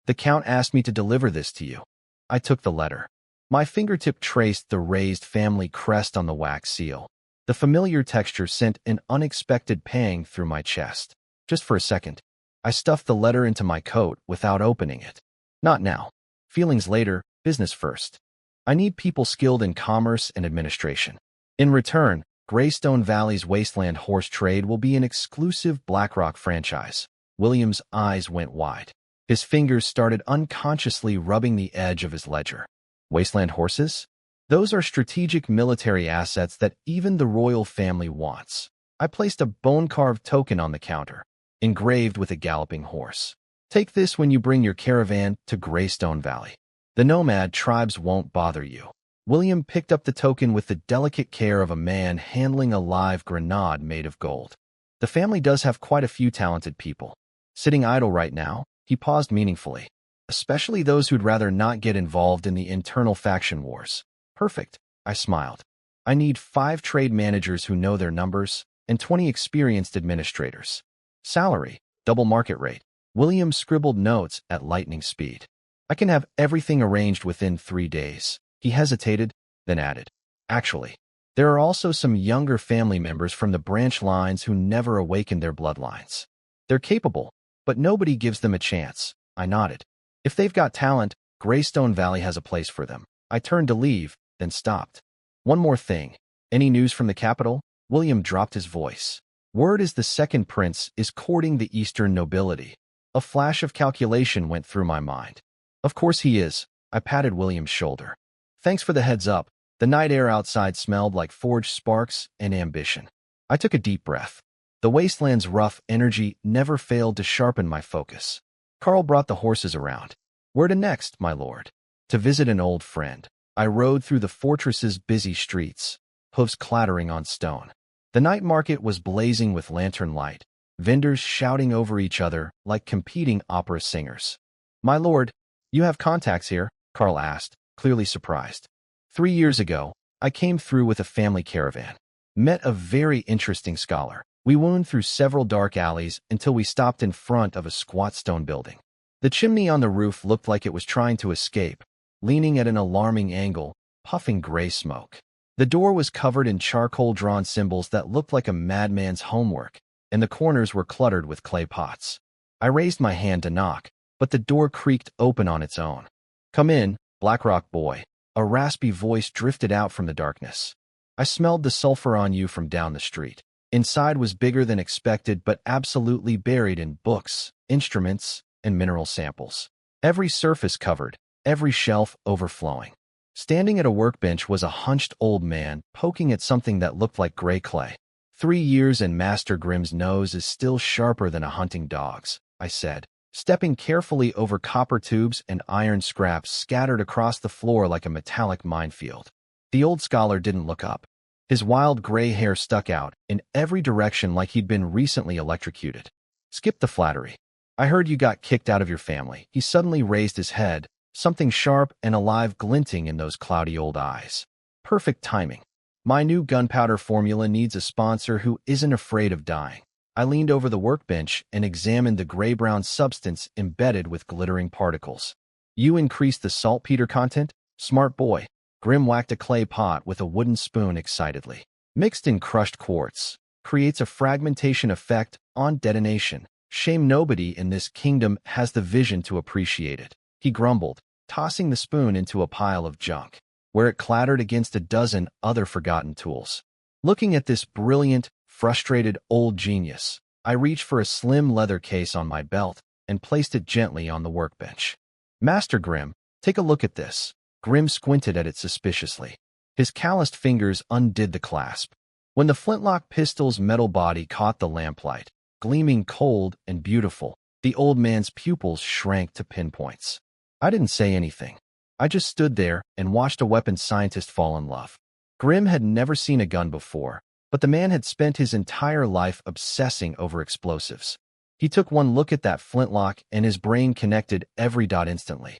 The Count asked me to deliver this to you. I took the letter. My fingertip traced the raised family crest on the wax seal. The familiar texture sent an unexpected pang through my chest. Just for a second, I stuffed the letter into my coat without opening it. Not now. Feelings later, business first. I need people skilled in commerce and administration. In return, Greystone Valley's Wasteland horse trade will be an exclusive Blackrock franchise. William's eyes went wide. His fingers started unconsciously rubbing the edge of his ledger. Wasteland horses? Those are strategic military assets that even the royal family wants. I placed a bone-carved token on the counter, engraved with a galloping horse. Take this when you bring your caravan to Greystone Valley. The nomad tribes won't bother you. William picked up the token with the delicate care of a man handling a live grenade made of gold. The family does have quite a few talented people. Sitting idle right now, he paused meaningfully. Especially those who'd rather not get involved in the internal faction wars. Perfect, I smiled. I need 5 trade managers who know their numbers and 20 experienced administrators. Salary, double market rate. William scribbled notes at lightning speed. I can have everything arranged within 3 days. He hesitated, then added. Actually, there are also some younger family members from the branch lines who never awakened their bloodlines. They're capable, but nobody gives them a chance. I nodded. If they've got talent, Greystone Valley has a place for them. I turned to leave, then stopped. One more thing. Any news from the capital? William dropped his voice. Word is the second prince is courting the eastern nobility. A flash of calculation went through my mind. Of course he is. I patted William's shoulder. Thanks for the heads up. The night air outside smelled like forged sparks and ambition. I took a deep breath. The wasteland's rough energy never failed to sharpen my focus. Carl brought the horses around. Where to next, my lord? To visit an old friend. I rode through the fortress's busy streets, hooves clattering on stone. The night market was blazing with lantern light, vendors shouting over each other like competing opera singers. My lord, you have contacts here? Carl asked, clearly surprised. 3 years ago, I came through with a family caravan. Met a very interesting scholar. We wound through several dark alleys until we stopped in front of a squat stone building. The chimney on the roof looked like it was trying to escape, leaning at an alarming angle, puffing gray smoke. The door was covered in charcoal-drawn symbols that looked like a madman's homework, and the corners were cluttered with clay pots. I raised my hand to knock, but the door creaked open on its own. Come in, Blackrock boy. A raspy voice drifted out from the darkness. I smelled the sulfur on you from down the street. Inside was bigger than expected but absolutely buried in books, instruments, and mineral samples. Every surface covered, every shelf overflowing. Standing at a workbench was a hunched old man poking at something that looked like gray clay. 3 years and Master Grimm's nose is still sharper than a hunting dog's, I said, stepping carefully over copper tubes and iron scraps scattered across the floor like a metallic minefield. The old scholar didn't look up. His wild gray hair stuck out in every direction like he'd been recently electrocuted. Skip the flattery. I heard you got kicked out of your family. He suddenly raised his head, something sharp and alive glinting in those cloudy old eyes. Perfect timing. My new gunpowder formula needs a sponsor who isn't afraid of dying. I leaned over the workbench and examined the gray-brown substance embedded with glittering particles. You increased the saltpeter content? Smart boy. Grimm whacked a clay pot with a wooden spoon excitedly. Mixed in crushed quartz. Creates a fragmentation effect on detonation. Shame nobody in this kingdom has the vision to appreciate it. He grumbled, tossing the spoon into a pile of junk, where it clattered against a dozen other forgotten tools. Looking at this brilliant, frustrated old genius, I reached for a slim leather case on my belt and placed it gently on the workbench. Master Grimm, take a look at this. Grimm squinted at it suspiciously. His calloused fingers undid the clasp. When the flintlock pistol's metal body caught the lamplight, gleaming cold and beautiful, the old man's pupils shrank to pinpoints. I didn't say anything. I just stood there and watched a weapons scientist fall in love. Grimm had never seen a gun before, but the man had spent his entire life obsessing over explosives. He took one look at that flintlock and his brain connected every dot instantly.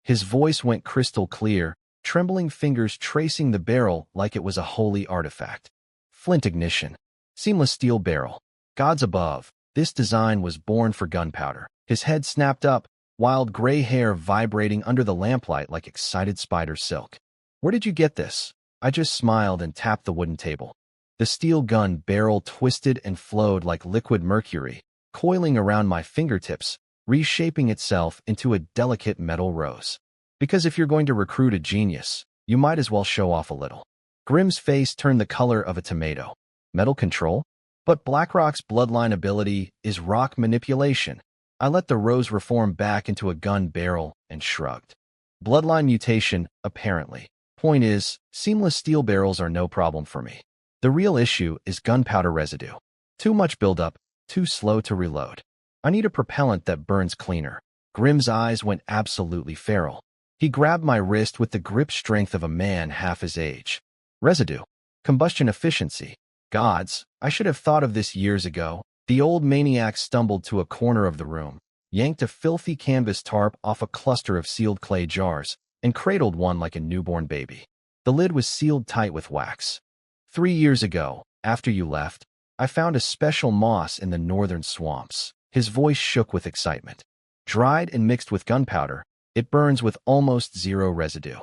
His voice went crystal clear, trembling fingers tracing the barrel like it was a holy artifact. Flint ignition. Seamless steel barrel. Gods above, this design was born for gunpowder. His head snapped up, wild gray hair vibrating under the lamplight like excited spider silk. Where did you get this? I just smiled and tapped the wooden table. The steel gun barrel twisted and flowed like liquid mercury, coiling around my fingertips, reshaping itself into a delicate metal rose. Because if you're going to recruit a genius, you might as well show off a little. Grimm's face turned the color of a tomato. Metal control? But Blackrock's bloodline ability is rock manipulation. I let the rose reform back into a gun barrel and shrugged. Bloodline mutation, apparently. Point is, seamless steel barrels are no problem for me. The real issue is gunpowder residue. Too much buildup, too slow to reload. I need a propellant that burns cleaner. Grimm's eyes went absolutely feral. He grabbed my wrist with the grip strength of a man half his age. Residue. Combustion efficiency. Gods, I should have thought of this years ago. The old maniac stumbled to a corner of the room, yanked a filthy canvas tarp off a cluster of sealed clay jars, and cradled one like a newborn baby. The lid was sealed tight with wax. 3 years ago, after you left, I found a special moss in the northern swamps. His voice shook with excitement. Dried and mixed with gunpowder, it burns with almost zero residue.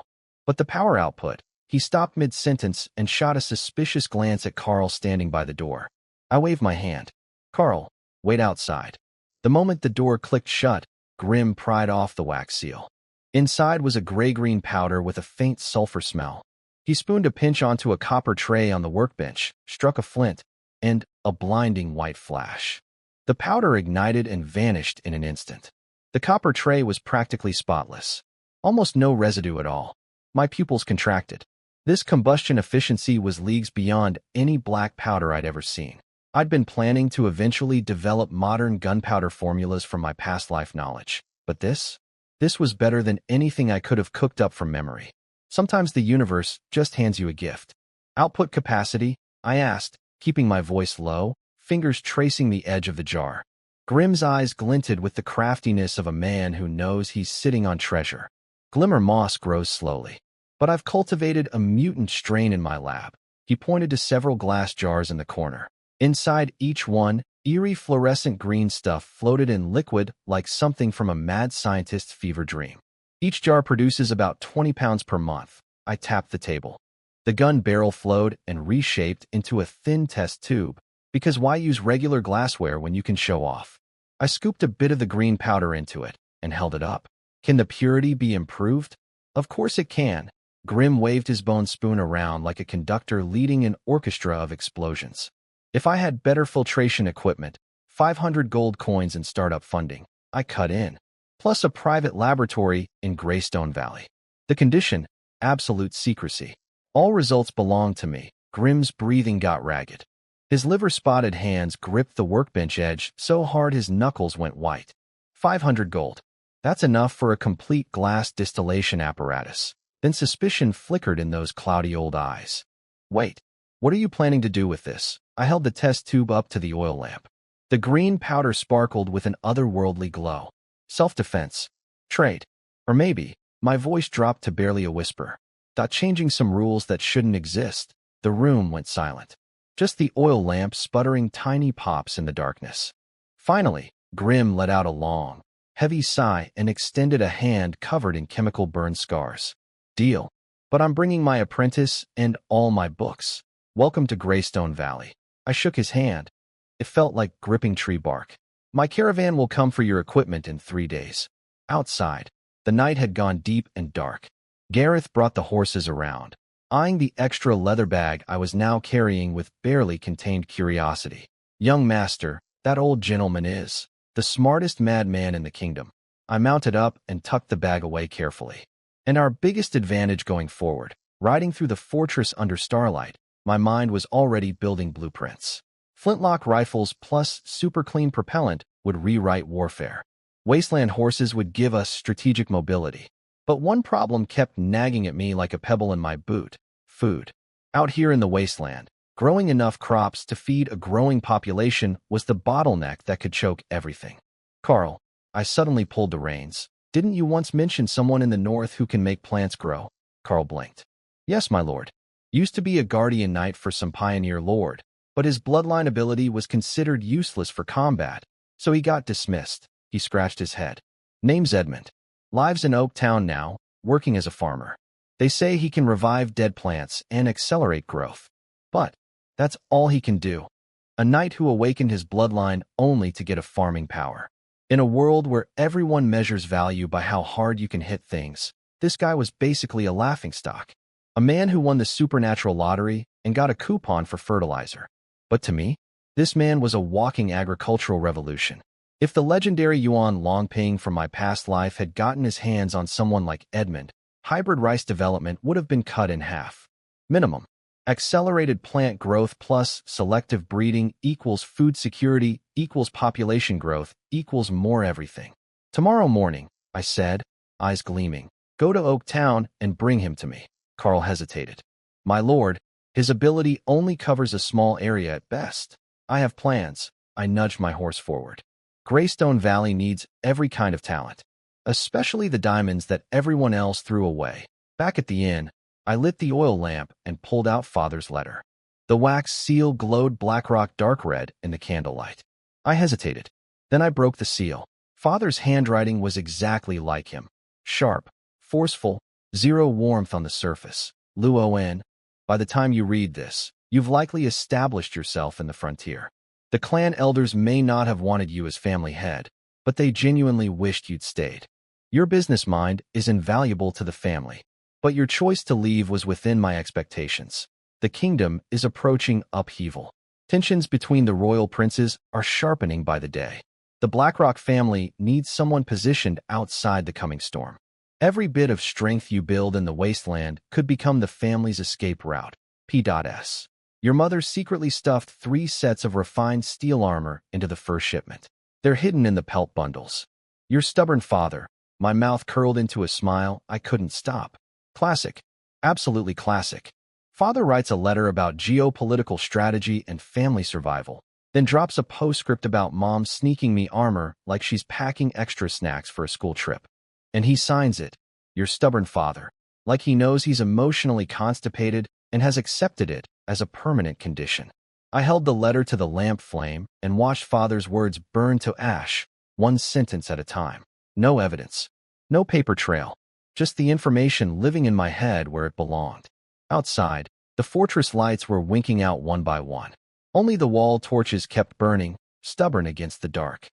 But the power output. He stopped mid-sentence and shot a suspicious glance at Carl standing by the door. I waved my hand. Carl, wait outside. The moment the door clicked shut, Grimm pried off the wax seal. Inside was a gray-green powder with a faint sulfur smell. He spooned a pinch onto a copper tray on the workbench, struck a flint, and a blinding white flash. The powder ignited and vanished in an instant. The copper tray was practically spotless. Almost no residue at all. My pupils contracted. This combustion efficiency was leagues beyond any black powder I'd ever seen. I'd been planning to eventually develop modern gunpowder formulas from my past life knowledge. But this was better than anything I could have cooked up from memory. Sometimes the universe just hands you a gift. Output capacity? I asked, keeping my voice low, fingers tracing the edge of the jar. Grimm's eyes glinted with the craftiness of a man who knows he's sitting on treasure. Glimmer moss grows slowly. But I've cultivated a mutant strain in my lab. He pointed to several glass jars in the corner. Inside each one, eerie fluorescent green stuff floated in liquid like something from a mad scientist's fever dream. Each jar produces about 20 pounds per month. I tapped the table. The gun barrel flowed and reshaped into a thin test tube, because why use regular glassware when you can show off? I scooped a bit of the green powder into it and held it up. Can the purity be improved? Of course it can. Grimm waved his bone spoon around like a conductor leading an orchestra of explosions. If I had better filtration equipment, 500 gold coins and startup funding, I cut in, plus a private laboratory in Greystone Valley. The condition, absolute secrecy. All results belong to me. Grimm's breathing got ragged. His liver-spotted hands gripped the workbench edge so hard his knuckles went white. 500 gold. That's enough for a complete glass distillation apparatus. Then suspicion flickered in those cloudy old eyes. Wait, what are you planning to do with this? I held the test tube up to the oil lamp. The green powder sparkled with an otherworldly glow. Self-defense. Trade. Or maybe, my voice dropped to barely a whisper. Changing some rules that shouldn't exist. The room went silent. Just the oil lamp sputtering tiny pops in the darkness. Finally, Grimm let out a long, heavy sigh and extended a hand covered in chemical burn scars. Deal. But I'm bringing my apprentice and all my books. Welcome to Greystone Valley. I shook his hand. It felt like gripping tree bark. My caravan will come for your equipment in 3 days. Outside, the night had gone deep and dark. Gareth brought the horses around, eyeing the extra leather bag I was now carrying with barely contained curiosity. Young master, that old gentleman is the smartest madman in the kingdom. I mounted up and tucked the bag away carefully. And our biggest advantage going forward, riding through the fortress under starlight, my mind was already building blueprints. Flintlock rifles plus super clean propellant would rewrite warfare. Wasteland horses would give us strategic mobility. But one problem kept nagging at me like a pebble in my boot: food. Out here in the wasteland, growing enough crops to feed a growing population was the bottleneck that could choke everything. Carl, I suddenly pulled the reins. Didn't you once mention someone in the north who can make plants grow? Carl blinked. Yes, my lord. Used to be a guardian knight for some pioneer lord, but his bloodline ability was considered useless for combat, so he got dismissed. He scratched his head. Name's Edmund. Lives in Oaktown now, working as a farmer. They say he can revive dead plants and accelerate growth. But that's all he can do. A knight who awakened his bloodline only to get a farming power. In a world where everyone measures value by how hard you can hit things, this guy was basically a laughingstock. A man who won the supernatural lottery and got a coupon for fertilizer. But to me, this man was a walking agricultural revolution. If the legendary Yuan Longping from my past life had gotten his hands on someone like Edmund, hybrid rice development would have been cut in half. Minimum. Accelerated plant growth plus selective breeding equals food security equals population growth equals more everything. Tomorrow morning, I said, eyes gleaming, go to Oaktown and bring him to me. Carl hesitated. My lord, his ability only covers a small area at best. I have plans. I nudged my horse forward. Greystone Valley needs every kind of talent, especially the diamonds that everyone else threw away. Back at the inn, I lit the oil lamp and pulled out Father's letter. The wax seal glowed Blackrock dark red in the candlelight. I hesitated. Then I broke the seal. Father's handwriting was exactly like him. Sharp, forceful, zero warmth on the surface. Luo-en, by the time you read this, you've likely established yourself in the frontier. The clan elders may not have wanted you as family head, but they genuinely wished you'd stayed. Your business mind is invaluable to the family, but your choice to leave was within my expectations. The kingdom is approaching upheaval. Tensions between the royal princes are sharpening by the day. The Blackrock family needs someone positioned outside the coming storm. Every bit of strength you build in the wasteland could become the family's escape route. P.S. Your mother secretly stuffed 3 sets of refined steel armor into the first shipment. They're hidden in the pelt bundles. Your stubborn father. My mouth curled into a smile I couldn't stop. Classic. Absolutely classic. Father writes a letter about geopolitical strategy and family survival, then drops a postscript about mom sneaking me armor like she's packing extra snacks for a school trip. And he signs it, your stubborn father, like he knows he's emotionally constipated and has accepted it as a permanent condition. I held the letter to the lamp flame and watched Father's words burn to ash, one sentence at a time. No evidence. No paper trail. Just the information living in my head where it belonged. Outside, the fortress lights were winking out one by one. Only the wall torches kept burning, stubborn against the dark.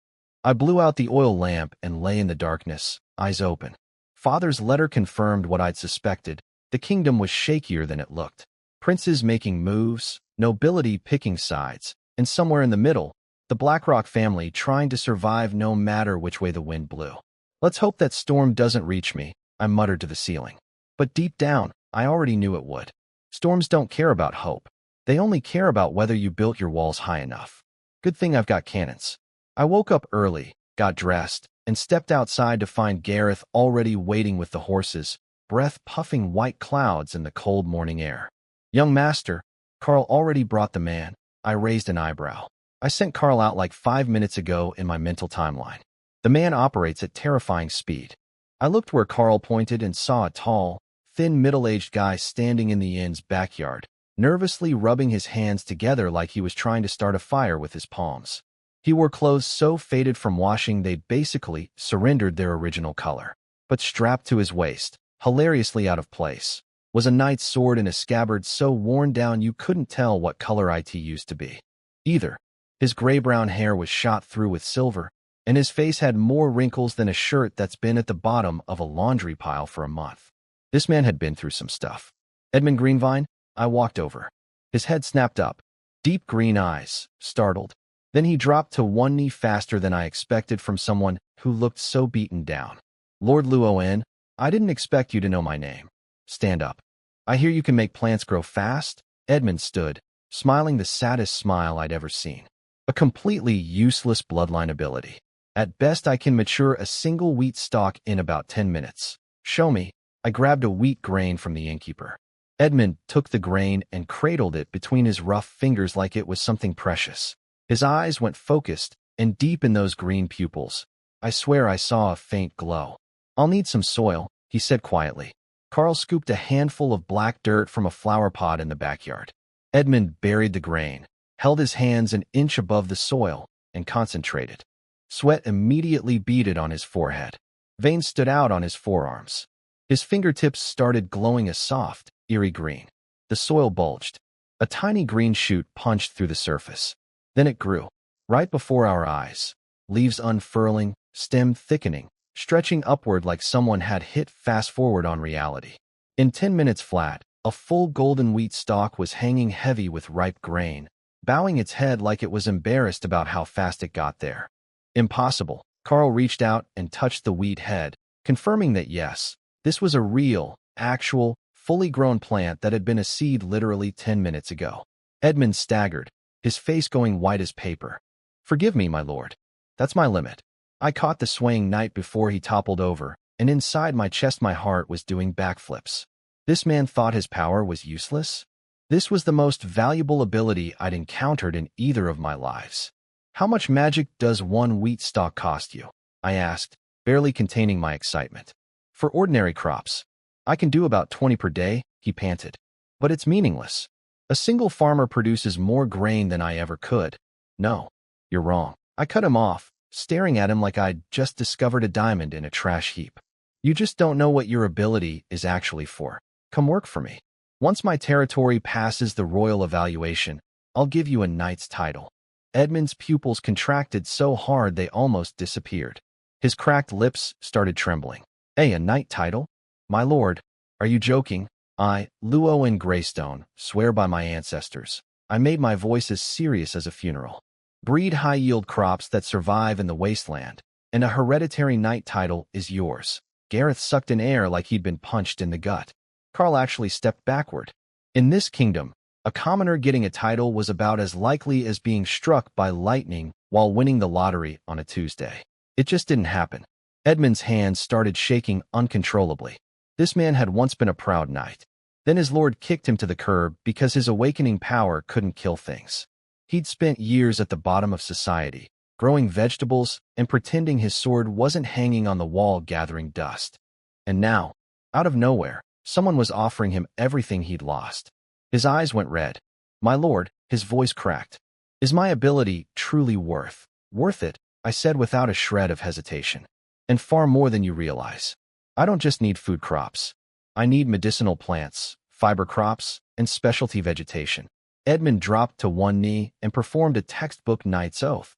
I blew out the oil lamp and lay in the darkness, eyes open. Father's letter confirmed what I'd suspected. The kingdom was shakier than it looked. Princes making moves, nobility picking sides, and somewhere in the middle, the Blackrock family trying to survive no matter which way the wind blew. Let's hope that storm doesn't reach me, I muttered to the ceiling. But deep down, I already knew it would. Storms don't care about hope. They only care about whether you built your walls high enough. Good thing I've got cannons. I woke up early, got dressed, and stepped outside to find Gareth already waiting with the horses, breath puffing white clouds in the cold morning air. Young master, Carl already brought the man. I raised an eyebrow. I sent Carl out like 5 minutes ago in my mental timeline. The man operates at terrifying speed. I looked where Carl pointed and saw a tall, thin middle-aged guy standing in the inn's backyard, nervously rubbing his hands together like he was trying to start a fire with his palms. He wore clothes so faded from washing they'd basically surrendered their original color. But strapped to his waist, hilariously out of place, was a knight's sword in a scabbard so worn down you couldn't tell what color it used to be. Either. His gray-brown hair was shot through with silver, and his face had more wrinkles than a shirt that's been at the bottom of a laundry pile for a month. This man had been through some stuff. Edmund Greenvine? I walked over. His head snapped up, deep green eyes, startled. Then he dropped to one knee faster than I expected from someone who looked so beaten down. Lord Luowen, I didn't expect you to know my name. Stand up. I hear you can make plants grow fast? Edmund stood, smiling the saddest smile I'd ever seen. A completely useless bloodline ability. At best, I can mature a single wheat stalk in about 10 minutes. Show me. I grabbed a wheat grain from the innkeeper. Edmund took the grain and cradled it between his rough fingers like it was something precious. His eyes went focused and deep in those green pupils. I swear I saw a faint glow. I'll need some soil, he said quietly. Carl scooped a handful of black dirt from a flower pot in the backyard. Edmund buried the grain, held his hands an inch above the soil, and concentrated. Sweat immediately beaded on his forehead. Veins stood out on his forearms. His fingertips started glowing a soft, eerie green. The soil bulged. A tiny green shoot punched through the surface. Then it grew, right before our eyes. Leaves unfurling, stem thickening, stretching upward like someone had hit fast forward on reality. In 10 minutes flat, a full golden wheat stalk was hanging heavy with ripe grain, bowing its head like it was embarrassed about how fast it got there. Impossible. Carl reached out and touched the wheat head, confirming that yes, this was a real, actual, fully grown plant that had been a seed literally 10 minutes ago. Edmund staggered, his face going white as paper. Forgive me, my lord. That's my limit. I caught the swaying knight before he toppled over, and inside my chest my heart was doing backflips. This man thought his power was useless? This was the most valuable ability I'd encountered in either of my lives. How much magic does one wheat stalk cost you? I asked, barely containing my excitement. For ordinary crops, I can do about 20 per day, he panted. But it's meaningless. A single farmer produces more grain than I ever could. No, you're wrong. I cut him off, staring at him like I'd just discovered a diamond in a trash heap. You just don't know what your ability is actually for. Come work for me. Once my territory passes the royal evaluation, I'll give you a knight's title. Edmund's pupils contracted so hard they almost disappeared. His cracked lips started trembling. A knight title? My lord, are you joking? I, Luowen Greystone, swear by my ancestors. I made my voice as serious as a funeral. Breed high-yield crops that survive in the wasteland, and a hereditary knight title is yours. Gareth sucked in air like he'd been punched in the gut. Carl actually stepped backward. In this kingdom, a commoner getting a title was about as likely as being struck by lightning while winning the lottery on a Tuesday. It just didn't happen. Edmund's hands started shaking uncontrollably. This man had once been a proud knight. Then his lord kicked him to the curb because his awakening power couldn't kill things. He'd spent years at the bottom of society, growing vegetables and pretending his sword wasn't hanging on the wall gathering dust. And now, out of nowhere, someone was offering him everything he'd lost. His eyes went red. My lord, his voice cracked. Is my ability truly worth it? I said without a shred of hesitation. And far more than you realize. I don't just need food crops. I need medicinal plants, fiber crops, and specialty vegetation. Edmund dropped to one knee and performed a textbook knight's oath.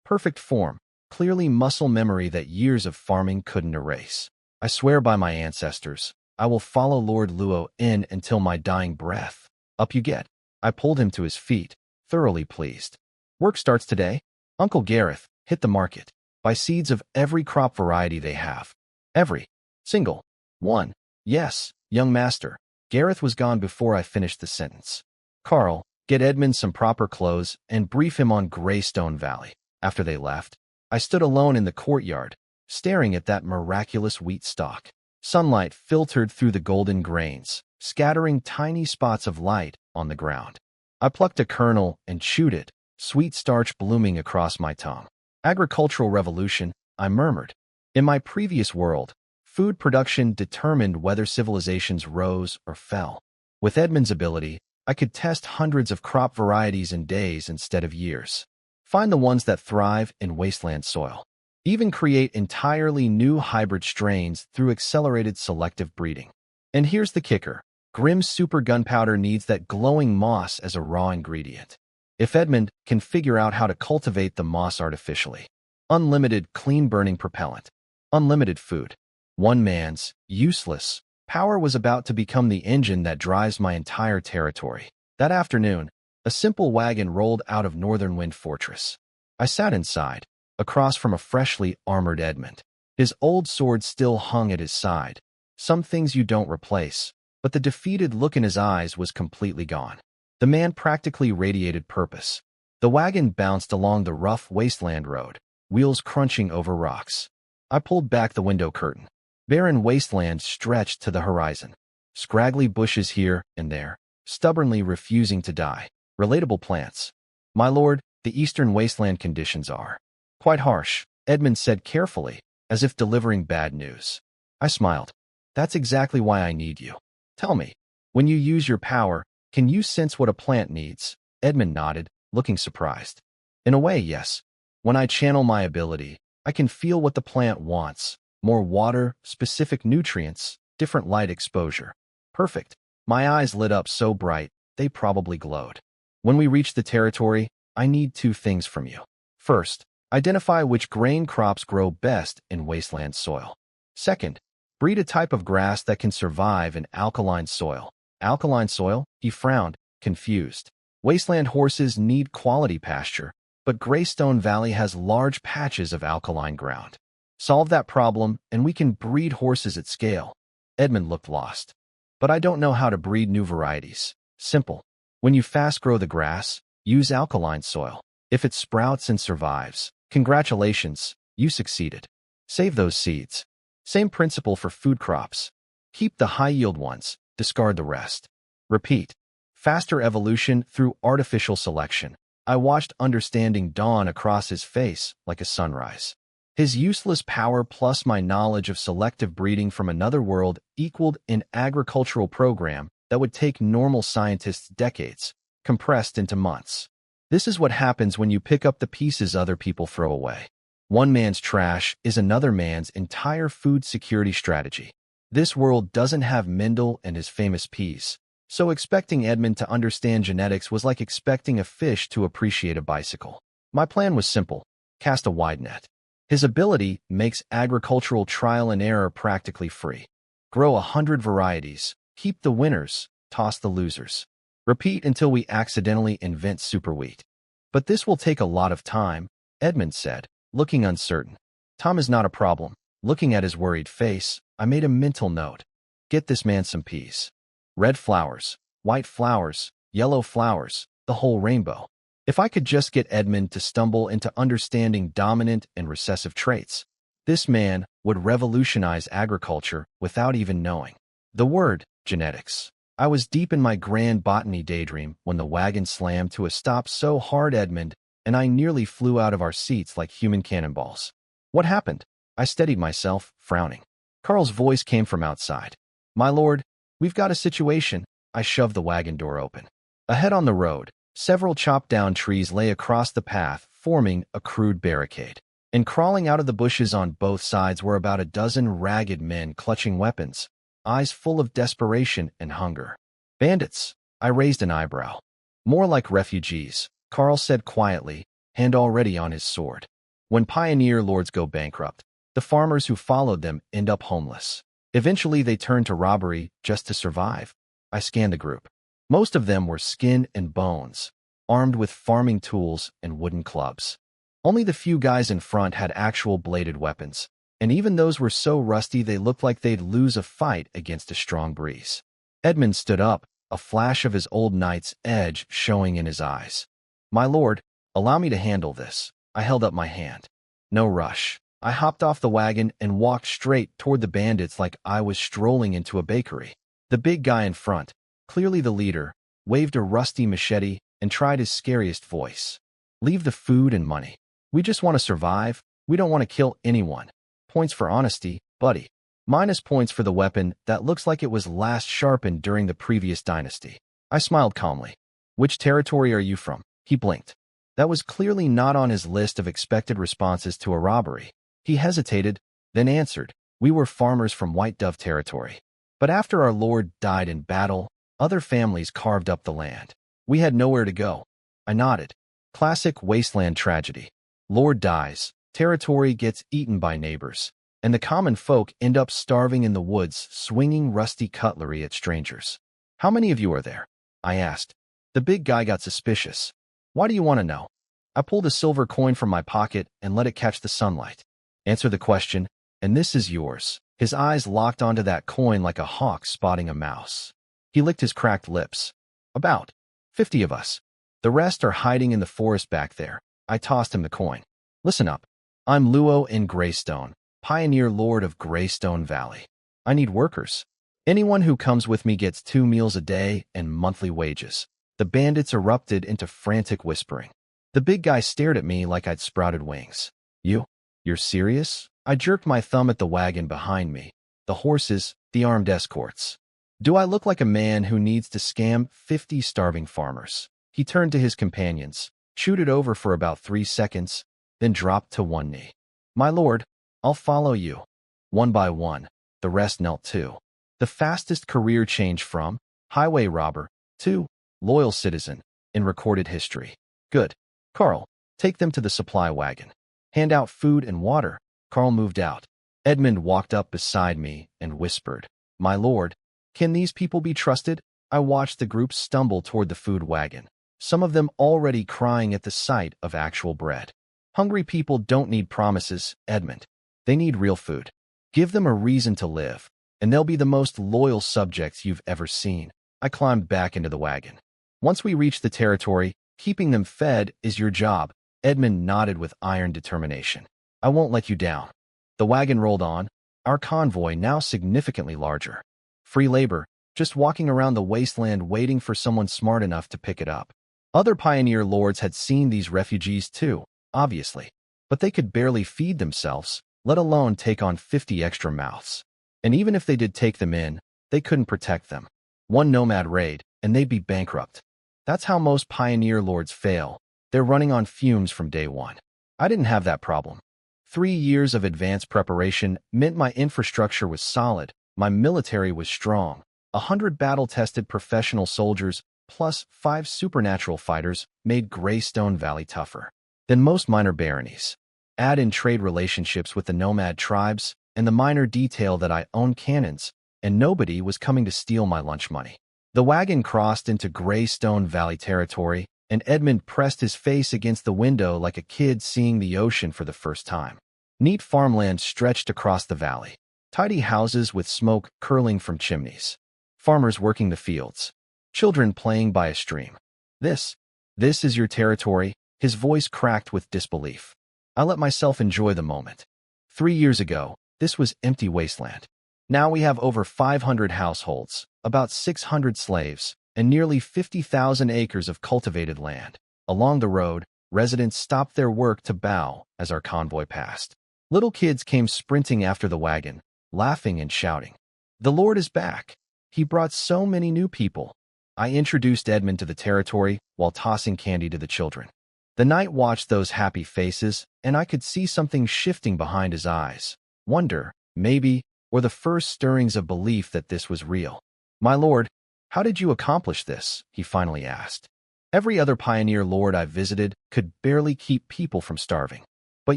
Perfect form, clearly muscle memory that years of farming couldn't erase. I swear by my ancestors, I will follow Lord Luo in until my dying breath. Up you get. I pulled him to his feet, thoroughly pleased. Work starts today. Uncle Gareth hit the market. Buy seeds of every crop variety they have. Every single one. Yes, young master. Gareth was gone before I finished the sentence. Carl, get Edmund some proper clothes and brief him on Greystone Valley. After they left, I stood alone in the courtyard, staring at that miraculous wheat stalk. Sunlight filtered through the golden grains, scattering tiny spots of light on the ground. I plucked a kernel and chewed it, sweet starch blooming across my tongue. Agricultural revolution, I murmured. In my previous world, food production determined whether civilizations rose or fell. With Edmund's ability, I could test hundreds of crop varieties in days instead of years. Find the ones that thrive in wasteland soil. Even create entirely new hybrid strains through accelerated selective breeding. And here's the kicker. Grimm's super gunpowder needs that glowing moss as a raw ingredient. If Edmund can figure out how to cultivate the moss artificially. Unlimited clean-burning propellant. Unlimited food. One man's useless power was about to become the engine that drives my entire territory. That afternoon, a simple wagon rolled out of Northern Wind Fortress. I sat inside, across from a freshly armored Edmund. His old sword still hung at his side. Some things you don't replace, but the defeated look in his eyes was completely gone. The man practically radiated purpose. The wagon bounced along the rough wasteland road, wheels crunching over rocks. I pulled back the window curtain. Barren wasteland stretched to the horizon. Scraggly bushes here and there, stubbornly refusing to die. Relatable plants. My lord, the eastern wasteland conditions are quite harsh, Edmund said carefully, as if delivering bad news. I smiled. That's exactly why I need you. Tell me, when you use your power, can you sense what a plant needs? Edmund nodded, looking surprised. In a way, yes. When I channel my ability, I can feel what the plant wants. More water, specific nutrients, different light exposure. Perfect. My eyes lit up so bright, they probably glowed. When we reach the territory, I need two things from you. First, identify which grain crops grow best in wasteland soil. Second, breed a type of grass that can survive in alkaline soil. Alkaline soil? He frowned, confused. Wasteland horses need quality pasture, but Greystone Valley has large patches of alkaline ground. Solve that problem, and we can breed horses at scale. Edmund looked lost. But I don't know how to breed new varieties. Simple. When you fast grow the grass, use alkaline soil. If it sprouts and survives, congratulations, you succeeded. Save those seeds. Same principle for food crops. Keep the high-yield ones, discard the rest. Repeat. Faster evolution through artificial selection. I watched understanding dawn across his face like a sunrise. His useless power plus my knowledge of selective breeding from another world equaled an agricultural program that would take normal scientists decades, compressed into months. This is what happens when you pick up the pieces other people throw away. One man's trash is another man's entire food security strategy. This world doesn't have Mendel and his famous peas, so expecting Edmund to understand genetics was like expecting a fish to appreciate a bicycle. My plan was simple. Cast a wide net. His ability makes agricultural trial and error practically free. Grow 100 varieties, keep the winners, toss the losers. Repeat until we accidentally invent super wheat. But this will take a lot of time, Edmund said, looking uncertain. Time is not a problem. Looking at his worried face, I made a mental note. Get this man some peas. Red flowers, white flowers, yellow flowers, the whole rainbow. If I could just get Edmund to stumble into understanding dominant and recessive traits, this man would revolutionize agriculture without even knowing. The word, genetics. I was deep in my grand botany daydream when the wagon slammed to a stop so hard Edmund and I nearly flew out of our seats like human cannonballs. What happened? I steadied myself, frowning. Carl's voice came from outside. My lord, we've got a situation. I shoved the wagon door open. Ahead on the road, several chopped-down trees lay across the path, forming a crude barricade. And crawling out of the bushes on both sides were about a dozen ragged men clutching weapons, eyes full of desperation and hunger. Bandits, I raised an eyebrow. More like refugees, Carl said quietly, hand already on his sword. When pioneer lords go bankrupt, the farmers who followed them end up homeless. Eventually they turn to robbery just to survive. I scanned the group. Most of them were skin and bones. armed with farming tools and wooden clubs. Only the few guys in front had actual bladed weapons, and even those were so rusty they looked like they'd lose a fight against a strong breeze. Edmund stood up, a flash of his old knight's edge showing in his eyes. "My lord, allow me to handle this." I held up my hand. No rush. I hopped off the wagon and walked straight toward the bandits like I was strolling into a bakery. The big guy in front, clearly the leader, waved a rusty machete and tried his scariest voice. "Leave the food and money. We just want to survive. We don't want to kill anyone. Points for honesty, buddy. Minus points for the weapon that looks like it was last sharpened during the previous dynasty." I smiled calmly. "Which territory are you from?" He blinked. That was clearly not on his list of expected responses to a robbery. He hesitated, then answered, "We were farmers from White Dove territory. But after our lord died in battle, other families carved up the land. We had nowhere to go." I nodded. Classic wasteland tragedy. Lord dies, territory gets eaten by neighbors, and the common folk end up starving in the woods, swinging rusty cutlery at strangers. "How many of you are there?" I asked. The big guy got suspicious. "Why do you want to know?" I pulled a silver coin from my pocket and let it catch the sunlight. "Answer the question, and this is yours." His eyes locked onto that coin like a hawk spotting a mouse. He licked his cracked lips. "About 50 of us. The rest are hiding in the forest back there." I tossed him the coin. "Listen up. I'm Luo in Greystone, pioneer lord of Greystone Valley. I need workers. Anyone who comes with me gets 2 meals a day and monthly wages." The bandits erupted into frantic whispering. The big guy stared at me like I'd sprouted wings. You're serious?" I jerked my thumb at the wagon behind me. The horses, the armed escorts. "Do I look like a man who needs to scam 50 starving farmers?" He turned to his companions, chewed it over for about 3 seconds, then dropped to one knee. "My lord, I'll follow you." One by one, the rest knelt too. The fastest career change from highway robber to loyal citizen in recorded history. "Good. Carl, take them to the supply wagon. Hand out food and water." Carl moved out. Edmund walked up beside me and whispered, "My lord, can these people be trusted?" I watched the group stumble toward the food wagon, some of them already crying at the sight of actual bread. "Hungry people don't need promises, Edmund. They need real food. Give them a reason to live, and they'll be the most loyal subjects you've ever seen." I climbed back into the wagon. "Once we reach the territory, keeping them fed is your job." Edmund nodded with iron determination. "I won't let you down." The wagon rolled on, our convoy now significantly larger. Free labor, just walking around the wasteland waiting for someone smart enough to pick it up. Other pioneer lords had seen these refugees too, obviously, but they could barely feed themselves, let alone take on 50 extra mouths. And even if they did take them in, they couldn't protect them. One nomad raid, and they'd be bankrupt. That's how most pioneer lords fail. They're running on fumes from day one. I didn't have that problem. 3 years of advanced preparation meant my infrastructure was solid, my military was strong. 100 battle-tested professional soldiers plus 5 supernatural fighters made Greystone Valley tougher than most minor baronies. Add in trade relationships with the nomad tribes and the minor detail that I owned cannons, and nobody was coming to steal my lunch money. The wagon crossed into Greystone Valley territory, and Edmund pressed his face against the window like a kid seeing the ocean for the first time. Neat farmland stretched across the valley. Tidy houses with smoke curling from chimneys. Farmers working the fields. Children playing by a stream. This is your territory?" His voice cracked with disbelief. I let myself enjoy the moment. 3 years ago, this was empty wasteland. Now we have over 500 households, about 600 slaves, and nearly 50,000 acres of cultivated land. Along the road, residents stopped their work to bow as our convoy passed. Little kids came sprinting after the wagon, laughing and shouting. "The Lord is back. He brought so many new people." I introduced Edmund to the territory while tossing candy to the children. The knight watched those happy faces, and I could see something shifting behind his eyes. Wonder, maybe, or the first stirrings of belief that this was real. "My lord, how did you accomplish this?" he finally asked. "Every other pioneer lord I visited could barely keep people from starving. But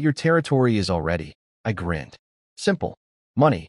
your territory is already," I grinned. "Simple. Money.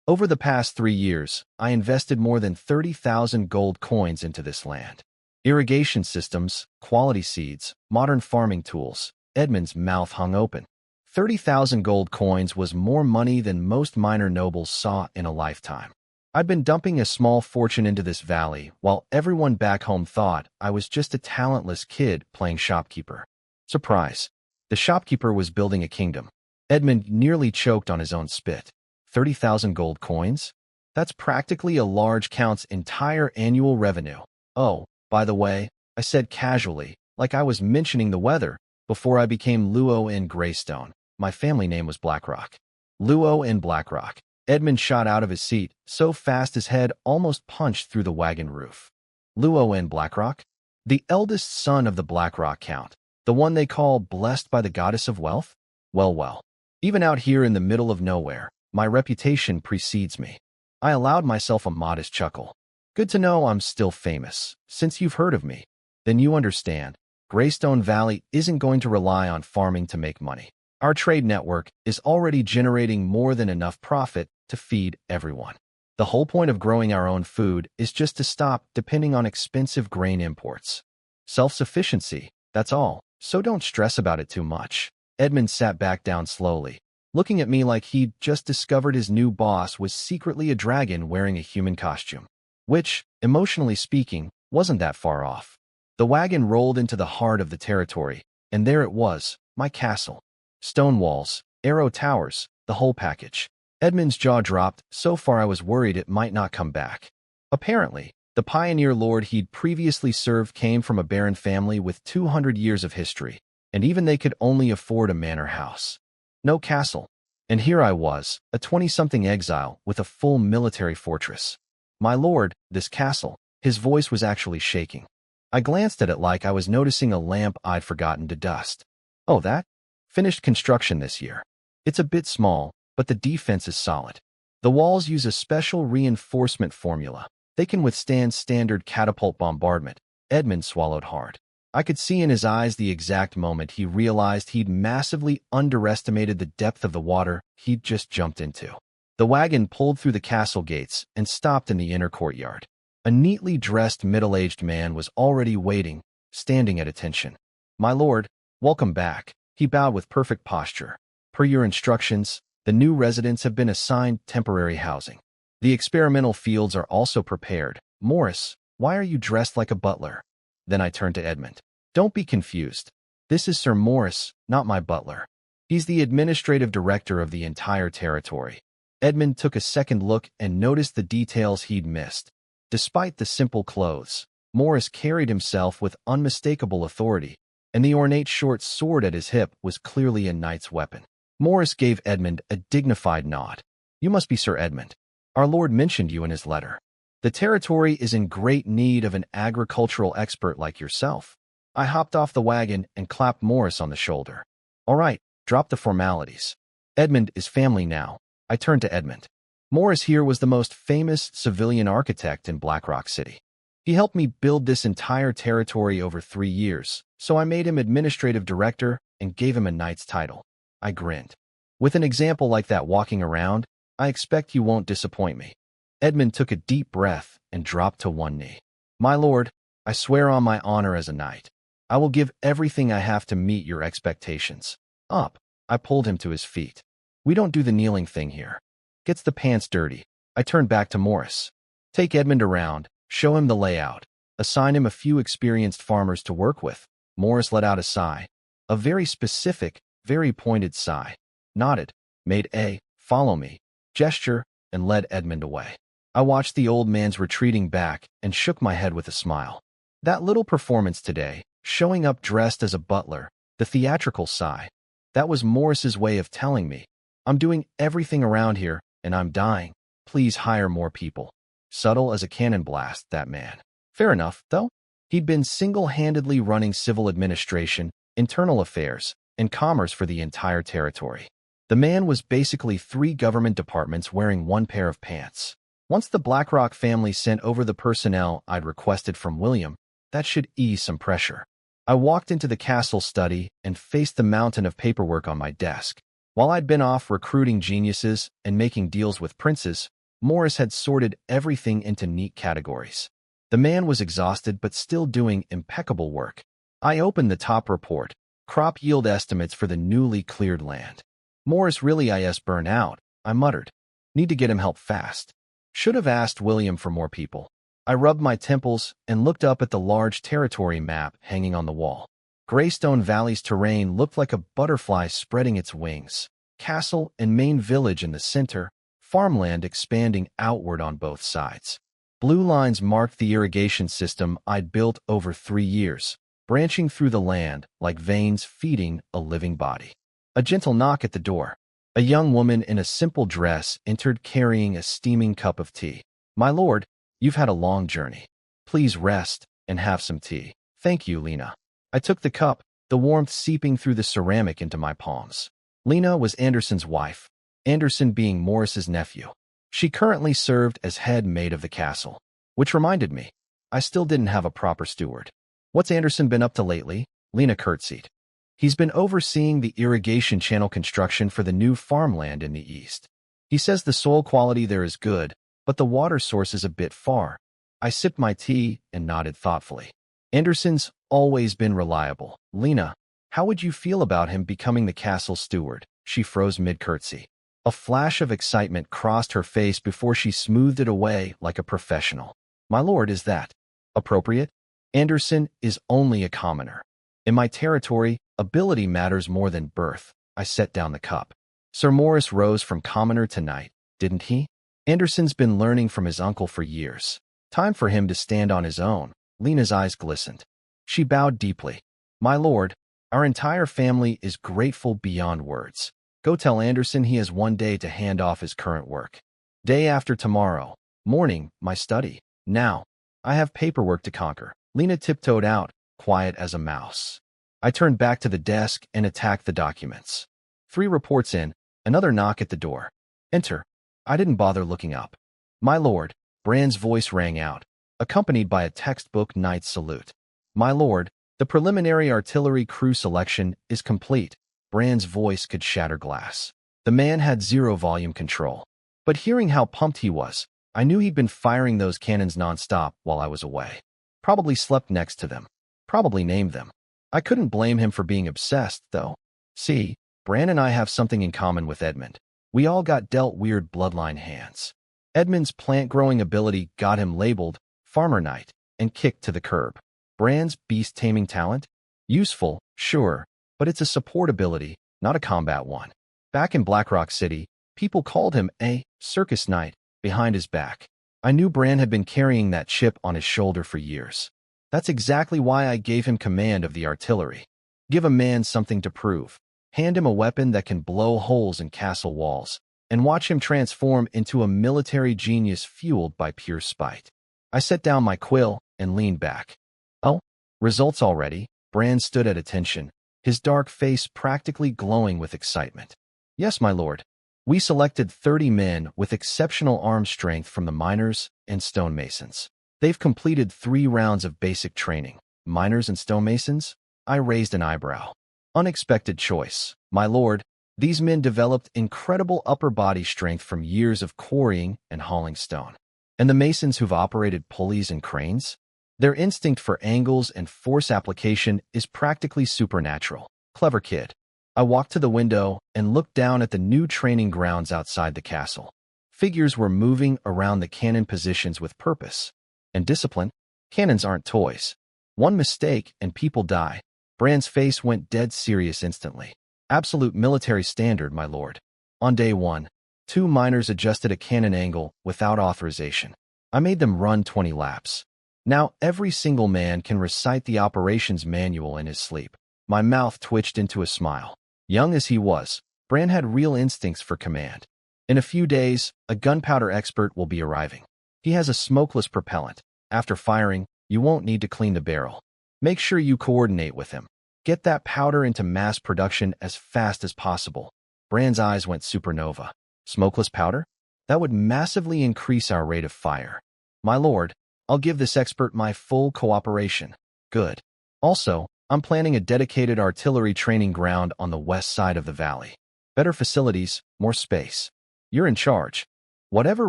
Over the past 3 years, I invested more than 30,000 gold coins into this land. Irrigation systems, quality seeds, modern farming tools. Edmund's mouth hung open. 30,000 gold coins was more money than most minor nobles saw in a lifetime. I'd been dumping a small fortune into this valley, while everyone back home thought I was just a talentless kid playing shopkeeper. Surprise! The shopkeeper was building a kingdom. Edmund nearly choked on his own spit. 30,000 gold coins? That's practically a large count's entire annual revenue. Oh, by the way, I said casually, like I was mentioning the weather, before I became Luo in Greystone. My family name was Blackrock. Luo in Blackrock. Edmund shot out of his seat, so fast his head almost punched through the wagon roof. Luo in Blackrock? The eldest son of the Blackrock Count, the one they call blessed by the goddess of wealth? Well. Even out here in the middle of nowhere, my reputation precedes me. I allowed myself a modest chuckle. Good to know I'm still famous. Since you've heard of me, then you understand. Greystone Valley isn't going to rely on farming to make money. Our trade network is already generating more than enough profit to feed everyone. The whole point of growing our own food is just to stop depending on expensive grain imports. Self-sufficiency, that's all, so don't stress about it too much. Edmund sat back down slowly, looking at me like he'd just discovered his new boss was secretly a dragon wearing a human costume. Which, emotionally speaking, wasn't that far off. The wagon rolled into the heart of the territory, and there it was, my castle. Stone walls, arrow towers, the whole package. Edmund's jaw dropped, so far I was worried it might not come back. Apparently, the pioneer lord he'd previously served came from a baron family with 200 years of history, and even they could only afford a manor house. No castle. And here I was, a 20-something exile with a full military fortress. My lord, this castle. His voice was actually shaking. I glanced at it like I was noticing a lamp I'd forgotten to dust. Oh, that? Finished construction this year. It's a bit small, but the defense is solid. The walls use a special reinforcement formula. They can withstand standard catapult bombardment. Edmund swallowed hard. I could see in his eyes the exact moment he realized he'd massively underestimated the depth of the water he'd just jumped into. The wagon pulled through the castle gates and stopped in the inner courtyard. A neatly dressed middle-aged man was already waiting, standing at attention. My lord, welcome back. He bowed with perfect posture. Per your instructions, the new residents have been assigned temporary housing. The experimental fields are also prepared. Morris, why are you dressed like a butler? Then I turned to Edmund. Don't be confused. This is Sir Morris, not my butler. He's the administrative director of the entire territory. Edmund took a second look and noticed the details he'd missed. Despite the simple clothes, Morris carried himself with unmistakable authority, and the ornate short sword at his hip was clearly a knight's weapon. Morris gave Edmund a dignified nod. You must be Sir Edmund. Our lord mentioned you in his letter. The territory is in great need of an agricultural expert like yourself. I hopped off the wagon and clapped Morris on the shoulder. All right, drop the formalities. Edmund is family now. I turned to Edmund. Morris here was the most famous civilian architect in Blackrock City. He helped me build this entire territory over 3 years, so I made him administrative director and gave him a knight's title. I grinned. With an example like that walking around, I expect you won't disappoint me. Edmund took a deep breath and dropped to one knee. My lord, I swear on my honor as a knight, I will give everything I have to meet your expectations. Up. I pulled him to his feet. We don't do the kneeling thing here. Gets the pants dirty. I turned back to Morris. Take Edmund around, show him the layout, assign him a few experienced farmers to work with. Morris let out a sigh. A very specific, very pointed sigh. Nodded, made a follow me gesture, and led Edmund away. I watched the old man's retreating back and shook my head with a smile. That little performance today, showing up dressed as a butler, the theatrical sigh, that was Morris's way of telling me, I'm doing everything around here, and I'm dying. Please hire more people. Subtle as a cannon blast, that man. Fair enough, though. He'd been single-handedly running civil administration, internal affairs, and commerce for the entire territory. The man was basically 3 government departments wearing 1 pair of pants. Once the Blackrock family sent over the personnel I'd requested from William, that should ease some pressure. I walked into the castle study and faced the mountain of paperwork on my desk. While I'd been off recruiting geniuses and making deals with princes, Morris had sorted everything into neat categories. The man was exhausted but still doing impeccable work. I opened the top report, crop yield estimates for the newly cleared land. Morris really is burnt out, I muttered. Need to get him help fast. Should have asked William for more people. I rubbed my temples and looked up at the large territory map hanging on the wall. Greystone Valley's terrain looked like a butterfly spreading its wings. Castle and main village in the center, farmland expanding outward on both sides. Blue lines marked the irrigation system I'd built over 3 years, branching through the land like veins feeding a living body. A gentle knock at the door. A young woman in a simple dress entered carrying a steaming cup of tea. "My lord, you've had a long journey. Please rest and have some tea." "Thank you, Lena." I took the cup, the warmth seeping through the ceramic into my palms. Lena was Anderson's wife, Anderson being Morris's nephew. She currently served as head maid of the castle, which reminded me, I still didn't have a proper steward. "What's Anderson been up to lately?" Lena curtsied. "He's been overseeing the irrigation channel construction for the new farmland in the east. He says the soil quality there is good, but the water source is a bit far." I sipped my tea and nodded thoughtfully. "Anderson's always been reliable." "Lena, how would you feel about him becoming the castle steward?" She froze mid-curtsy. A flash of excitement crossed her face before she smoothed it away like a professional. "My lord, is that appropriate? Anderson is only a commoner. In my territory, ability matters more than birth." I set down the cup. "Sir Morris rose from commoner to knight, didn't he? Anderson's been learning from his uncle for years. Time for him to stand on his own." Lena's eyes glistened. She bowed deeply. "My lord, our entire family is grateful beyond words. Go tell Anderson he has 1 day to hand off his current work. Day after tomorrow morning, my study. Now, I have paperwork to conquer." Lena tiptoed out, quiet as a mouse. I turned back to the desk and attacked the documents. 3 reports in, another knock at the door. "Enter." I didn't bother looking up. "My lord," Brand's voice rang out, accompanied by a textbook knight's salute. "My lord, the preliminary artillery crew selection is complete." Brand's voice could shatter glass. The man had 0 volume control. But hearing how pumped he was, I knew he'd been firing those cannons nonstop while I was away. Probably slept next to them. Probably named them. I couldn't blame him for being obsessed, though. See, Brand and I have something in common with Edmund. We all got dealt weird bloodline hands. Edmund's plant-growing ability got him labeled Farmer Knight and kicked to the curb. Brand's beast-taming talent? Useful, sure, but it's a support ability, not a combat one. Back in Blackrock City, people called him a circus knight behind his back. I knew Brand had been carrying that chip on his shoulder for years. That's exactly why I gave him command of the artillery. Give a man something to prove. Hand him a weapon that can blow holes in castle walls, and watch him transform into a military genius fueled by pure spite. I set down my quill and leaned back. "Oh, results already?" Brand stood at attention, his dark face practically glowing with excitement. "Yes, my lord. We selected 30 men with exceptional arm strength from the miners and stonemasons. They've completed 3 rounds of basic training." "Miners and stonemasons?" I raised an eyebrow. "Unexpected choice, my lord. These men developed incredible upper body strength from years of quarrying and hauling stone. And the masons who've operated pulleys and cranes? Their instinct for angles and force application is practically supernatural." "Clever kid." I walked to the window and looked down at the new training grounds outside the castle. Figures were moving around the cannon positions with purpose and discipline. Cannons aren't toys. One mistake and people die. Brand's face went dead serious instantly. "Absolute military standard, my lord." On day 1, 2 miners adjusted a cannon angle without authorization. I made them run 20 laps. Now every single man can recite the operations manual in his sleep. My mouth twitched into a smile. Young as he was, Brand had real instincts for command. In a few days, a gunpowder expert will be arriving. He has a smokeless propellant. After firing, you won't need to clean the barrel. Make sure you coordinate with him. Get that powder into mass production as fast as possible. Brand's eyes went supernova. Smokeless powder? That would massively increase our rate of fire. "My lord, I'll give this expert my full cooperation." "Good. Also, I'm planning a dedicated artillery training ground on the west side of the valley. Better facilities, more space. You're in charge. Whatever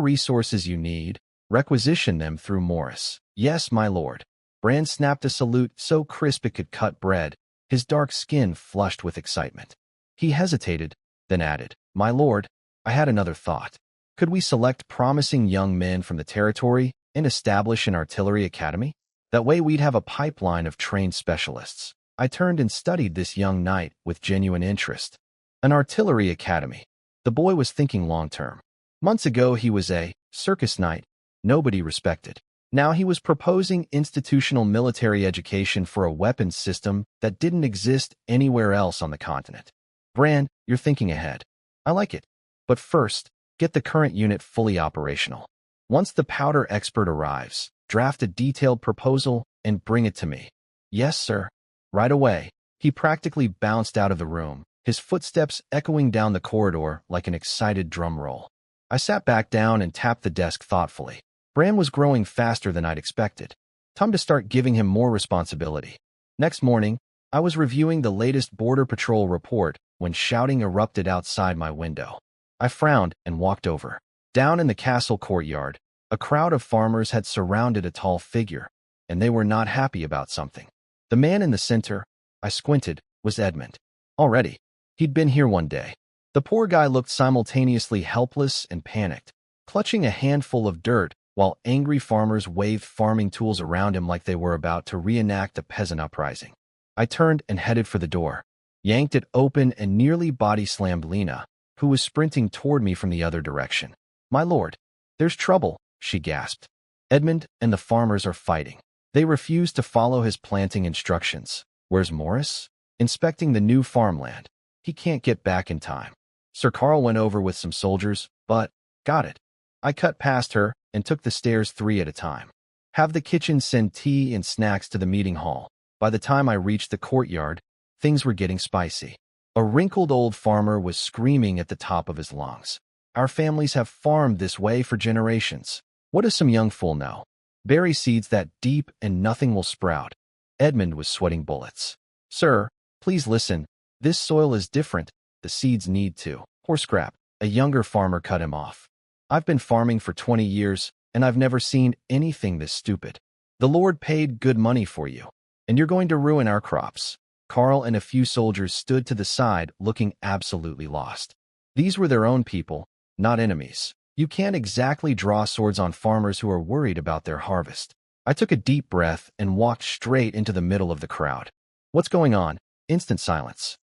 resources you need, requisition them through Morris." Yes, my lord. Bran snapped a salute so crisp it could cut bread, his dark skin flushed with excitement. He hesitated, then added, My lord, I had another thought. Could we select promising young men from the territory and establish an artillery academy? That way we'd have a pipeline of trained specialists. I turned and studied this young knight with genuine interest. An artillery academy. The boy was thinking long-term. Months ago he was a circus knight, nobody respected. Now he was proposing institutional military education for a weapons system that didn't exist anywhere else on the continent. Bran, you're thinking ahead. I like it. But first, get the current unit fully operational. Once the powder expert arrives, draft a detailed proposal and bring it to me. Yes, sir. Right away. He practically bounced out of the room, his footsteps echoing down the corridor like an excited drum roll. I sat back down and tapped the desk thoughtfully. Bran was growing faster than I'd expected. Time to start giving him more responsibility. Next morning, I was reviewing the latest Border Patrol report when shouting erupted outside my window. I frowned and walked over. Down in the castle courtyard, a crowd of farmers had surrounded a tall figure, and they were not happy about something. The man in the center, I squinted, was Edmund. Already, he'd been here one day. The poor guy looked simultaneously helpless and panicked, clutching a handful of dirt while angry farmers waved farming tools around him like they were about to reenact a peasant uprising. I turned and headed for the door, yanked it open and nearly body-slammed Lena, who was sprinting toward me from the other direction. My lord, there's trouble, she gasped. Edmund and the farmers are fighting. They refuse to follow his planting instructions. Where's Morris? Inspecting the new farmland. He can't get back in time. Sir Carl went over with some soldiers, but got it. I cut past her and took the stairs 3 at a time. Have the kitchen send tea and snacks to the meeting hall. By the time I reached the courtyard, things were getting spicy. A wrinkled old farmer was screaming at the top of his lungs. Our families have farmed this way for generations. What does some young fool know? Bury seeds that deep and nothing will sprout. Edmund was sweating bullets. Sir, please listen. This soil is different. The seeds need to. Horse crap. A younger farmer cut him off. I've been farming for 20 years, and I've never seen anything this stupid. The Lord paid good money for you, and you're going to ruin our crops. Carl and a few soldiers stood to the side, looking absolutely lost. These were their own people, not enemies. You can't exactly draw swords on farmers who are worried about their harvest. I took a deep breath and walked straight into the middle of the crowd. What's going on? Instant silence.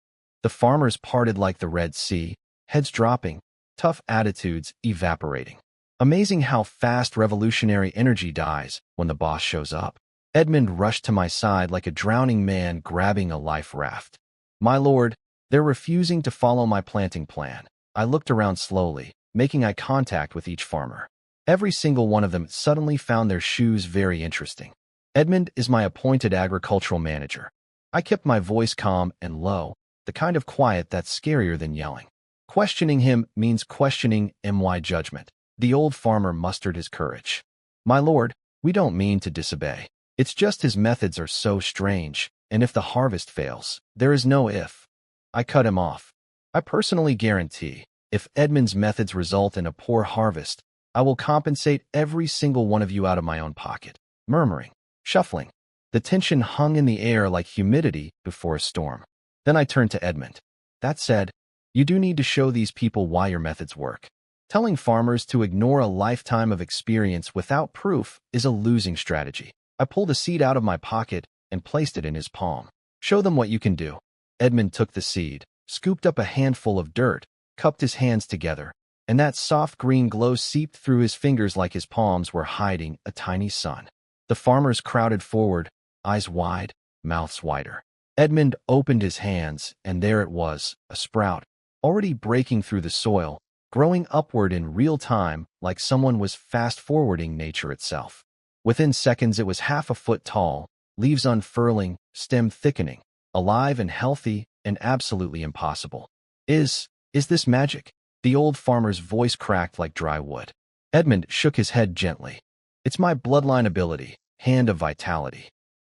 The farmers parted like the Red Sea, heads dropping, tough attitudes evaporating. Amazing how fast revolutionary energy dies when the boss shows up. Edmund rushed to my side like a drowning man grabbing a life raft. My lord, they're refusing to follow my planting plan. I looked around slowly, making eye contact with each farmer. Every single one of them suddenly found their shoes very interesting. Edmund is my appointed agricultural manager. I kept my voice calm and low, the kind of quiet that's scarier than yelling. Questioning him means questioning my judgment. The old farmer mustered his courage. My lord, we don't mean to disobey. It's just his methods are so strange, and if the harvest fails, there is no if. I cut him off. I personally guarantee, if Edmund's methods result in a poor harvest, I will compensate every single one of you out of my own pocket. Murmuring, shuffling. The tension hung in the air like humidity before a storm. Then I turned to Edmund. That said, you do need to show these people why your methods work. Telling farmers to ignore a lifetime of experience without proof is a losing strategy. I pulled a seed out of my pocket and placed it in his palm. Show them what you can do. Edmund took the seed, scooped up a handful of dirt, cupped his hands together, and that soft green glow seeped through his fingers like his palms were hiding a tiny sun. The farmers crowded forward, eyes wide, mouths wider. Edmund opened his hands, and there it was, a sprout, already breaking through the soil, growing upward in real time like someone was fast-forwarding nature itself. Within seconds it was half a foot tall, leaves unfurling, stem thickening, alive and healthy and absolutely impossible. Is this magic? The old farmer's voice cracked like dry wood. Edmund shook his head gently. It's my bloodline ability, hand of vitality.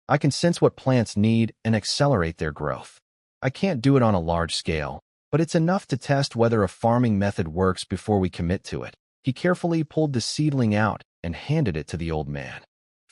I can sense what plants need and accelerate their growth. I can't do it on a large scale, but it's enough to test whether a farming method works before we commit to it. He carefully pulled the seedling out and handed it to the old man.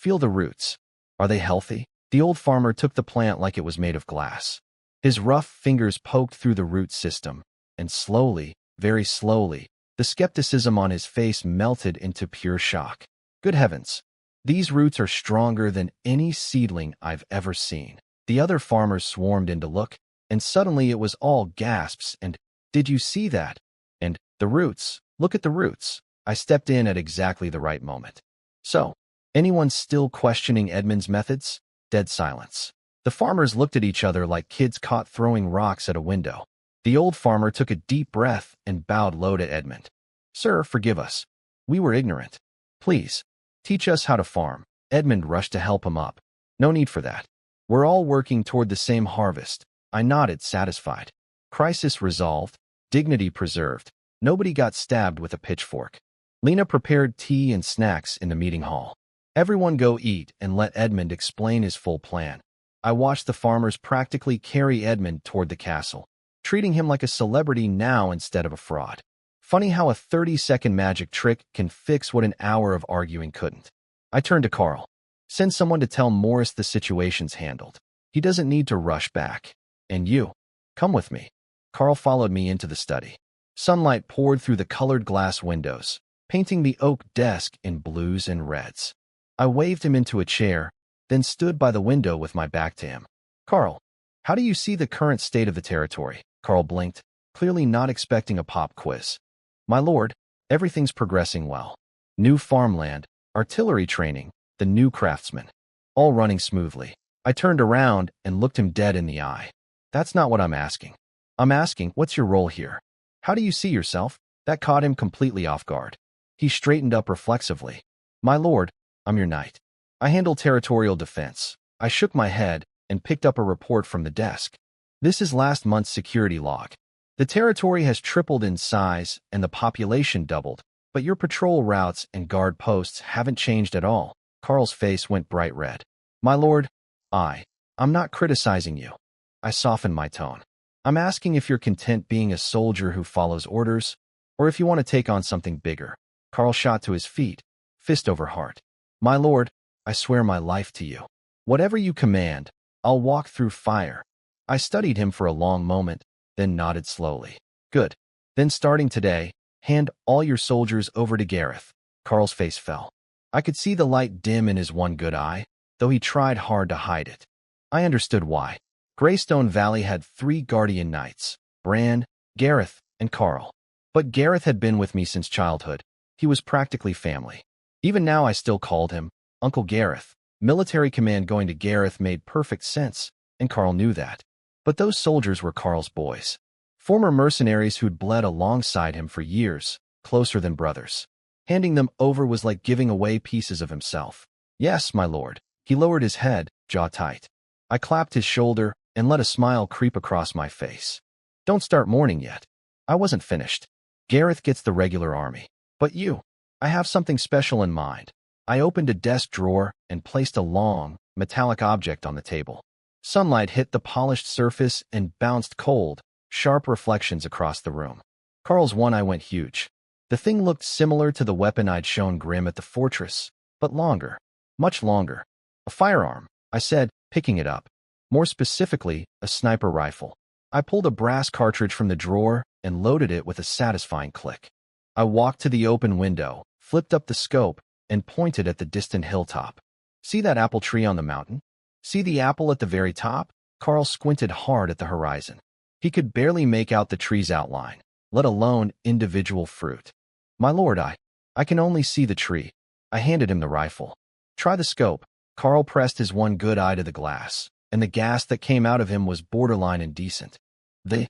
Feel the roots. Are they healthy? The old farmer took the plant like it was made of glass. His rough fingers poked through the root system, and slowly, very slowly, the skepticism on his face melted into pure shock. Good heavens! These roots are stronger than any seedling I've ever seen. The other farmers swarmed in to look, and suddenly it was all gasps and, "Did you see that?" And, "The roots, look at the roots." I stepped in at exactly the right moment. So, anyone still questioning Edmund's methods? Dead silence. The farmers looked at each other like kids caught throwing rocks at a window. The old farmer took a deep breath and bowed low to Edmund. "Sir, forgive us. We were ignorant. Please, teach us how to farm." Edmund rushed to help him up. "No need for that. We're all working toward the same harvest." I nodded, satisfied. Crisis resolved, dignity preserved. Nobody got stabbed with a pitchfork. Lena prepared tea and snacks in the meeting hall. "Everyone go eat and let Edmund explain his full plan." I watched the farmers practically carry Edmund toward the castle, treating him like a celebrity now instead of a fraud. Funny how a 30-second magic trick can fix what an hour of arguing couldn't. I turned to Carl. "Send someone to tell Morris the situation's handled. He doesn't need to rush back. And you, come with me." Carl followed me into the study. Sunlight poured through the colored glass windows, painting the oak desk in blues and reds. I waved him into a chair, then stood by the window with my back to him. "Carl, how do you see the current state of the territory?" Carl blinked, clearly not expecting a pop quiz. "My lord, everything's progressing well. New farmland, artillery training, the new craftsmen. All running smoothly." I turned around and looked him dead in the eye. "That's not what I'm asking. I'm asking, what's your role here? How do you see yourself?" That caught him completely off guard. He straightened up reflexively. "My lord, I'm your knight. I handle territorial defense." I shook my head and picked up a report from the desk. "This is last month's security log. The territory has tripled in size and the population doubled, but your patrol routes and guard posts haven't changed at all." Carl's face went bright red. "My lord, I'm not criticizing you." I softened my tone. "I'm asking if you're content being a soldier who follows orders, or if you want to take on something bigger." Carl shot to his feet, fist over heart. "My lord, I swear my life to you. Whatever you command, I'll walk through fire." I studied him for a long moment, then nodded slowly. "Good. Then starting today, hand all your soldiers over to Gareth." Carl's face fell. I could see the light dim in his one good eye, though he tried hard to hide it. I understood why. Greystone Valley had 3 guardian knights, Bran, Gareth, and Carl. But Gareth had been with me since childhood. He was practically family. Even now I still called him Uncle Gareth. Military command going to Gareth made perfect sense, and Carl knew that. But those soldiers were Carl's boys. Former mercenaries who'd bled alongside him for years, closer than brothers. Handing them over was like giving away pieces of himself. "Yes, my lord." He lowered his head, jaw tight. I clapped his shoulder and let a smile creep across my face. "Don't start mourning yet. I wasn't finished. Gareth gets the regular army. But you, I have something special in mind." I opened a desk drawer and placed a long, metallic object on the table. Sunlight hit the polished surface and bounced cold, sharp reflections across the room. Carl's one eye went huge. The thing looked similar to the weapon I'd shown Grim at the fortress, but longer, much longer. "A firearm," I said, picking it up. More specifically, a sniper rifle. I pulled a brass cartridge from the drawer and loaded it with a satisfying click. I walked to the open window, flipped up the scope, and pointed at the distant hilltop. "See that apple tree on the mountain? See the apple at the very top?" Carl squinted hard at the horizon. He could barely make out the tree's outline, let alone individual fruit. "My lord, I can only see the tree." I handed him the rifle. "Try the scope." Carl pressed his one good eye to the glass, and the gas that came out of him was borderline indecent. The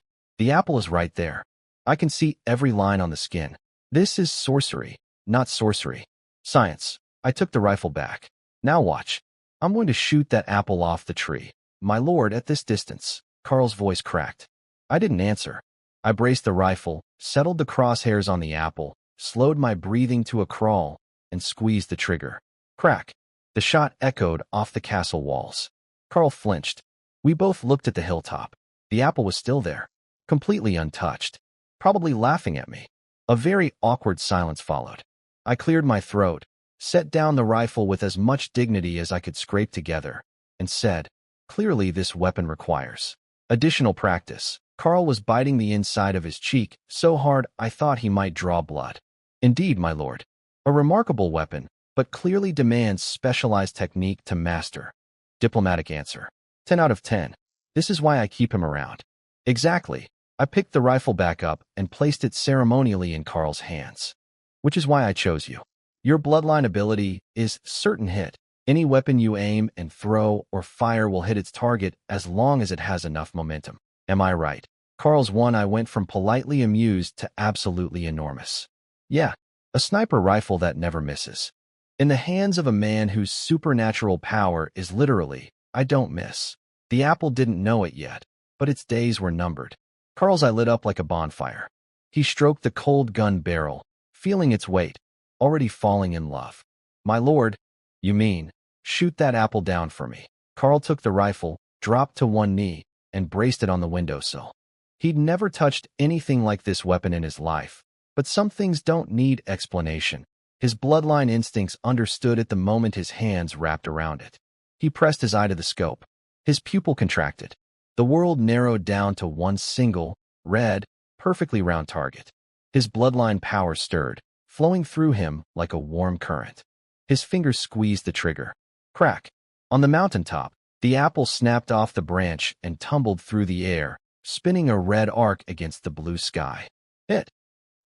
apple is right there. I can see every line on the skin. This is sorcery, not sorcery. Science." I took the rifle back. "Now watch. I'm going to shoot that apple off the tree." "My lord, at this distance." Carl's voice cracked. I didn't answer. I braced the rifle, settled the crosshairs on the apple, slowed my breathing to a crawl, and squeezed the trigger. Crack. The shot echoed off the castle walls. Carl flinched. We both looked at the hilltop. The apple was still there, completely untouched, probably laughing at me. A very awkward silence followed. I cleared my throat, set down the rifle with as much dignity as I could scrape together, and said, "Clearly this weapon requires additional practice." Carl was biting the inside of his cheek so hard I thought he might draw blood. "Indeed, my lord. A remarkable weapon, but clearly demands specialized technique to master." Diplomatic answer. 10 out of 10. This is why I keep him around. Exactly. I picked the rifle back up and placed it ceremonially in Carl's hands. Which is why I chose you. Your bloodline ability is certain hit. Any weapon you aim and throw or fire will hit its target as long as it has enough momentum. Am I right? Carl's one I went from politely amused to absolutely enormous. Yeah, a sniper rifle that never misses. In the hands of a man whose supernatural power is literally, I don't miss. The apple didn't know it yet, but its days were numbered. Carl's eye lit up like a bonfire. He stroked the cold gun barrel, feeling its weight, already falling in love. "My lord, you mean, shoot that apple down for me." Carl took the rifle, dropped to one knee, and braced it on the windowsill. He'd never touched anything like this weapon in his life, but some things don't need explanation. His bloodline instincts understood it the moment his hands wrapped around it. He pressed his eye to the scope. His pupil contracted. The world narrowed down to one single, red, perfectly round target. His bloodline power stirred, flowing through him like a warm current. His fingers squeezed the trigger. Crack. On the mountaintop, the apple snapped off the branch and tumbled through the air, spinning a red arc against the blue sky. It.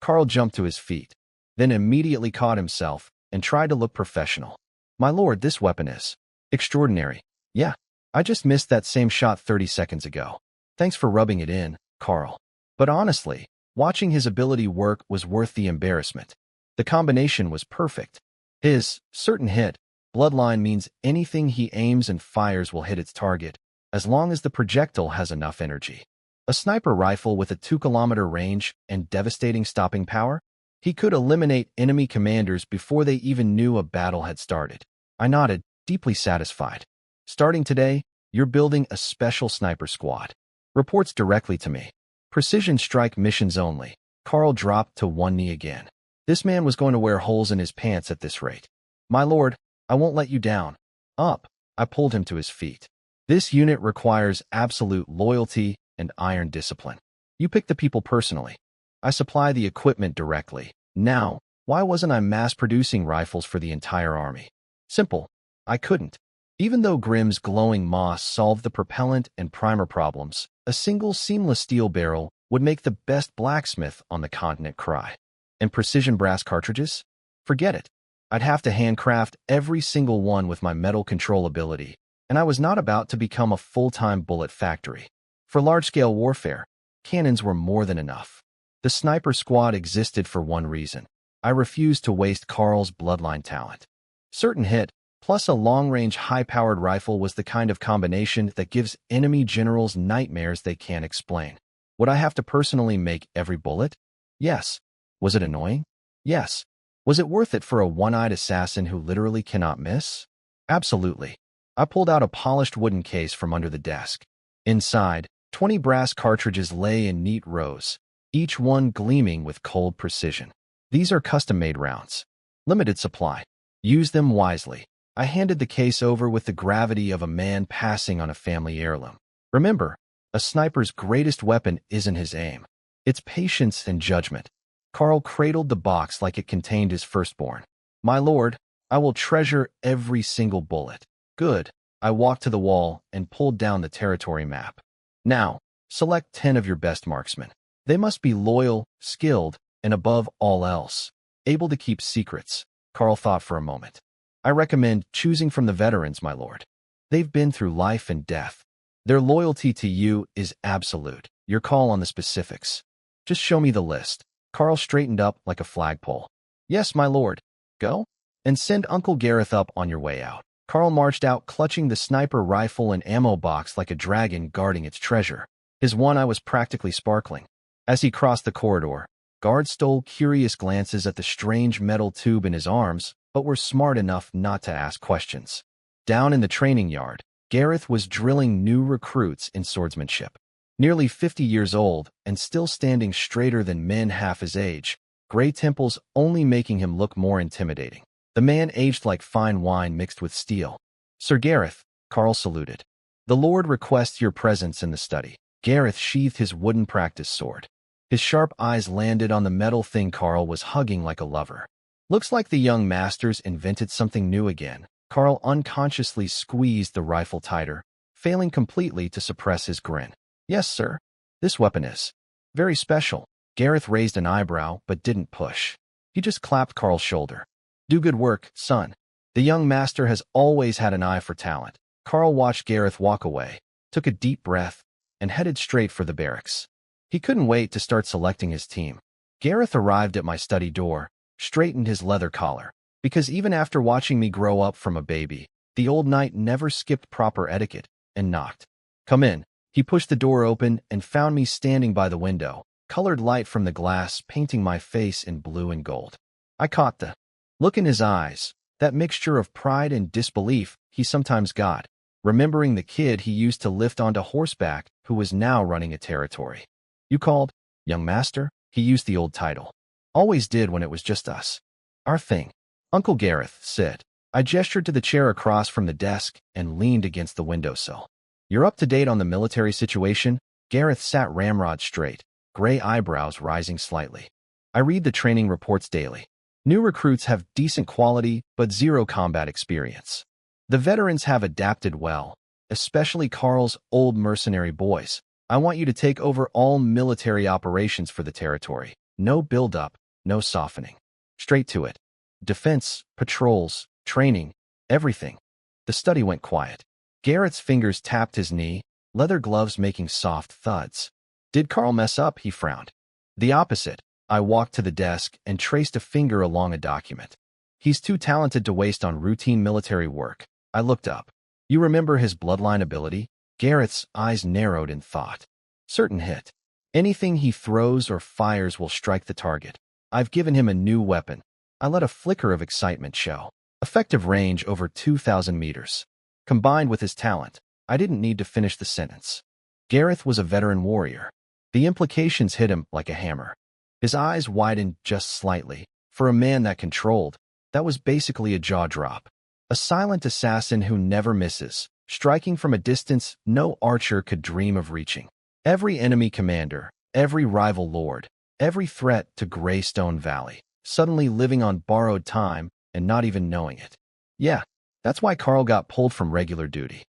Carl jumped to his feet, then immediately caught himself and tried to look professional. "My lord, this weapon is extraordinary." "Yeah, I just missed that same shot 30 seconds ago. Thanks for rubbing it in, Carl." But honestly, watching his ability work was worth the embarrassment. The combination was perfect. His certain hit bloodline means anything he aims and fires will hit its target, as long as the projectile has enough energy. A sniper rifle with a 2-kilometer range and devastating stopping power? He could eliminate enemy commanders before they even knew a battle had started. I nodded, deeply satisfied. "Starting today, you're building a special sniper squad. Reports directly to me. Precision strike missions only." Carl dropped to one knee again. This man was going to wear holes in his pants at this rate. "My lord, I won't let you down." Up. I pulled him to his feet. "This unit requires absolute loyalty and iron discipline. You pick the people personally. I supply the equipment directly. Now, why wasn't I mass-producing rifles for the entire army? Simple. I couldn't. Even though Grimm's glowing moss solved the propellant and primer problems, a single seamless steel barrel would make the best blacksmith on the continent cry. And precision brass cartridges? Forget it. I'd have to handcraft every single one with my metal control ability, and I was not about to become a full-time bullet factory. For large-scale warfare, cannons were more than enough. The sniper squad existed for one reason. I refused to waste Carl's bloodline talent. Certain hit, plus a long-range high-powered rifle was the kind of combination that gives enemy generals nightmares they can't explain. Would I have to personally make every bullet? Yes. Was it annoying? Yes. Was it worth it for a one-eyed assassin who literally cannot miss? Absolutely. I pulled out a polished wooden case from under the desk. Inside, 20 brass cartridges lay in neat rows, each one gleaming with cold precision. These are custom-made rounds. Limited supply. Use them wisely. I handed the case over with the gravity of a man passing on a family heirloom. Remember, a sniper's greatest weapon isn't his aim. It's patience and judgment. Carl cradled the box like it contained his firstborn. "My lord, I will treasure every single bullet." Good. I walked to the wall and pulled down the territory map. "Now, select 10 of your best marksmen. They must be loyal, skilled, and above all else, able to keep secrets." Carl thought for a moment. "I recommend choosing from the veterans, my lord. They've been through life and death. Their loyalty to you is absolute. Your call on the specifics. Just show me the list." Carl straightened up like a flagpole. "Yes, my lord. Go? And send Uncle Gareth up on your way out." Carl marched out clutching the sniper rifle and ammo box like a dragon guarding its treasure. His one eye was practically sparkling. As he crossed the corridor, guards stole curious glances at the strange metal tube in his arms, but were smart enough not to ask questions. Down in the training yard, Gareth was drilling new recruits in swordsmanship. Nearly 50 years old and still standing straighter than men half his age, gray temples only making him look more intimidating. The man aged like fine wine mixed with steel. Sir Gareth, Carl saluted. The Lord requests your presence in the study. Gareth sheathed his wooden practice sword. His sharp eyes landed on the metal thing Carl was hugging like a lover. Looks like the young masters invented something new again. Carl unconsciously squeezed the rifle tighter, failing completely to suppress his grin. Yes, sir. This weapon is very special. Gareth raised an eyebrow but didn't push. He just clapped Carl's shoulder. Do good work, son. The young master has always had an eye for talent. Carl watched Gareth walk away, took a deep breath, and headed straight for the barracks. He couldn't wait to start selecting his team. Gareth arrived at my study door, straightened his leather collar, because even after watching me grow up from a baby, the old knight never skipped proper etiquette, and knocked. Come in. He pushed the door open and found me standing by the window, colored light from the glass painting my face in blue and gold. I caught the look in his eyes, that mixture of pride and disbelief he sometimes got, remembering the kid he used to lift onto horseback who was now running a territory. You called, young master? He used the old title. Always did when it was just us. Our thing. Uncle Gareth said. I gestured to the chair across from the desk and leaned against the windowsill. You're up to date on the military situation? Gareth sat ramrod straight, gray eyebrows rising slightly. I read the training reports daily. New recruits have decent quality but zero combat experience. The veterans have adapted well, especially Carl's old mercenary boys. I want you to take over all military operations for the territory. No build-up, no softening. Straight to it. Defense, patrols, training, everything. The study went quiet. Gareth's fingers tapped his knee, leather gloves making soft thuds. Did Carl mess up? He frowned. The opposite. I walked to the desk and traced a finger along a document. He's too talented to waste on routine military work. I looked up. You remember his bloodline ability? Gareth's eyes narrowed in thought. Certain hit. Anything he throws or fires will strike the target. I've given him a new weapon. I let a flicker of excitement show. Effective range over 2,000 meters. Combined with his talent, I didn't need to finish the sentence. Gareth was a veteran warrior. The implications hit him like a hammer. His eyes widened just slightly. For a man that controlled, that was basically a jaw drop. A silent assassin who never misses, striking from a distance no archer could dream of reaching. Every enemy commander, every rival lord, every threat to Greystone Valley, suddenly living on borrowed time and not even knowing it. Yeah, that's why Carl got pulled from regular duty.